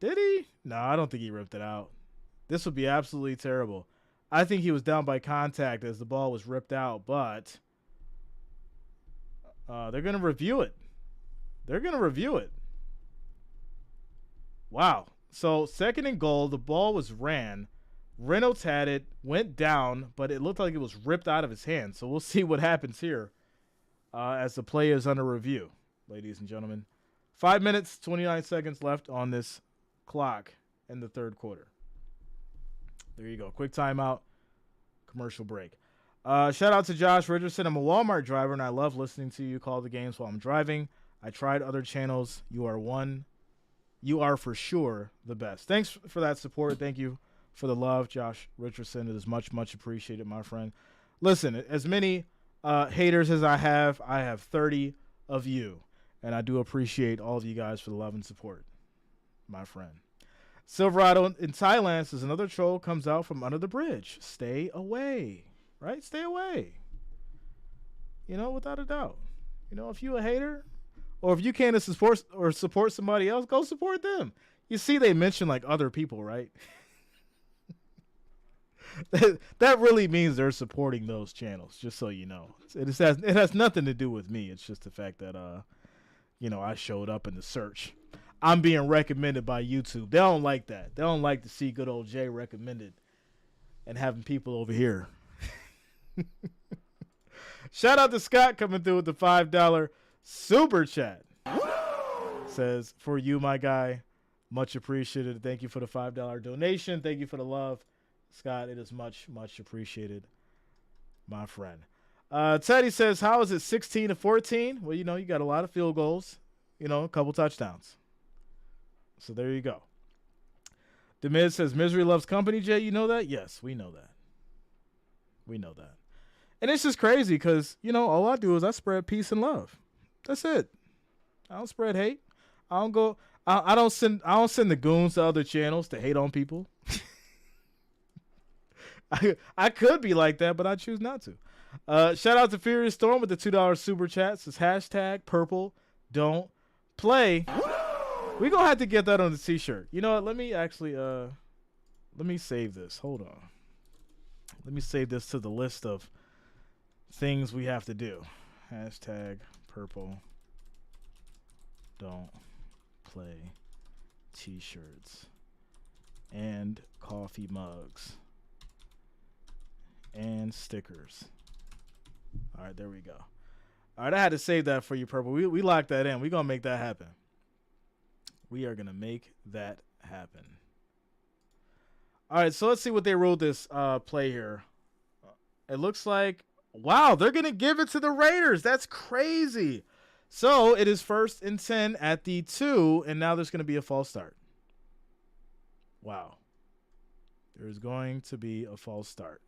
Speaker 1: Did he? No, I don't think he ripped it out. This would be absolutely terrible. I think he was down by contact as the ball was ripped out, but they're going to review it. Wow. So 2nd and goal, the ball was ran. Reynolds had it, went down, but it looked like it was ripped out of his hand. So we'll see what happens here as the play is under review, ladies and gentlemen. 5 minutes, 29 seconds left on this clock in the 3rd quarter. There you go. Quick timeout, commercial break. Shout out to Josh Richardson. I'm a Walmart driver, and I love listening to you call the games while I'm driving. I tried other channels. You are for sure the best. Thanks for that support. Thank you for the love, Josh Richardson. It is much, much appreciated, my friend. Listen, as many haters as I have 30 of you. And I do appreciate all of you guys for the love and support, my friend. Silverado in Thailand says, another troll comes out from under the bridge. Stay away, right? Stay away. Without a doubt. If you a hater, or if you can't support somebody else, go support them. You see, they mention like other people, right? That really means they're supporting those channels, just so you know. It has nothing to do with me. It's just the fact that I showed up in the search. I'm being recommended by YouTube. They don't like that. They don't like to see good old Jay recommended and having people over here. Shout out to Scott coming through with the $5 super chat. Says, for you, my guy, much appreciated. Thank you for the $5 donation. Thank you for the love. Scott, it is much, much appreciated, my friend. Teddy says, how is it 16-14? Well, you got a lot of field goals, a couple touchdowns. So there you go. Demiz says, misery loves company, Jay. You know that? Yes, we know that. And it's just crazy because, all I do is I spread peace and love. That's it. I don't spread hate. I don't send the goons to other channels to hate on people. I could be like that, but I choose not to. Shout out to Furious Storm with the $2 super chat. Says hashtag Purple don't play. We're going to have to get that on the t-shirt. You know what? Let me actually let me save this. Hold on. Let me save this to the list of things we have to do. Hashtag Purple don't play t-shirts and coffee mugs and stickers. All right, there we go. All right, I had to save that for you, Purple. We locked that in. We're going to make that happen. We are going to make that happen. All right, so let's see what they ruled this play here. It looks like, wow, they're going to give it to the Raiders. That's crazy. So it is 1st and 10 at the 2, and now there's going to be a false start. Wow. There's going to be a false start.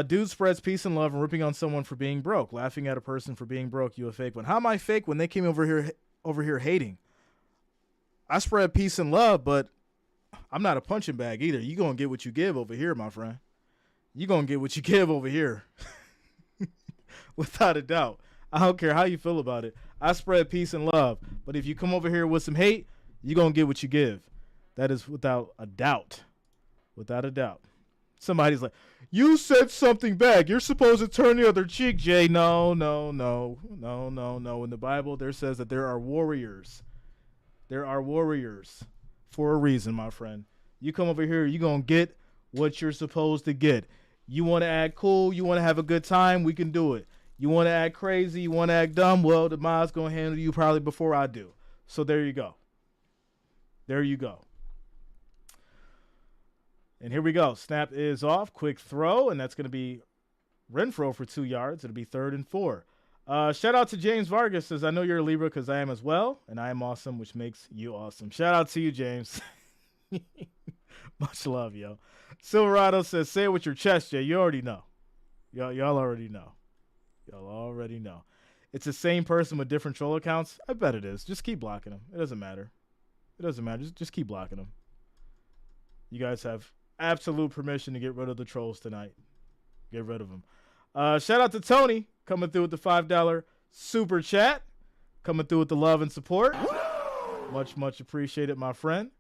Speaker 1: Dude spreads peace and love and ripping on someone for being broke, laughing at a person for being broke. You a fake one. How am I fake when they came over here hating? I spread peace and love, but I'm not a punching bag either. You gonna get what you give over here, my friend. You gonna get what you give over here, without a doubt. I don't care how you feel about it. I spread peace and love, but if you come over here with some hate, you gonna get what you give. That is without a doubt. Without a doubt. Somebody's like, you said something back. You're supposed to turn the other cheek, Jay. No. In the Bible, there says that there are warriors. There are warriors for a reason, my friend. You come over here, you're going to get what you're supposed to get. You want to act cool, you want to have a good time, we can do it. You want to act crazy, you want to act dumb, well, the mod's going to handle you probably before I do. So there you go. There you go. And here we go. Snap is off. Quick throw, and that's going to be Renfro for 2 yards. It'll be 3rd and 4. Shout out to James Vargas. Says, I know you're a Libra because I am as well, and I am awesome, which makes you awesome. Shout out to you, James. Much love, yo. Silverado says, say it with your chest, Jay. You already know. Y'all already know. Y'all already know. It's the same person with different troll accounts. I bet it is. Just keep blocking them. It doesn't matter. It doesn't matter. Just keep blocking them. You guys have absolute permission to get rid of the trolls tonight. Get rid of them. Shout out to Tony coming through with the $5 super chat. Coming through with the love and support. Much appreciated, my friend.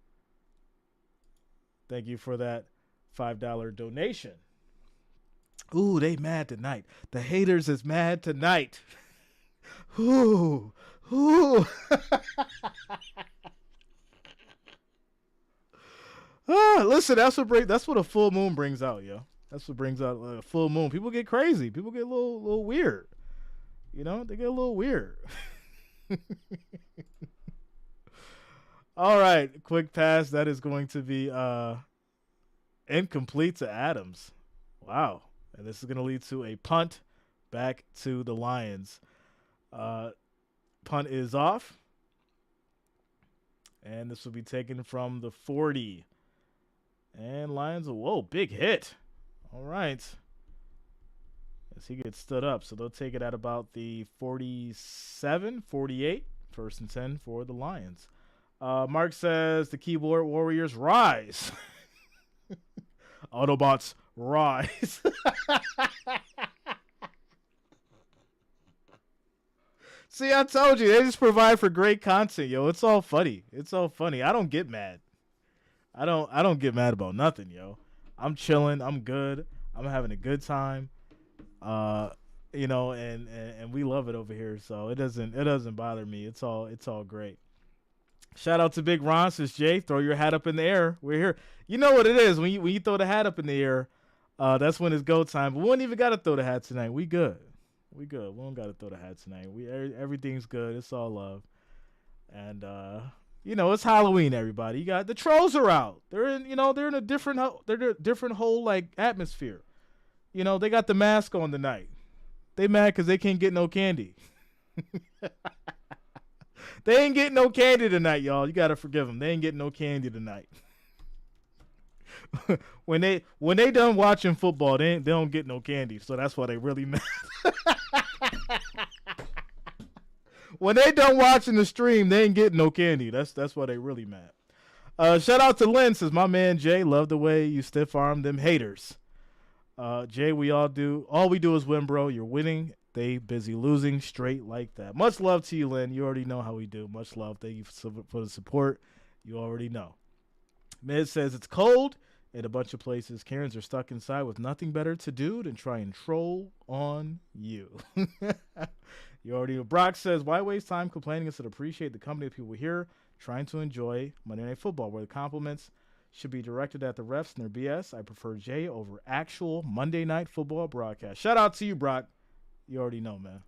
Speaker 1: Thank you for that $5 donation. Ooh, they mad tonight. The haters is mad tonight. Ooh. Listen, that's what a full moon brings out, yo. That's what brings out a full moon. People get crazy. People get a little weird. You know, they get a little weird. All right, quick pass. That is going to be incomplete to Adams. Wow. And this is going to lead to a punt back to the Lions. Punt is off. And this will be taken from the 40. And Lions, whoa, big hit. All right. As he gets stood up. So they'll take it at about the 47, 48. 1st and 10 for the Lions. Mark says the keyboard warriors rise. Autobots rise. See, I told you, they just provide for great content, yo. It's all funny. It's all funny. I don't get mad. I don't get mad about nothing, yo. I'm chilling. I'm good. I'm having a good time. You know, and we love it over here, so it doesn't bother me. It's all great. Shout out to Big Ron. Says, Jay, throw your hat up in the air. We're here. You know what it is when you throw the hat up in the air. That's when it's go time. But we don't even got to throw the hat tonight. We good. We don't got to throw the hat tonight. Everything's good. It's all love. And you know, it's Halloween. Everybody, you got the trolls are out. They're in a different whole like atmosphere. You know, they got the mask on tonight. They mad because they can't get no candy. They ain't getting no candy tonight, y'all. You gotta forgive them. They ain't getting no candy tonight. when they done watching football, they don't get no candy. So that's why they really mad. When they done watching the stream, they ain't getting no candy. That's why they really mad. Shout out to Lynn. Says, my man Jay, love the way you stiff arm them haters. Jay, all we do is win, bro. You're winning. They busy losing straight like that. Much love to you, Lynn. You already know how we do. Much love. Thank you for the support. You already know. Mid says it's cold in a bunch of places. Karens are stuck inside with nothing better to do than try and troll on you. You already know. Brock says, why waste time complaining instead of appreciate the company of people here trying to enjoy Monday Night Football, where the compliments should be directed at the refs and their BS. I prefer Jay over actual Monday Night Football broadcast. Shout out to you, Brock. You already know, man.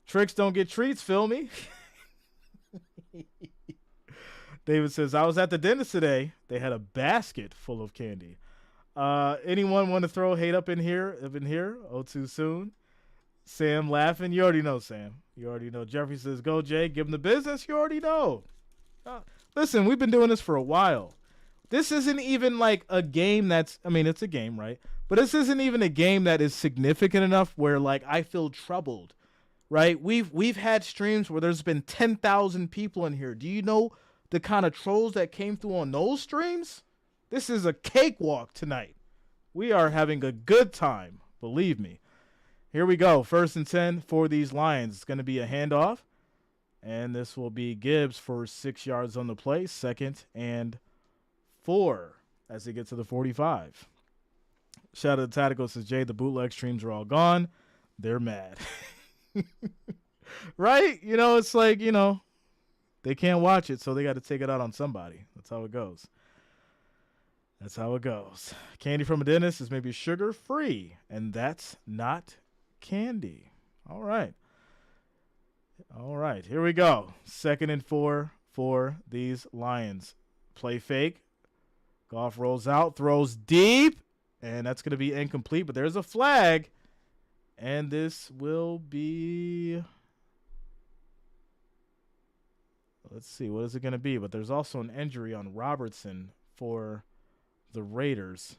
Speaker 1: Tricks don't get treats, feel me? David says, I was at the dentist today. They had a basket full of candy. Anyone want to throw hate up in here? Oh, too soon. Sam laughing. You already know, Sam. You already know. Jeffrey says, go, Jay. Give him the business. You already know. Listen, we've been doing this for a while. This isn't even like a game that's, I mean, it's a game, right? But this isn't even a game that is significant enough where, like, I feel troubled, right? We've had streams where there's been 10,000 people in here. Do you know the kind of trolls that came through on those streams? This is a cakewalk tonight. We are having a good time, believe me. Here we go. 1st and 10 for these Lions. It's going to be a handoff. And this will be Gibbs for 6 yards on the play. 2nd and 4 as they get to the 45. Shout out to Tactical. Says, Jay, the bootleg streams are all gone. They're mad. Right? You know, it's like, you know, they can't watch it, so they got to take it out on somebody. That's how it goes. That's how it goes. Candy from a dentist is maybe sugar-free, and that's not candy. All right. All right, here we go. 2nd and 4 for these Lions. Play fake. Goff rolls out, throws deep, and that's going to be incomplete, but there's a flag, and this will be, let's see, what is it going to be? But there's also an injury on Robertson for the Raiders.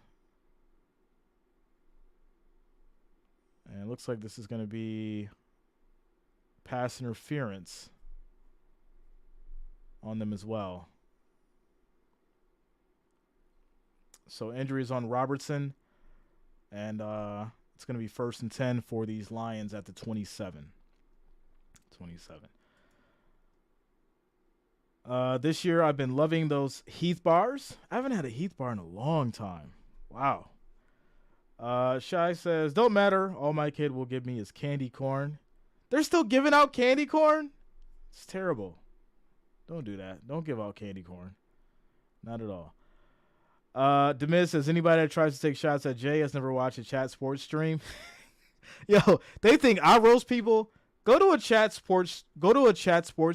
Speaker 1: And it looks like this is going to be pass interference on them as well. So injuries on Robertson, and it's going to be 1st and 10 for these Lions at the 27. This year I've been loving those Heath bars. I haven't had a Heath bar in a long time. Wow. Shy says, don't matter. All my kid will give me is candy corn. They're still giving out candy corn? It's terrible. Don't do that. Don't give out candy corn. Not at all. Demiz says, anybody that tries to take shots at Jay has never watched a chat sports stream. Yo, they think I roast people. Go to a chat sports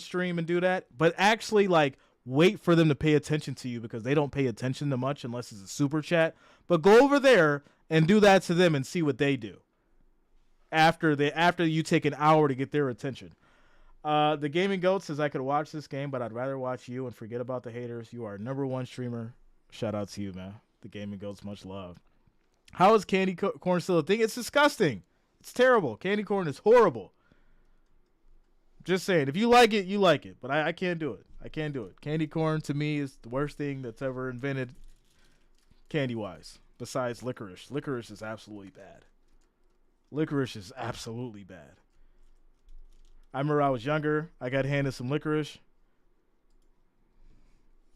Speaker 1: stream and do that, but actually like wait for them to pay attention to you because they don't pay attention to much unless it's a super chat. But go over there and do that to them and see what they do after you take an hour to get their attention. The Gaming Goat says, I could watch this game, but I'd rather watch you and forget about the haters. You are #1 streamer. Shout out to you, man. The Gaming Goats, much love. How is candy corn still a thing? It's disgusting. It's terrible. Candy corn is horrible. Just saying. If you like it, you like it. But I can't do it. I can't do it. Candy corn, to me, is the worst thing that's ever invented candy-wise, besides licorice. Licorice is absolutely bad. Licorice is absolutely bad. I remember I was younger. I got handed some licorice.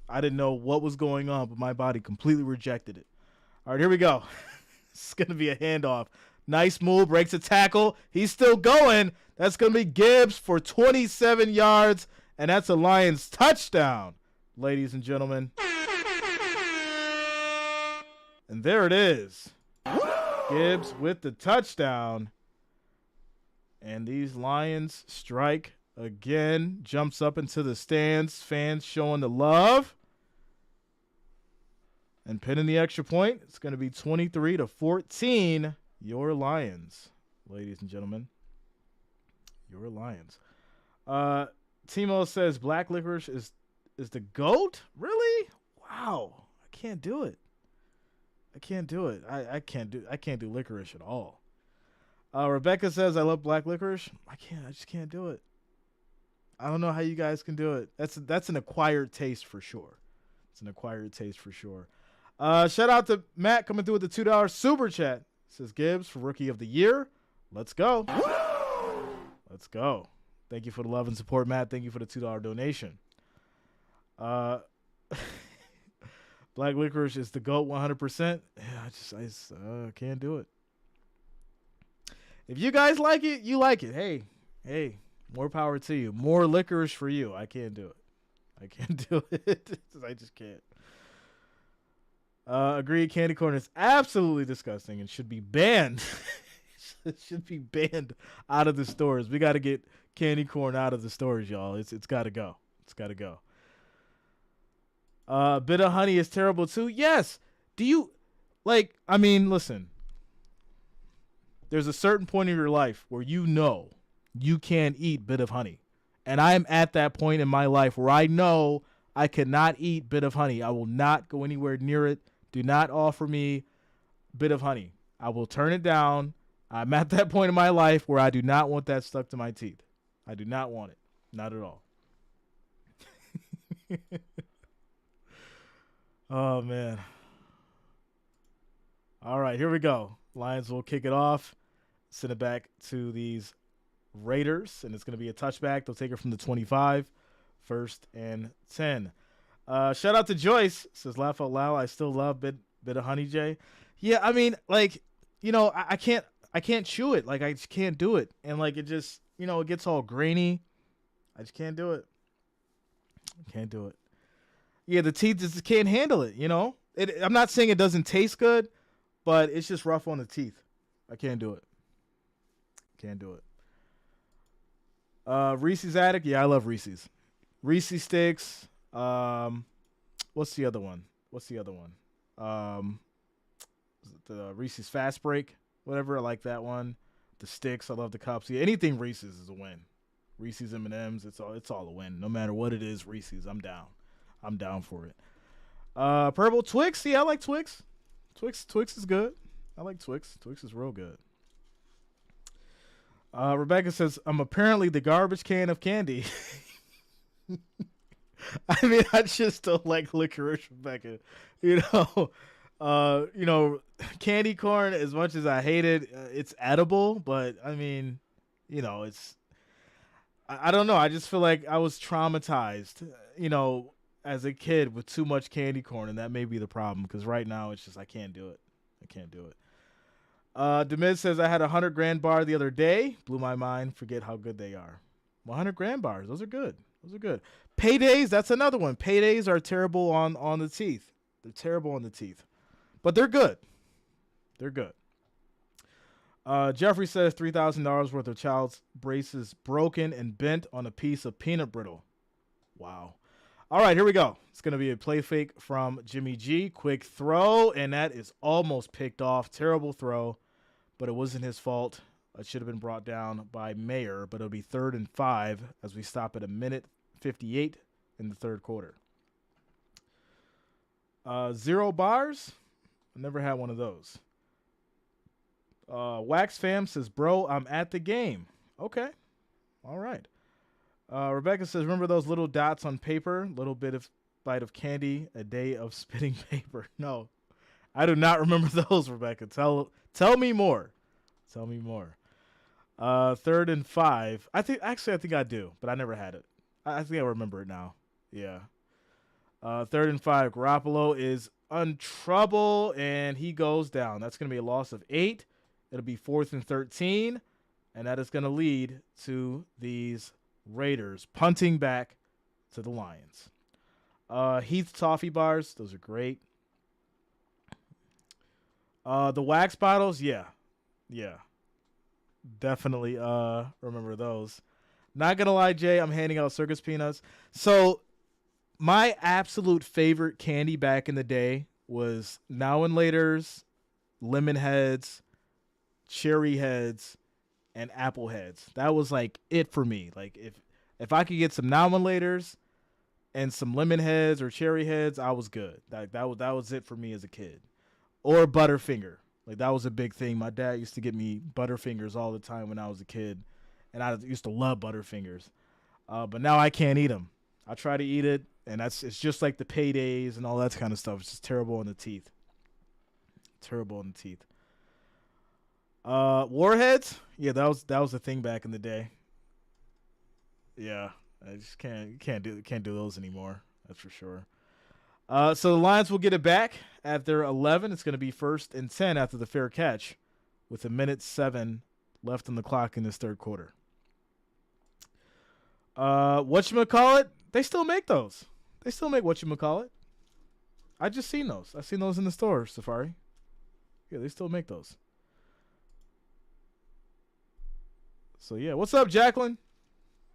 Speaker 1: I didn't know what was going on, but my body completely rejected it. All right, here we go. It's going to be a handoff. Nice move, breaks a tackle. He's still going. That's going to be Gibbs for 27 yards, and that's a Lions touchdown, ladies and gentlemen. And there it is. Gibbs with the touchdown. And these Lions strike again. Jumps up into the stands. Fans showing the love. And pinning the extra point. It's going to be 23-14. Your Lions, ladies and gentlemen. Your Lions. Timo says black licorice is the GOAT? Really? Wow. I can't do it. I can't do it. I can't do licorice at all. Rebecca says I love black licorice. I just can't do it. I don't know how you guys can do it. That's an acquired taste for sure. It's an acquired taste for sure. Shout out to Matt coming through with the $2 super chat. Says Gibbs for Rookie of the Year. Let's go. Let's go. Thank you for the love and support, Matt. Thank you for the $2 donation. Black licorice is the GOAT 100%. Yeah, I just can't do it. If you guys like it, you like it. Hey, more power to you. More licorice for you. I can't do it. I can't do it. I just can't. Agreed. Candy corn is absolutely disgusting and should be banned. It should be banned out of the stores. We got to get candy corn out of the stores, y'all. It's got to go. It's got to go. Bit of honey is terrible too. Yes. Do you like? I mean, listen. There's a certain point in your life where you know you can't eat bit of honey, and I am at that point in my life where I know I cannot eat bit of honey. I will not go anywhere near it. Do not offer me bit of honey. I will turn it down. I'm at that point in my life where I do not want that stuck to my teeth. I do not want it. Not at all. Oh, man. All right, here we go. Lions will kick it off. Send it back to these Raiders, and it's going to be a touchback. They'll take it from the 25, 1st and 10. Shout out to Joyce. Says, laugh out loud. I still love bit of honey, Jay. Yeah, I mean, like, you know, I can't chew it. Like, I just can't do it. And, like, it just, you know, it gets all grainy. I just can't do it. Can't do it. Yeah, the teeth just can't handle it, you know? I'm not saying it doesn't taste good, but it's just rough on the teeth. I can't do it. Can't do it. Reese's Addict. Yeah, I love Reese's. Reese's Sticks. What's the other one? The Reese's Fast Break. Whatever. I like that one. The Sticks. I love the cups. Yeah, anything Reese's is a win. Reese's M&Ms. It's all a win. No matter what it is, Reese's. I'm down. I'm down for it. Purple Twix. Yeah, I like Twix. Twix is good. I like Twix. Twix is real good. Rebecca says, I'm apparently the garbage can of candy. I mean, I just don't like licorice, Rebecca. You know, candy corn, as much as I hate it, it's edible, but I mean, you know, I don't know. I just feel like I was traumatized, you know, as a kid with too much candy corn, and that may be the problem, because right now it's just I can't do it. Demiz says, I had a 100 grand bar the other day. Blew my mind. Forget how good they are. 100 grand bars. Those are good. Paydays, that's another one. Paydays are terrible on the teeth. They're terrible on the teeth. But they're good. Jeffrey says $3,000 worth of child's braces broken and bent on a piece of peanut brittle. Wow. All right, here we go. It's going to be a play fake from Jimmy G. Quick throw, and that is almost picked off. Terrible throw, but it wasn't his fault. It should have been brought down by Mayer, but it'll be 3rd and 5 as we stop at 1:58 in the third quarter. 0 bars. I never had one of those. Wax Fam says, bro, I'm at the game. Okay. All right. Rebecca says, remember those little dots on paper? Little bite of candy, a day of spitting paper. No, I do not remember those, Rebecca. Tell me more. 3rd and 5. I think I do, but I never had it. I think I remember it now. Yeah. 3rd and 5. Garoppolo is in trouble, and he goes down. That's going to be a loss of 8. It'll be 4th and 13, and that is going to lead to these Raiders punting back to the Lions. Heath toffee bars, those are great. The wax bottles, yeah, definitely remember those. Not gonna lie, Jay, I'm handing out circus peanuts. So my absolute favorite candy back in the day was Now and Later's, Lemon Heads, Cherry Heads, and Apple Heads. That was like it for me. Like if I could get some Now and Later's and some Lemon Heads or Cherry Heads, I was good. That was it for me as a kid. Or Butterfinger. Like that was a big thing. My dad used to get me Butterfingers all the time when I was a kid, and I used to love Butterfingers. But now I can't eat them. I try to eat it, and it's just like the Paydays and all that kind of stuff. It's just terrible on the teeth. Warheads, yeah, that was the thing back in the day. Yeah, I just can't do those anymore. That's for sure. So the Lions will get it back at their 11. It's going to be 1st and 10 after the fair catch, with 1:07 left on the clock in this third quarter. Whatchamacallit? They still make those. They still make whatchamacallit. I just seen those. I seen those in the store, Safari. Yeah, they still make those. So, yeah. What's up, Jacqueline?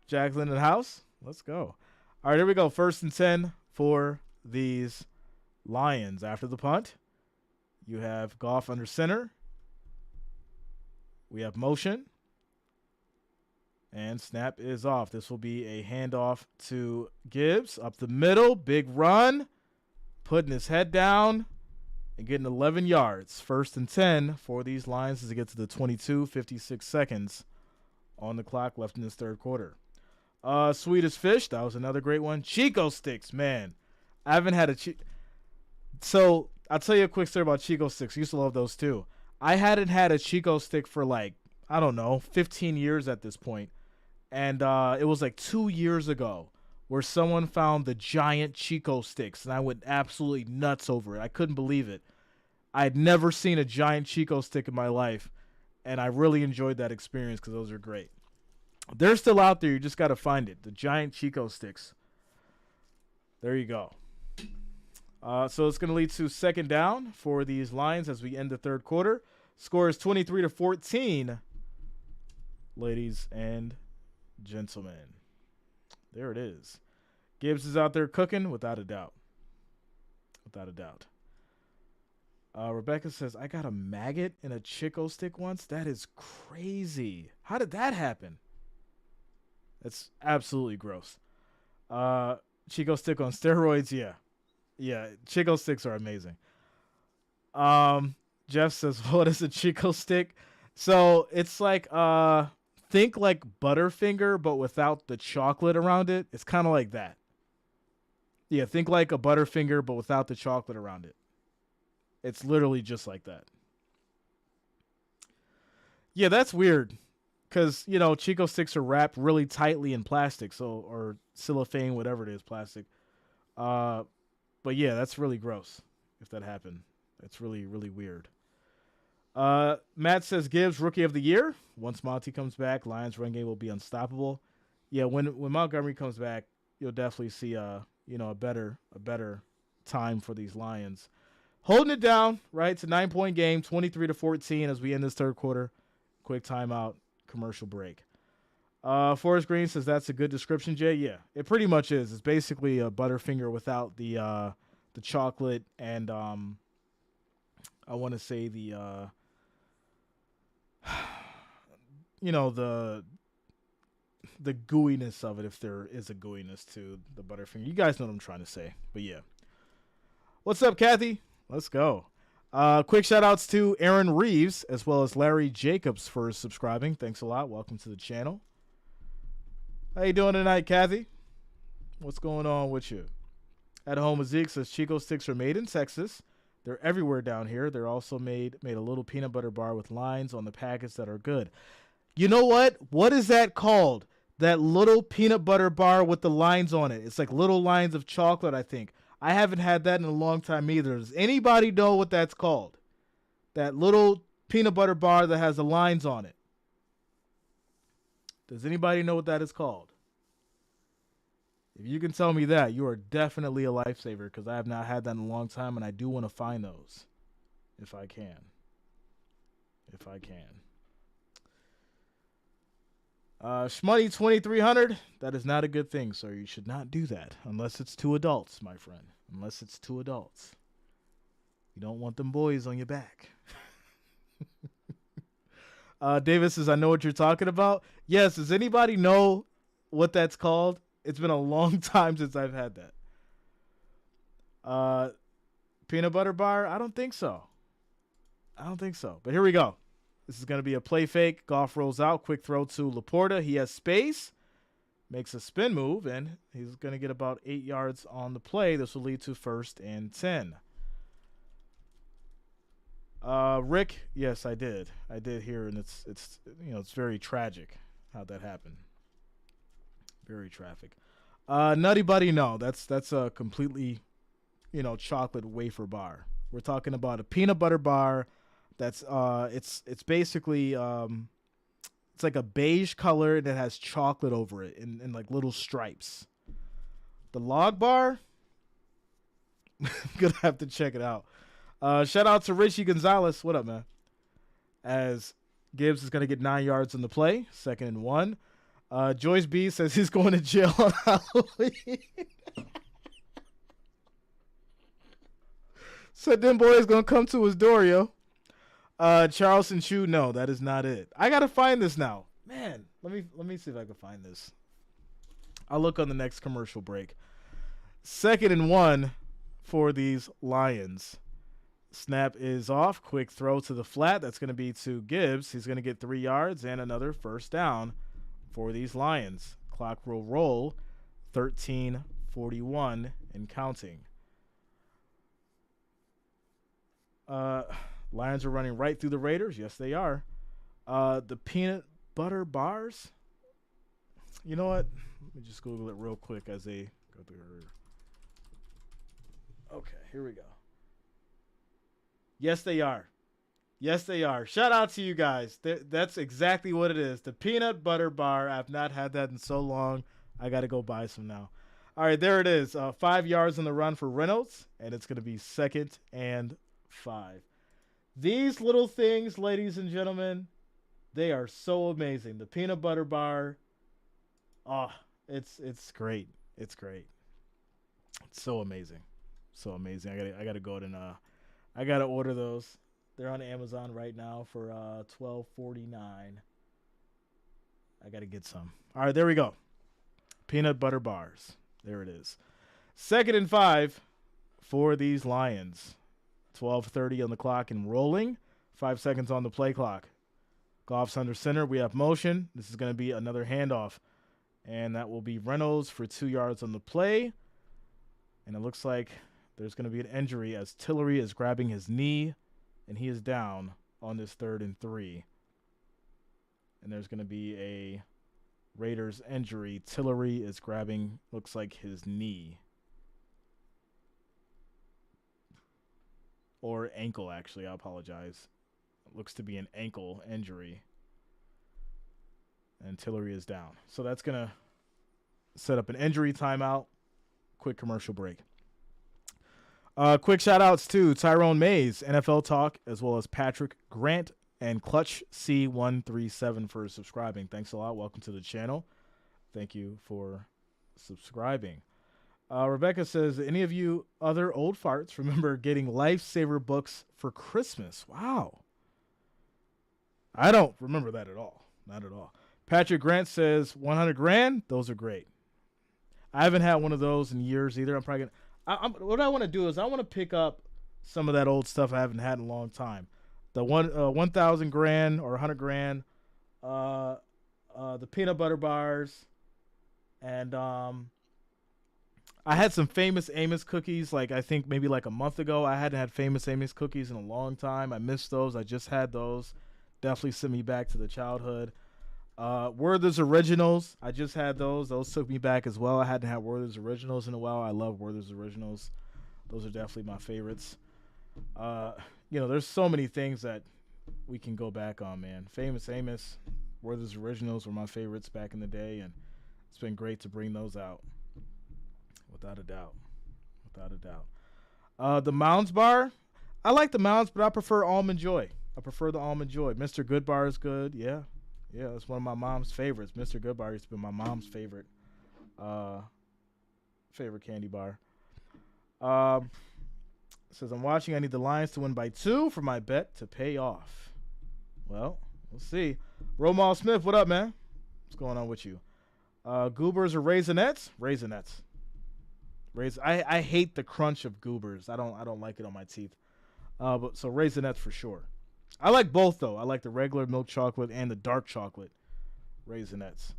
Speaker 1: Jacqueline in the house. Let's go. All right, here we go. 1st and 10 for these Lions. After the punt, you have Goff under center. We have motion. And snap is off. This will be a handoff to Gibbs. Up the middle. Big run. Putting his head down and getting 11 yards. 1st and 10 for these Lions as they get to the 22, 56 seconds on the clock left in this third quarter. Sweet as fish. That was another great one. Chico sticks, man. I haven't had a So I'll tell you a quick story about Chico sticks. I used to love those too. I hadn't had a Chico stick for like, I don't know, 15 years at this point. And it was like 2 years ago where someone found the giant Chico sticks, and I went absolutely nuts over it. I couldn't believe it. I had never seen a giant Chico stick in my life, and I really enjoyed that experience because those are great. They're still out there. You just got to find it. The giant Chico sticks. There you go. So it's going to lead to 2nd down for these Lions as we end the third quarter. Score is 23-14, ladies and gentlemen. There it is. Gibbs is out there cooking, without a doubt. Without a doubt. Rebecca says, I got a maggot in a Chico stick once. That is crazy. How did that happen? That's absolutely gross. Chico stick on steroids, yeah. Yeah, Chico sticks are amazing. Jeff says, what is a Chico stick? So it's like, think like Butterfinger, but without the chocolate around it. It's kind of like that. Yeah, think like a Butterfinger, but without the chocolate around it. It's literally just like that. Yeah, that's weird. Because, you know, Chico sticks are wrapped really tightly in plastic, or cellophane, whatever it is, plastic. But yeah, that's really gross if that happened. That's really, really weird. Matt says Gibbs, Rookie of the Year. Once Monty comes back, Lions run game will be unstoppable. Yeah, when Montgomery comes back, you'll definitely see a better time for these Lions. Holding it down, right? It's a 9-point game, 23-14 as we end this third quarter. Quick timeout, commercial break. Forrest Green says that's a good description, Jay. Yeah, it pretty much is. It's basically a Butterfinger without the chocolate and I want to say the the gooiness of it, if there is a gooiness to the Butterfinger. You guys know what I'm trying to say, but yeah. What's up, Kathy? Let's go. Quick shout-outs to Aaron Reeves as well as Larry Jacobs for subscribing. Thanks a lot. Welcome to the channel. How you doing tonight, Kathy? What's going on with you? At home with Zeke says Chico sticks are made in Texas. They're everywhere down here. They're also made a little peanut butter bar with lines on the packets that are good. You know what? What is that called? That little peanut butter bar with the lines on it. It's like little lines of chocolate, I think. I haven't had that in a long time either. Does anybody know what that's called? That little peanut butter bar that has the lines on it. Does anybody know what that is called? If you can tell me that, you are definitely a lifesaver because I have not had that in a long time, and I do want to find those if I can. If I can. Shmoney 2300, that is not a good thing, sir. You should not do that unless it's two adults, my friend. Unless it's two adults. You don't want them boys on your back. Davis says, I know what you're talking about. Yes, does anybody know what that's called? It's been a long time since I've had that. Peanut butter bar? I don't think so. But here we go. This is going to be a play fake. Goff rolls out. Quick throw to Laporta. He has space. Makes a spin move, and he's going to get about 8 yards on the play. This will lead to 1st and 10. Rick, yes, I did. I did hear, and it's very tragic how that happened. Very tragic. Nutty Buddy, no. That's a completely, chocolate wafer bar. We're talking about a peanut butter bar. That's it's basically it's like a beige color that has chocolate over it in like little stripes. The log bar, Gonna have to check it out. Shout out to Richie Gonzalez. What up, man? As Gibbs is gonna get 9 yards on the play, 2nd and 1. Joyce B says he's going to jail on Halloween. Said them boys gonna come to his door, yo. Charleston Chu, no, that is not it. I gotta find this now, man. Let me see if I can find this. I'll look on the next commercial break. 2nd and 1 for these Lions. Snap is off. Quick throw to the flat. That's going to be to Gibbs. He's going to get 3 yards and another first down for these Lions. Clock will roll. 13:41 and counting. Lions are running right through the Raiders. Yes, they are. The peanut butter bars. You know what? Let me just Google it real quick as they go through her. Okay, here we go. Yes, they are. Yes, they are. Shout out to you guys. That's exactly what it is. The peanut butter bar. I've not had that in so long. I got to go buy some now. All right, there it is. 5 yards on the run for Reynolds, and it's going to be 2nd and 5. These little things, ladies and gentlemen, they are so amazing. The peanut butter bar. Oh, it's great. It's great. It's so amazing. So amazing. I gotta go out and I gotta order those. They're on Amazon right now for $12.49. I gotta get some. All right, there we go. Peanut butter bars. There it is. 2nd and 5 for these Lions. 12:30 on the clock and rolling. 5 seconds on the play clock. Goff's under center. We have motion. This is going to be another handoff. And that will be Reynolds for 2 yards on the play. And it looks like there's going to be an injury as Tillery is grabbing his knee. And he is down on this 3rd and 3. And there's going to be a Raiders injury. Tillery is grabbing, looks like, his knee. Or ankle, actually. I apologize. It looks to be an ankle injury. And Tillery is down. So that's going to set up an injury timeout. Quick commercial break. Quick shout-outs to Tyrone Mays, NFL Talk, as well as Patrick Grant and Clutch C137 for subscribing. Thanks a lot. Welcome to the channel. Thank you for subscribing. Rebecca says, any of you other old farts remember getting Lifesaver books for Christmas? Wow. I don't remember that at all. Not at all. Patrick Grant says, 100 grand? Those are great. I haven't had one of those in years either. I'm probably going to... What I want to do is I want to pick up some of that old stuff I haven't had in a long time. The 1,000 grand or 100 grand, the peanut butter bars, and I had some Famous Amos cookies, like I think maybe like a month ago. I hadn't had Famous Amos cookies in a long time. I missed those. I just had those. Definitely sent me back to the childhood. Werther's Originals. I just had those. Those took me back as well. I hadn't had Werther's Originals in a while. I love Werther's Originals. Those are definitely my favorites. There's so many things that we can go back on, man. Famous Amos, Werther's Originals were my favorites back in the day, and it's been great to bring those out. Without a doubt. Without a doubt. The Mounds Bar. I like the Mounds, but I prefer Almond Joy. I prefer the Almond Joy. Mr. Good Bar is good. Yeah. Yeah, that's one of my mom's favorites. Mr. Good Bar used to be my mom's favorite candy bar. Says, I'm watching. I need the Lions to win by 2 for my bet to pay off. Well, we'll see. Romal Smith, what up, man? What's going on with you? Goobers or Raisinets? Raisinets. I hate the crunch of Goobers. I don't like it on my teeth. But so Raisinets for sure. I like both though. I like the regular milk chocolate and the dark chocolate Raisinets.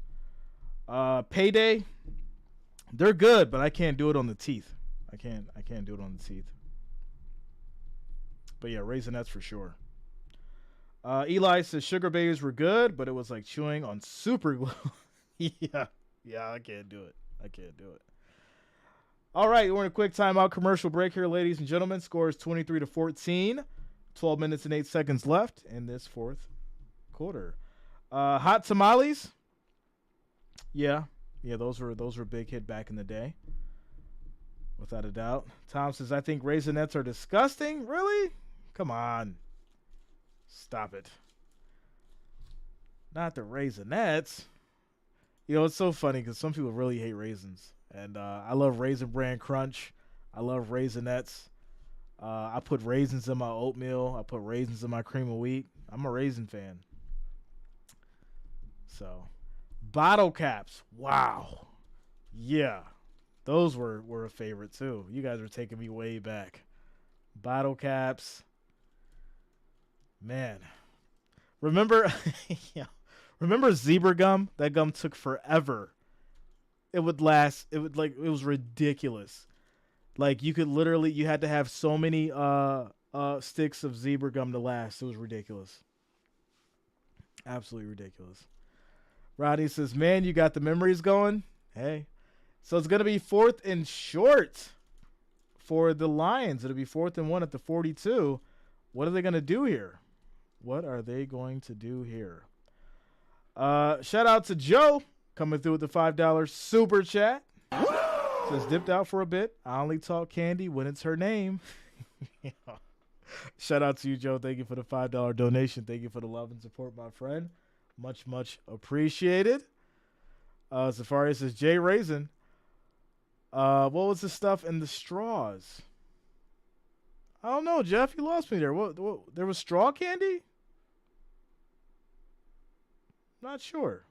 Speaker 1: Payday, they're good, but I can't do it on the teeth. I can't do it on the teeth. But yeah, Raisinets for sure. Eli says sugar babies were good, but it was like chewing on super glue. yeah, I can't do it. All right, we're in a quick timeout commercial break here, ladies and gentlemen. Score is 23-14. 12 minutes and 8 seconds left in this fourth quarter. Hot tamales. Yeah, those were a big hit back in the day. without a doubt. Tom says, I think Raisinets are disgusting. Really? Come on. Stop it. Not the Raisinets. You know, it's so funny because some people really hate raisins. And I love Raisin Bran Crunch. I love Raisinets. I put raisins in my oatmeal. I put raisins in my cream of wheat. I'm a raisin fan. So, bottle caps. Wow. Yeah. Those were a favorite too. You guys are taking me way back. Bottle caps. Man. Remember yeah. Remember zebra gum? That gum took forever. It would last. It was ridiculous. Like you had to have so many sticks of zebra gum to last. It was ridiculous. Absolutely ridiculous. Rodney says, "Man, you got the memories going." Hey. So it's going to be 4th and short for the Lions. It'll be 4th and 1 at the 42. What are they going to do here? What are they going to do here? Shout out to Joe coming through with the $5 super chat. Says, dipped out for a bit. I only talk candy when it's her name. Yeah. Shout out to you, Joe. Thank you for the $5 donation. Thank you for the love and support, my friend. Much, much appreciated. Safari says, Jay Raisin. What was the stuff in the straws? I don't know, Jeff. You lost me there. What there was straw candy? Not sure.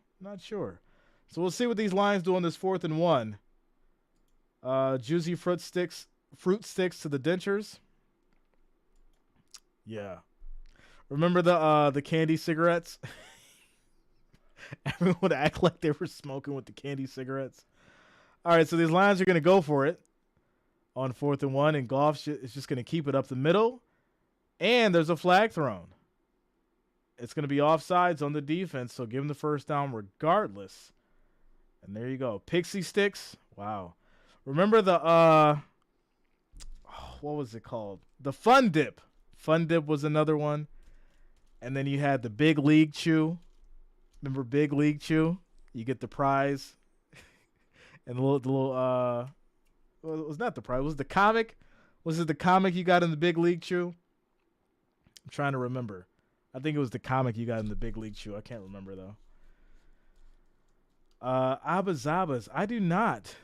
Speaker 1: So we'll see what these Lions do on this 4th and 1. Juicy fruit sticks to the dentures. Yeah. Remember the candy cigarettes? Everyone would act like they were smoking with the candy cigarettes. All right, so these Lions are going to go for it on 4th and 1, and Goff is just going to keep it up the middle. And there's a flag thrown. It's going to be offsides on the defense, so give them the first down regardless. And there you go. Pixie sticks. Wow. Remember the, what was it called? The Fun Dip. Fun Dip was another one. And then you had the Big League Chew. Remember Big League Chew? You get the prize. And the little, well, it was not the prize. Was it the comic? Was it the comic you got in the Big League Chew? I'm trying to remember. I think it was the comic you got in the Big League Chew. I can't remember, though. Abba Zabas. I do not.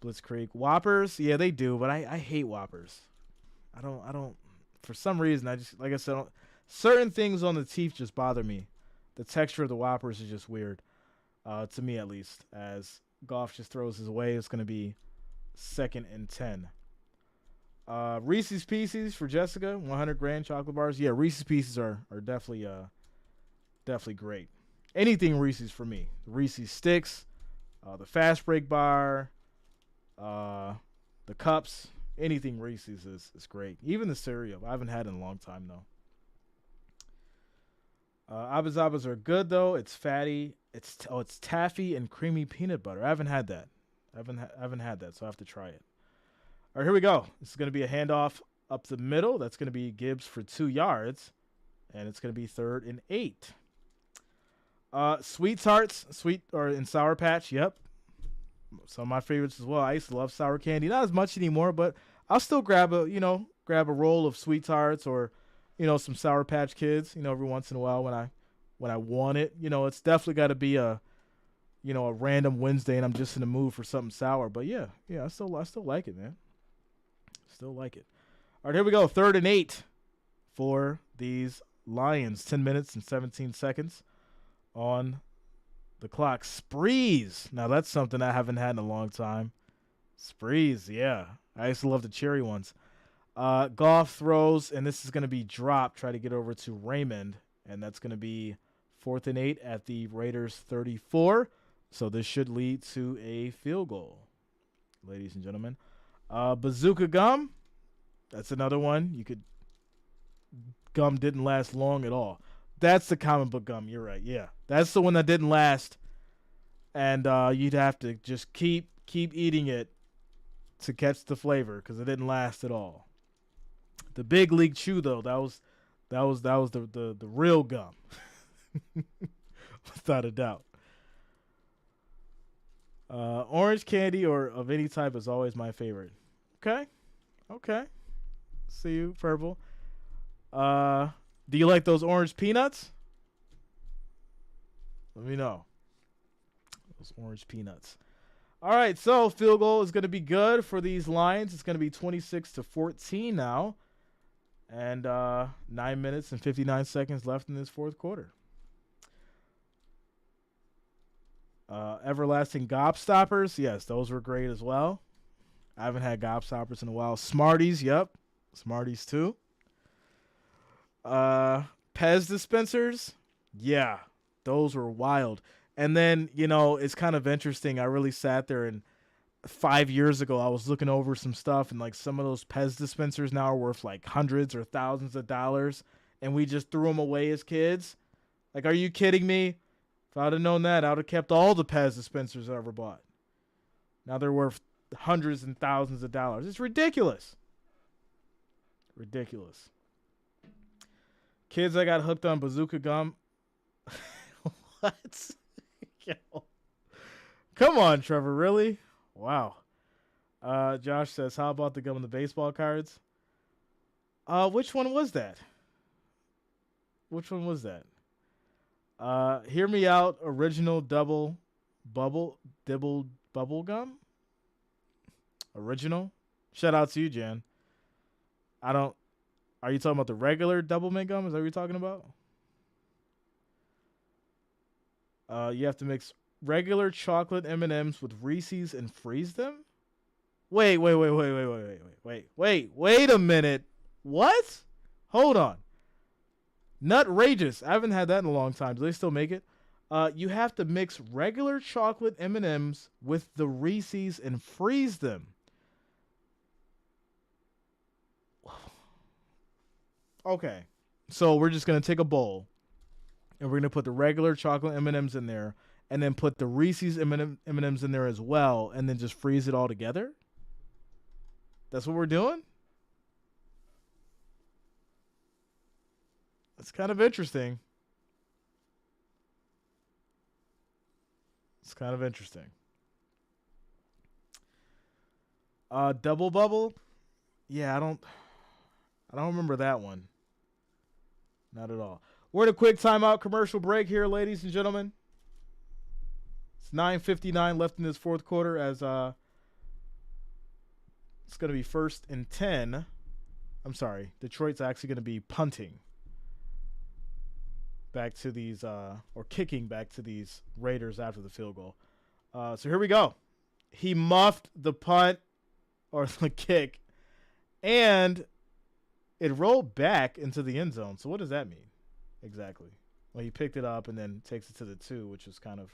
Speaker 1: Blitzkrieg. Whoppers. Yeah, they do, but I hate Whoppers. I don't. For some reason, like I said, certain things on the teeth just bother me. The texture of the Whoppers is just weird. To me, at least. As Goff just throws his way, it's going to be 2nd and 10. Reese's Pieces for Jessica, 100 grand chocolate bars. Yeah, Reese's Pieces are definitely great. Anything Reese's for me. The Reese's Sticks, the Fast Break Bar, the cups, anything Reese's is great. Even the cereal. I haven't had it in a long time, though. Abba Zabbas are good, though. It's fatty. It's taffy and creamy peanut butter. I haven't had that. I haven't had that, so I have to try it. All right, here we go. This is going to be a handoff up the middle. That's going to be Gibbs for 2 yards, and it's going to be 3rd and 8. Sweet Tarts, sweet or in Sour Patch. Yep, some of my favorites as well. I used to love sour candy, not as much anymore, but I'll still grab a roll of Sweet Tarts or some Sour Patch Kids. Every once in a while when I want it. It's definitely got to be a random Wednesday and I'm just in the mood for something sour. But yeah, I still like it, man. Still like it. All right, here we go. 3rd and 8 for these Lions. 10 minutes and 17 seconds on the clock. Sprees. Now, that's something I haven't had in a long time. Sprees, yeah. I used to love the cherry ones. Goff throws, and this is going to be dropped. Try to get over to Raymond, and that's going to be 4th and 8 at the Raiders 34. So this should lead to a field goal, ladies and gentlemen. Bazooka gum, that's another one. Gum didn't last long at all. That's the comic book gum. You're right. Yeah, that's the one that didn't last, and you'd have to just keep eating it to catch the flavor because it didn't last at all. The Big League Chew, though, that was the real gum, without a doubt. Orange candy or of any type is always my favorite. Okay. Okay. See you, Purple. Do you like those orange peanuts? Let me know. Those orange peanuts. All right, so field goal is going to be good for these Lions. It's going to be 26-14 now. And 9 minutes and 59 seconds left in this fourth quarter. Everlasting Gobstoppers. Yes, those were great as well. I haven't had Gobstoppers in a while. Smarties. Yep. Smarties too. Pez dispensers. Yeah, those were wild. And then, it's kind of interesting. I really sat there, and 5 years ago, I was looking over some stuff, and like some of those Pez dispensers now are worth like hundreds or thousands of dollars, and we just threw them away as kids. Like, are you kidding me? If I'd have known that, I would have kept all the Pez dispensers I ever bought. Now they're worth hundreds and thousands of dollars. It's ridiculous. Ridiculous. Kids, I got hooked on bazooka gum. What? Yo. Come on, Trevor. Really? Wow. Josh says, how about the gum and the baseball cards? Which one was that? Which one was that? Hear Me Out original double bubble dibble bubble gum? Original? Shout out to you, Jan. Are you talking about the regular double mint gum? Is that what you're talking about? You have to mix regular chocolate M&Ms with Reese's and freeze them? Wait a minute. What? Hold on. Nutrageous. I haven't had that in a long time. Do they still make it? You have to mix regular chocolate M&Ms with the Reese's and freeze them. Okay. So we're just going to take a bowl, and we're going to put the regular chocolate M&Ms in there, and then put the Reese's M&Ms in there as well, and then just freeze it all together? That's what we're doing? That's kind of interesting. It's kind of interesting. Double bubble? Yeah, I don't remember that one. Not at all. We're in a quick timeout commercial break here, ladies and gentlemen. It's 9:59 left in this fourth quarter as it's going to be 1st and 10. I'm sorry. Detroit's actually going to be punting back to these or kicking back to these Raiders after the field goal. So here we go. He muffed the punt or the kick, and it rolled back into the end zone. So what does that mean exactly? Well, he picked it up and then takes it to the 2, which is kind of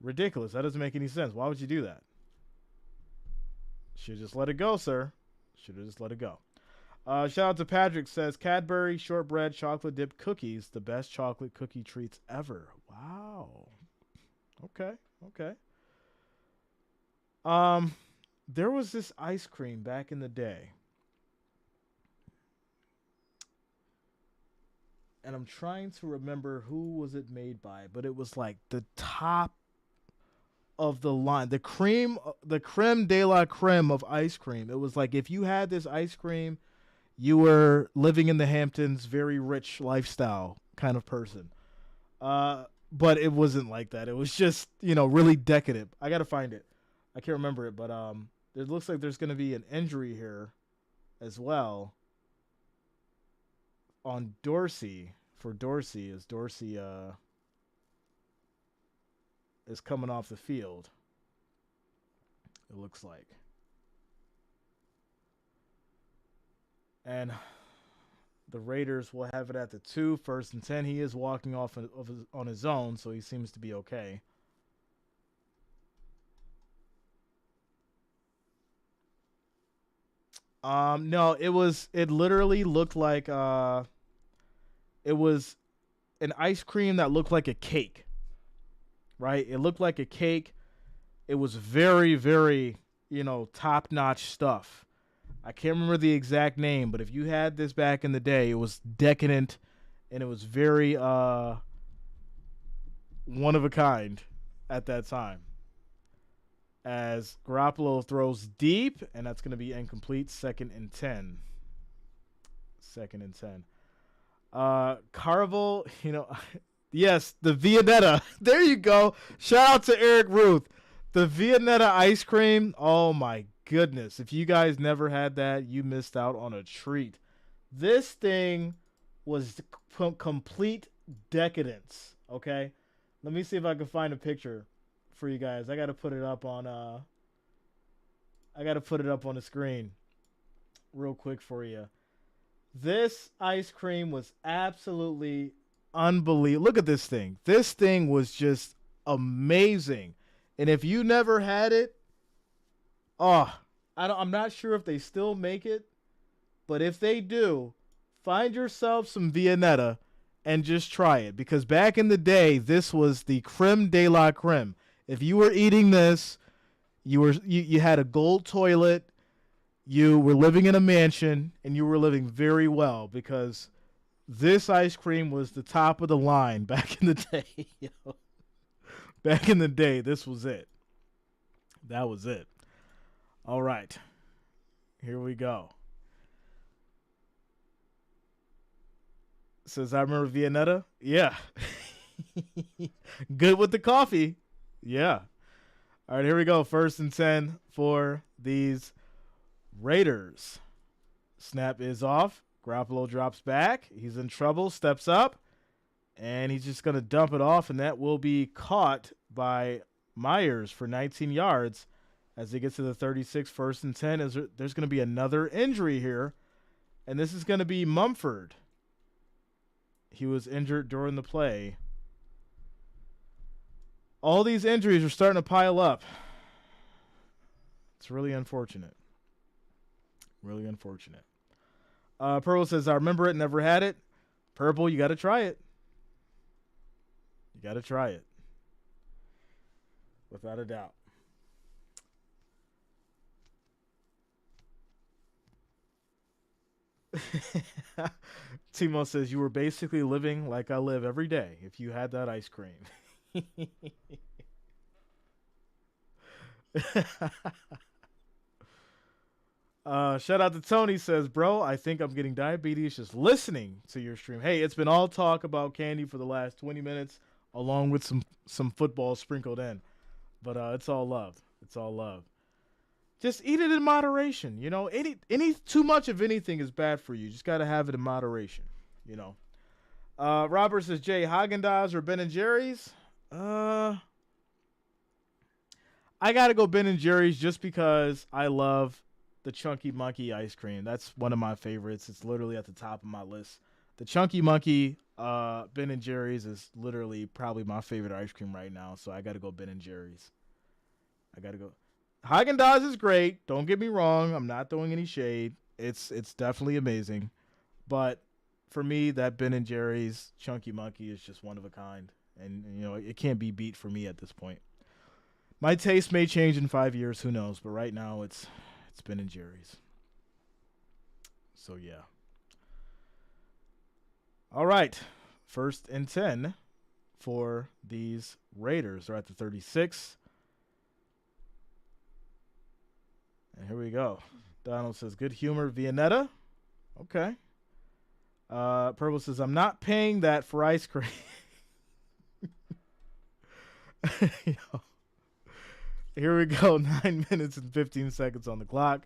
Speaker 1: ridiculous. That doesn't make any sense. Why would you do that? Should just let it go, sir. Should have just let it go. Shout out to Patrick, says Cadbury shortbread chocolate dipped cookies, the best chocolate cookie treats ever. Wow. Okay. There was this ice cream back in the day, and I'm trying to remember who was it made by, but it was like the top of the line, the creme de la creme of ice cream. It was like if you had this ice cream, you were living in the Hamptons, very rich lifestyle kind of person. But it wasn't like that. It was just, really decadent. I got to find it. I can't remember it, but it looks like there's going to be an injury here as well on Dorsey. For Dorsey, as Dorsey is coming off the field, it looks like. And the Raiders will have it at the 2, 1st and 10. He is walking off on his own, so he seems to be okay. No, it literally looked like it was an ice cream that looked like a cake. Right? It looked like a cake. It was very, very, top-notch stuff. I can't remember the exact name, but if you had this back in the day, it was decadent, and it was very one of a kind at that time. as Garoppolo throws deep, and that's going to be incomplete. 2nd and 10. 2nd and 10. Carvel, yes, the Viennetta. There you go. Shout out to Eric Ruth. The Viennetta ice cream. Oh, my goodness. If you guys never had that, you missed out on a treat. This thing was complete decadence, okay? Let me see if I can find a picture for you guys. I got to put it up on the screen real quick for you. This ice cream was absolutely unbelievable. Look at this thing. This thing was just amazing. And if you never had it, I'm not sure if they still make it, but if they do, find yourself some Viennetta and just try it. Because back in the day, this was the creme de la creme. If you were eating this, you had a gold toilet, you were living in a mansion, and you were living very well, because this ice cream was the top of the line back in the day. Back in the day, this was it. That was it. All right. Here we go. Says, I remember Viennetta. Yeah. Good with the coffee. Yeah. All right, here we go. 1st and 10 for these Raiders. Snap is off. Garoppolo drops back. He's in trouble. Steps up. And he's just going to dump it off. And that will be caught by Myers for 19 yards as he gets to the 36. 1st and 10. There's going to be another injury here. And this is going to be Mumford. He was injured during the play. All these injuries are starting to pile up. It's really unfortunate. Really unfortunate. Purple says, I remember it, never had it. Purple, you got to try it. You got to try it. Without a doubt. Timo says, you were basically living like I live every day if you had that ice cream. Shout out to Tony, says, bro, I think I'm getting diabetes just listening to your stream. Hey, it's been all talk about candy for the last 20 minutes, along with some football sprinkled in. But it's all love. It's all love. Just eat it in moderation. Any too much of anything is bad for you. Just got to have it in moderation, Robert says, Jay, Haagen-Dazs or Ben & Jerry's? I got to go Ben & Jerry's just because I love the Chunky Monkey ice cream. That's one of my favorites. It's literally at the top of my list. The Chunky Monkey Ben & Jerry's is literally probably my favorite ice cream right now, so I got to go Ben & Jerry's. I got to go. Haagen-Dazs is great. Don't get me wrong. I'm not throwing any shade. It's definitely amazing. But for me, that Ben & Jerry's Chunky Monkey is just one of a kind. And, it can't be beat for me at this point. My taste may change in 5 years. Who knows? But right now, it's Ben & Jerry's. So, yeah. All right. 1st and 10 for these Raiders. They're at the 36. And here we go. Donald says, good humor, Viennetta. Okay. Purple says, I'm not paying that for ice cream. Here we go. 9 minutes and 15 seconds on the clock.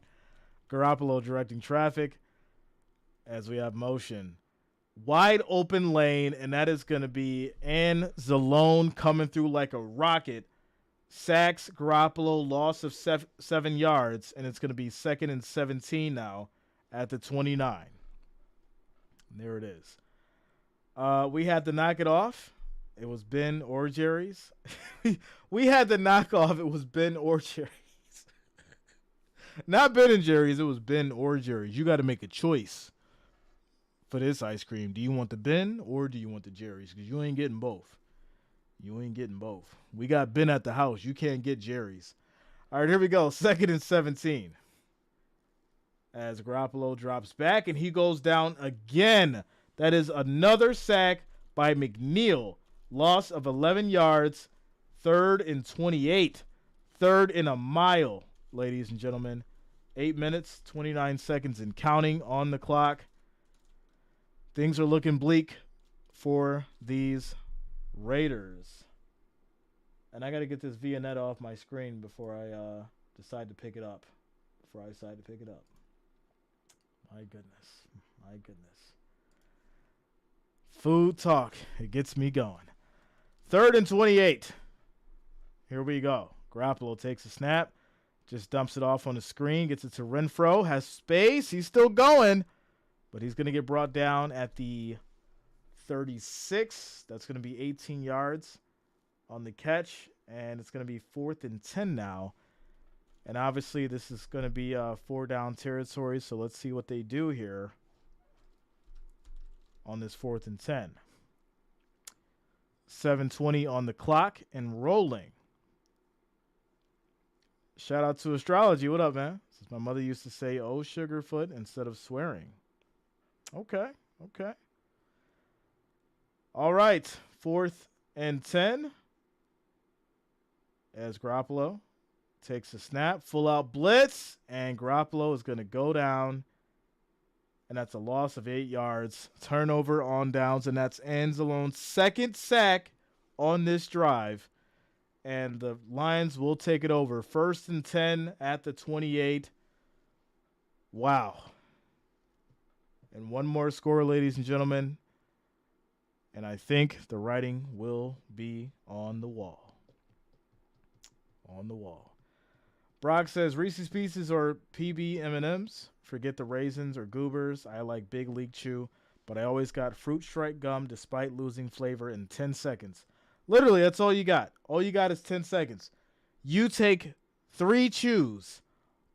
Speaker 1: Garoppolo directing traffic as we have motion. Wide open lane, and that is going to be Zalone coming through like a rocket. Sacks Garoppolo, loss of 7 yards, and it's going to be 2nd and 17 now at the 29. And there it is. We had to knock it off. It was Ben or Jerry's. We had the knockoff. It was Ben or Jerry's. Not Ben & Jerry's. It was Ben or Jerry's. You got to make a choice for this ice cream. Do you want the Ben or do you want the Jerry's? Because you ain't getting both. You ain't getting both. We got Ben at the house. You can't get Jerry's. All right, here we go. 2nd and 17. As Garoppolo drops back, and he goes down again. That is another sack by McNeil. Loss of 11 yards. 3rd and 28 3rd and a mile, ladies and gentlemen. 8 minutes, 29 seconds and counting on the clock. Things are looking bleak for these Raiders. And I got to get this Viennetta off my screen before I decide to pick it up. My goodness. Food talk. It gets me going. 3rd and 28. Here we go. Garoppolo takes a snap. Just dumps it off on the screen. Gets it to Renfro. Has space. He's still going. But he's going to get brought down at the 36. That's going to be 18 yards on the catch. And it's going to be 4th and 10 now. And obviously this is going to be 4-down territory. So let's see what they do here on this 4th and 10. 7:20 on the clock and rolling. Shout out to astrology. What up, man? Since my mother used to say, "Oh, Sugarfoot," instead of swearing. Okay. All right. 4th and 10. As Garoppolo takes a snap. Full out blitz. And Garoppolo is going to go down. And that's a loss of 8 yards. Turnover on downs. And that's Anzalone's 2nd sack on this drive. And the Lions will take it over. 1st and 10 at the 28. Wow. And one more score, ladies and gentlemen. And I think the writing will be on the wall. Brock says Reese's Pieces or PB M&Ms. Forget the raisins or goobers. I like Big League Chew, but I always got Fruit Strike gum despite losing flavor in 10 seconds. Literally, that's all you got. All you got is 10 seconds. You take 3 chews.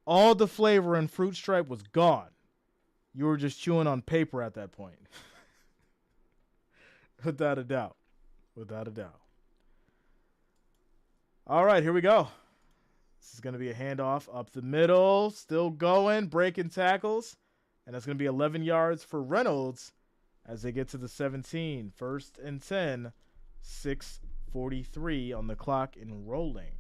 Speaker 1: All the flavor in Fruit Stripe was gone. You were just chewing on paper at that point. Without a doubt. All right, here we go. This is going to be a handoff up the middle. Still going, breaking tackles. And that's going to be 11 yards for Reynolds as they get to the 17. 1st and 10. 6:43 on the clock and rolling.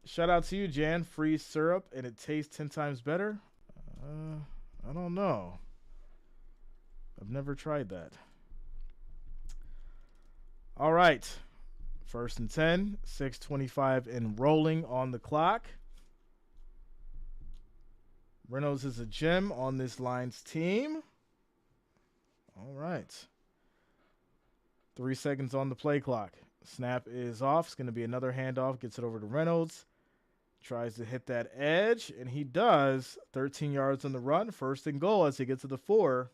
Speaker 1: Shout out to you, Jan. Free syrup and it tastes 10 times better. I don't know. I've never tried that. All right. 1st and 10. 6:25 and rolling on the clock. Reynolds is a gem on this Lions team. All right. 3 seconds on the play clock. Snap is off. It's going to be another handoff. Gets it over to Reynolds. Tries to hit that edge, and he does. 13 yards on the run. 1st and goal as he gets to the 4.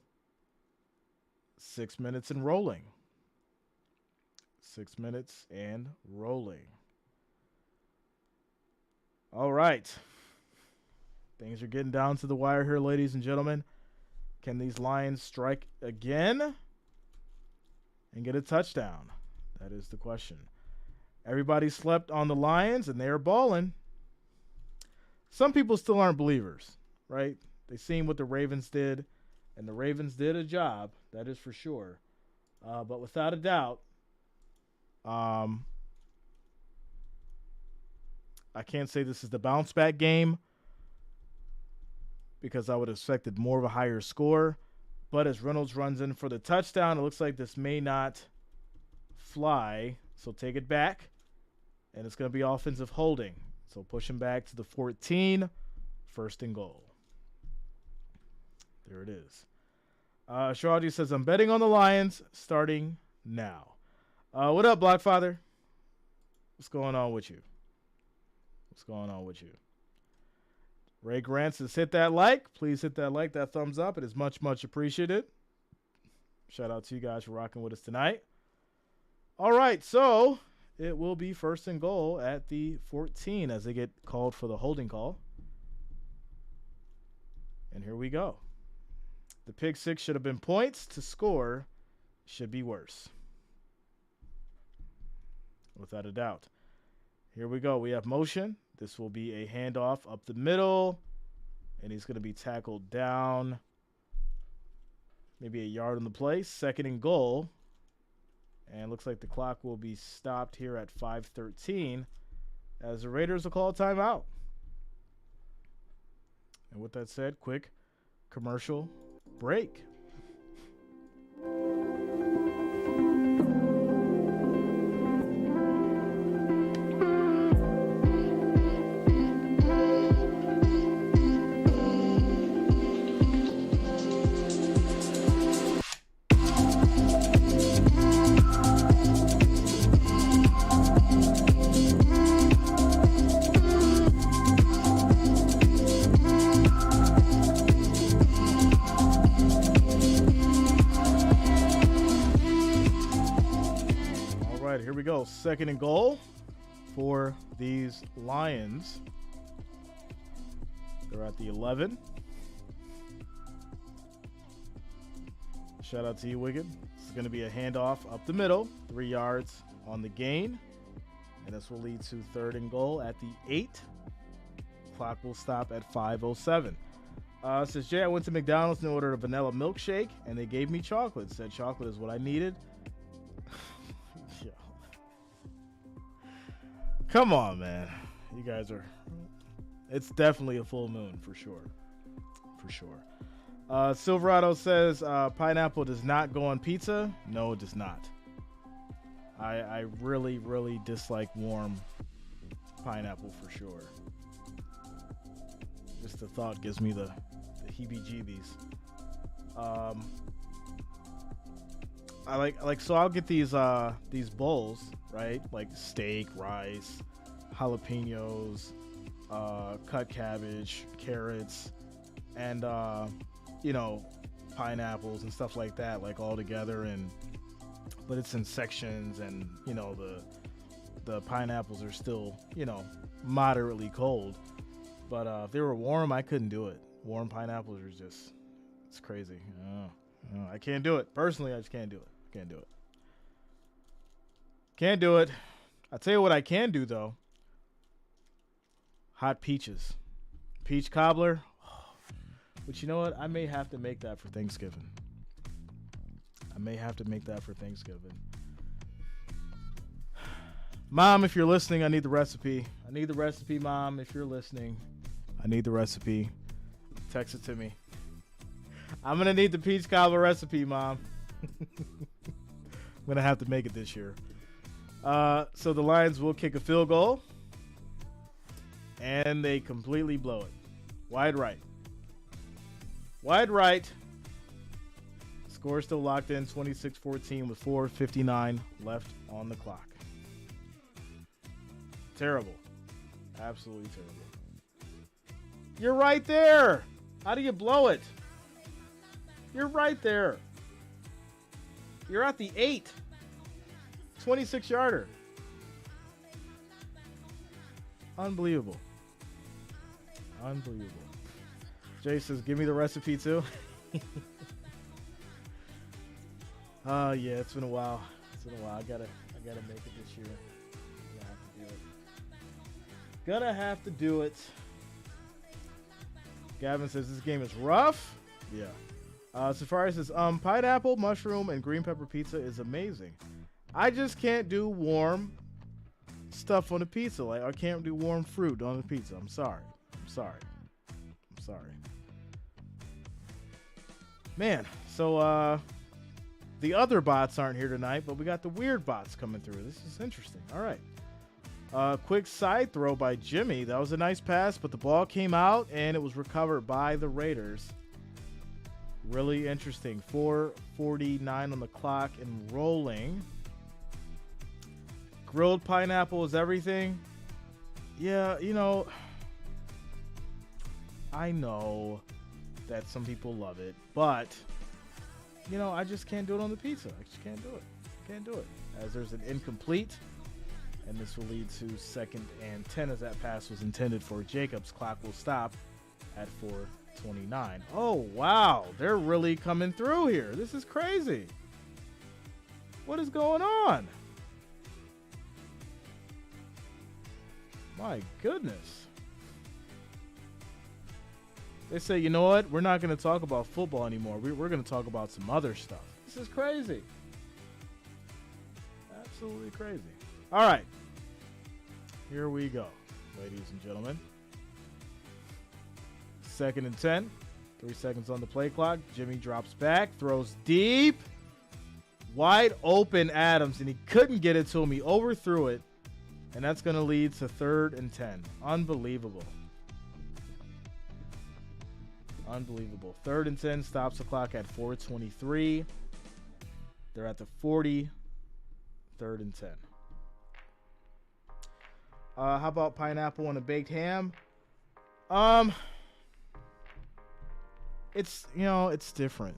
Speaker 1: 6 minutes and rolling. 6 minutes and rolling. All right. Things are getting down to the wire here, ladies and gentlemen. Can these Lions strike again and get a touchdown? That is the question. Everybody slept on the Lions, and they're balling. Some people still aren't believers, right? They seen what the Ravens did, and the Ravens did a job. That is for sure. But without a doubt, I can't say this is the bounce-back game because I would have expected more of a higher score. But as Reynolds runs in for the touchdown, it looks like this may not fly. So take it back. And it's going to be offensive holding. So push him back to the 14. 1st and goal. There it is. Shiraji says, I'm betting on the Lions starting now. What up, Blockfather? What's going on with you? Ray Grant says, hit that like. Please hit that like, that thumbs up. It is much, much appreciated. Shout out to you guys for rocking with us tonight. All right, so it will be 1st and goal at the 14 as they get called for the holding call. And here we go. The pick six should have been points. To score should be worse. Without a doubt. Here we go. We have motion. This will be a handoff up the middle. And he's going to be tackled down. Maybe a yard on the play. 2nd and goal. And looks like the clock will be stopped here at 5:13 as the Raiders will call a timeout. And with that said, quick commercial break. Here we go. Second and goal for these Lions. They're at the 11. Shout out to you, Wigan. This is going to be a handoff up the middle, 3 yards on the gain. And this will lead to third and goal at the 8. Clock will stop at 5:07. Says, Jay, I went to McDonald's and ordered a vanilla milkshake, and they gave me chocolate. Said chocolate is what I needed. Come on, man. You guys are... It's definitely a full moon, for sure. For sure. Silverado says, pineapple does not go on pizza. No, it does not. I really, really dislike warm pineapple, for sure. Just the thought gives me the heebie-jeebies. So I'll get these bowls, right? Like steak, rice, jalapenos, cut cabbage, carrots, and pineapples and stuff like that, like all together. But it's in sections, and the pineapples are still moderately cold. But if they were warm, I couldn't do it. Warm pineapples are it's crazy. I can't do it. Personally, I just can't do it. Can't do it. Can't do it. I'll tell you what I can do, though. Hot peaches. Peach cobbler. Oh. But you know what? I may have to make that for Thanksgiving. Mom, if you're listening, I need the recipe. Mom. If you're listening, I need the recipe. Text it to me. I'm going to need the peach cobbler recipe, Mom. I'm going to have to make it this year. So the Lions will kick a field goal. And they completely blow it. Wide right. Score still locked in, 26-14 with 4:59 left on the clock. Terrible. Absolutely terrible. You're right there. How do you blow it? You're right there. You're at the 8. 26-yarder. Unbelievable. Jay says, give me the recipe too. Yeah, it's been a while. I gotta make it this year. Gonna have to do it. Gavin says this game is rough. Yeah. Safari says, pineapple, mushroom, and green pepper pizza is amazing. I just can't do warm stuff on a pizza. Like, I can't do warm fruit on a pizza. I'm sorry. Man, so the other bots aren't here tonight, but we got the weird bots coming through. This is interesting. All right. Quick side throw by Jimmy. That was a nice pass, but the ball came out and it was recovered by the Raiders. Really interesting. 4:49 on the clock and rolling. Grilled pineapple is everything. Yeah, I know that some people love it, but I just can't do it on the pizza. I just can't do it. As there's an incomplete, and this will lead to 2nd and 10 as that pass was intended for Jacobs. Clock will stop at 4:29. Oh, wow. They're really coming through here. This is crazy. What is going on? My goodness. They say, you know what? We're not going to talk about football anymore. We're going to talk about some other stuff. This is crazy. Absolutely crazy. All right. Here we go, ladies and gentlemen. 2nd and 10. 3 seconds on the play clock. Jimmy drops back, throws deep. Wide open Adams, and he couldn't get it to him. He overthrew it, and that's going to lead to 3rd and 10. Unbelievable. Unbelievable. 3rd and 10 stops the clock at 4:23. They're at the 40. 3rd and 10. How about pineapple on a baked ham? It's it's different.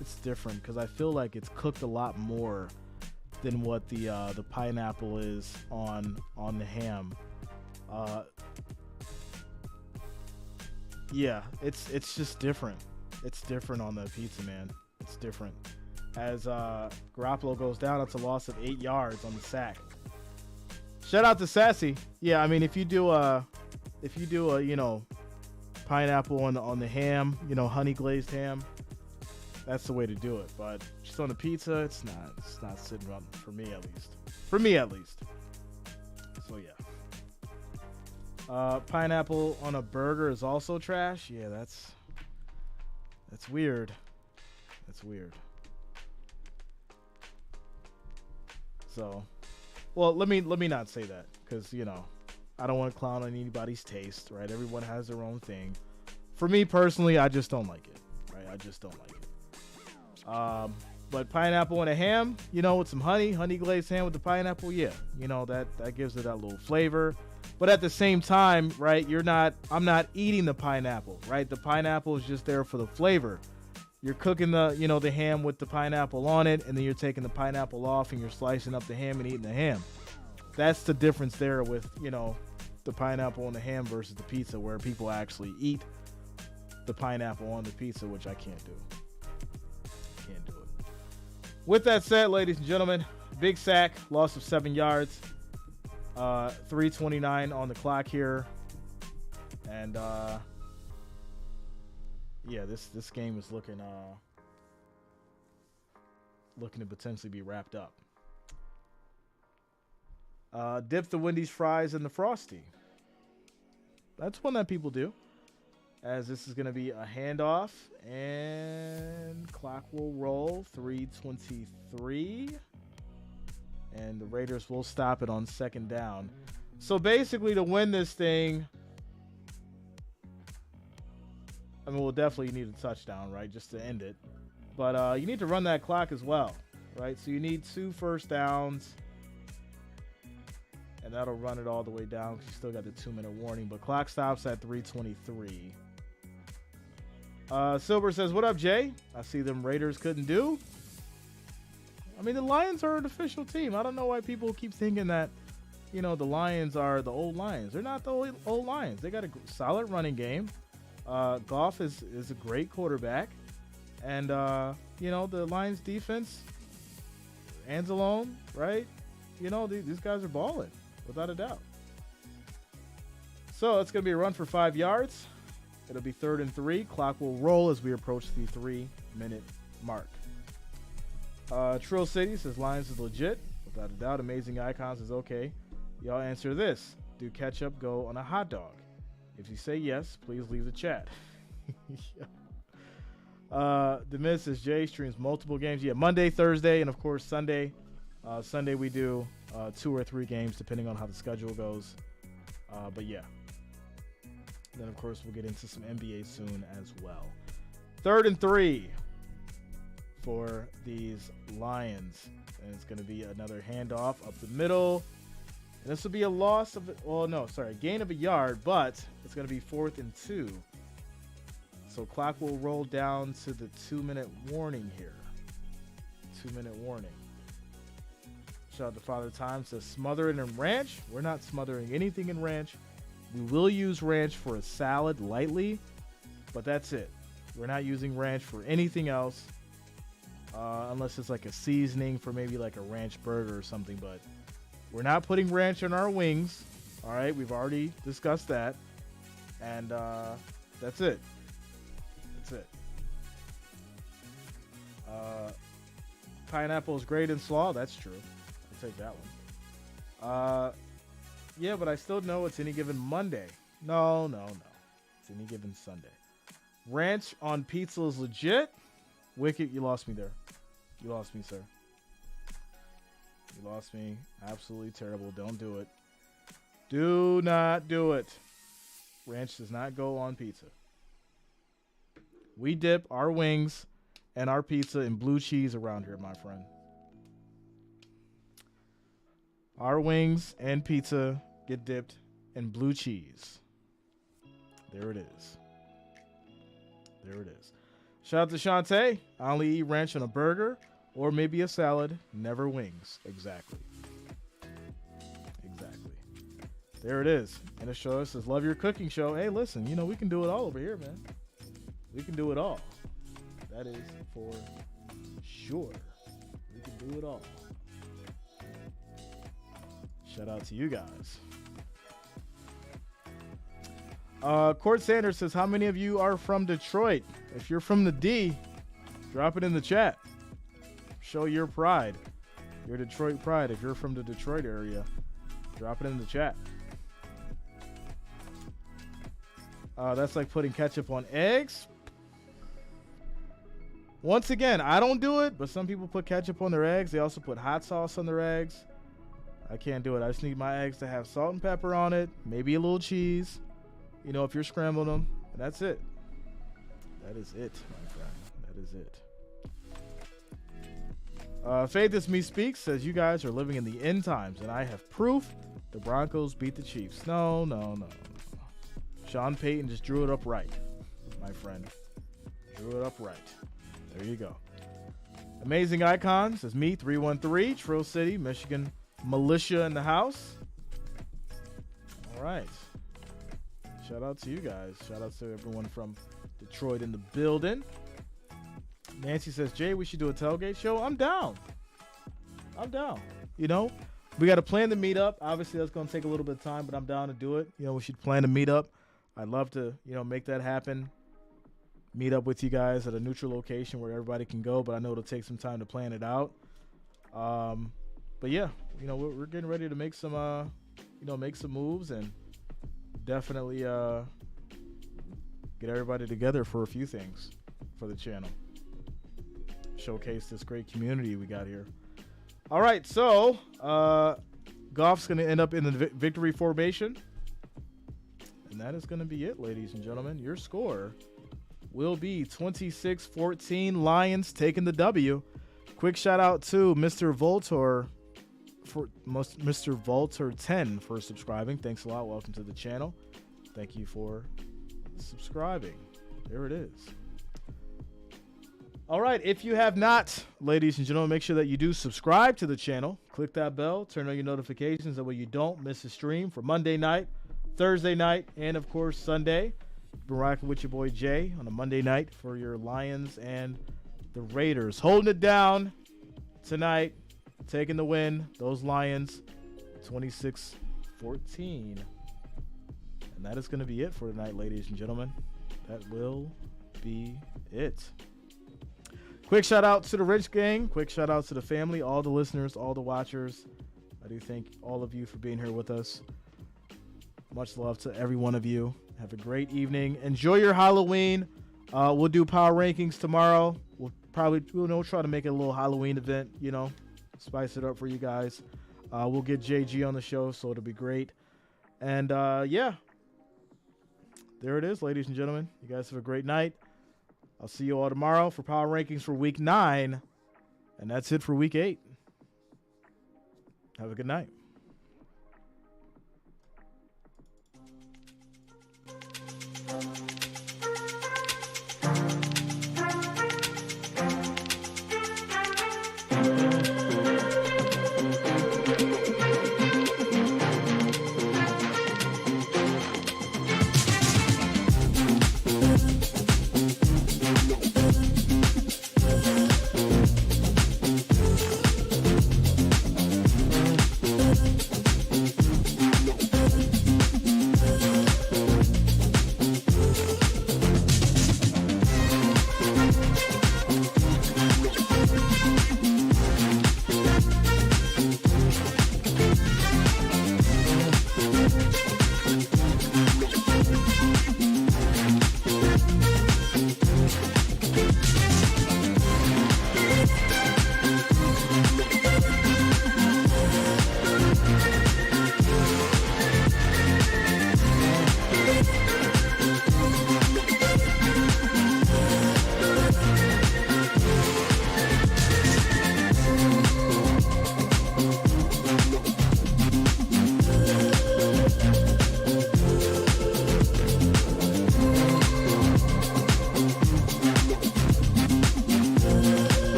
Speaker 1: It's different because I feel like it's cooked a lot more than what the pineapple is on the ham. Yeah, it's just different. It's different on the pizza, man. It's different. As Garoppolo goes down, it's a loss of 8 yards on the sack. Shout out to Sassy. Yeah, I mean if you do a pineapple on the ham, honey glazed ham, that's the way to do it. But just on the pizza, it's not sitting right for me at least. For me at least. So yeah. Pineapple on a burger is also trash. Yeah, that's weird. That's weird. So, well, let me not say that because I don't want to clown on anybody's taste, right? Everyone has their own thing. For me personally, I just don't like it, right? I just don't like it. But pineapple on a ham, with some honey glazed ham with the pineapple, yeah, that gives it that little flavor. But at the same time, right, I'm not eating the pineapple, right? The pineapple is just there for the flavor. You're cooking the ham with the pineapple on it, and then you're taking the pineapple off and you're slicing up the ham and eating the ham. That's the difference there with, the pineapple on the ham versus the pizza, where people actually eat the pineapple on the pizza, which I can't do. Can't do it. With that said, ladies and gentlemen, big sack, loss of 7 yards. 3:29 on the clock here, and yeah, this game is looking to potentially be wrapped up. Dip the Wendy's fries in the Frosty. That's one that people do, as this is going to be a handoff, and clock will roll. 3:23. And the Raiders will stop it on 2nd down. So basically, to win this thing, I mean, we'll definitely need a touchdown, right, just to end it. But you need to run that clock as well, right? So you need 2 first downs, and that'll run it all the way down because you still got the 2-minute warning. But clock stops at 3:23. Silver says, "What up, Jay? I see them Raiders couldn't do." I mean, the Lions are an official team. I don't know why people keep thinking that, the Lions are the old Lions. They're not the old Lions. They got a solid running game. Goff is a great quarterback. And, the Lions defense, Anzalone, right? These guys are balling, without a doubt. So it's going to be a run for 5 yards. It'll be 3rd and 3. Clock will roll as we approach the 3-minute mark. Trill City says Lions is legit. Without a doubt. Amazing Icons is okay. Y'all answer this. Do ketchup go on a hot dog? If you say yes, please leave the chat. The Miz says Jay streams multiple games. Yeah, Monday, Thursday, and of course Sunday. Sunday we do 2 or 3 games depending on how the schedule goes. But yeah. Then of course we'll get into some NBA soon as well. 3rd and 3. For these Lions, and it's going to be another handoff up the middle, and this will be a gain of a yard, but it's going to be 4th and 2. So clock will roll down to the 2-minute warning here. 2-minute warning. Shout out to Father Time, says smother it in ranch. We're not smothering anything in ranch. We will use ranch for a salad lightly, but that's it. We're not using ranch for anything else. Unless it's like a seasoning for maybe like a ranch burger or something, but we're not putting ranch on our wings. All right, we've already discussed that, and that's it. That's it. Pineapple is great in slaw. That's true. take that one. Yeah, but I still know it's any given Monday. No. It's any given Sunday. Ranch on pizza is legit. Wicked, you lost me there. You lost me, sir. You lost me. Absolutely terrible. Don't do it. Do not do it. Ranch does not go on pizza. We dip our wings and our pizza in blue cheese around here, my friend. Our wings and pizza get dipped in blue cheese. There it is. There it is. Shout out to Shantae. I only eat ranch on a burger or maybe a salad, never wings. Exactly. Exactly. There it is. And it shows, says, love your cooking show. Hey, listen, you know, we can do it all over here, man. We can do it all. That is for sure. We can do it all. Shout out to you guys. Court Sanders says, how many of you are from Detroit? If you're from the D, drop it in the chat. Show your pride. Your Detroit pride. If you're from the Detroit area, drop it in the chat. That's like putting ketchup on eggs. Once again, I don't do it, but some people put ketchup on their eggs. They also put hot sauce on their eggs. I can't do it. I just need my eggs to have salt and pepper on it, maybe a little cheese. You know, if you're scrambling them, and that's it. That is it, my friend. That is it. Faith is Me Speaks says, you guys are living in the end times, and I have proof the Broncos beat the Chiefs. No. Sean Payton just drew it up right, my friend. Drew it up right. There you go. Amazing Icon says, me, 313, Trill City, Michigan, militia in the house. All right. Shout out to you guys. Shout out to everyone from Detroit in the building. Nancy says, Jay, we should do a tailgate show. I'm down. You know, we got to plan the meetup. Obviously, that's going to take a little bit of time, but I'm down to do it. You know, we should plan a meetup. I'd love to, you know, make that happen. Meet up with you guys at a neutral location where everybody can go, but I know it'll take some time to plan it out. But yeah, you know, we're getting ready to make some, you know, make some moves and definitely get everybody together for a few things for the channel. Showcase this great community we got here. All right, so Goff's going to end up in the victory formation. And that is going to be it, ladies and gentlemen. Your score will be 26-14. Lions taking the W. Quick shout out to Mr. Voltor for Mr. Voltor 10 for subscribing. Thanks a lot. Welcome to the channel. Thank you for subscribing. There it is. All right, if you have not, ladies and gentlemen, make sure that you do subscribe to the channel. Click that bell, turn on your notifications, that way you don't miss a stream for Monday night, Thursday night, and of course Sunday. Been rocking with your boy Jay on a Monday night for your Lions and the Raiders. Holding it down tonight, taking the win. Those Lions, 26-14. And that is going to be it for tonight, ladies and gentlemen. That will be it. Quick shout out to the Rich Gang. Quick shout out to the family, all the listeners, all the watchers. I do thank all of you for being here with us. Much love to every one of you. Have a great evening. Enjoy your Halloween. We'll do power rankings tomorrow. We'll try to make it a little Halloween event, you know, spice it up for you guys. We'll get JG on the show, so it'll be great. And yeah, there it is, ladies and gentlemen. You guys have a great night. I'll see you all tomorrow for power rankings for week 9. And that's it for week 8. Have a good night.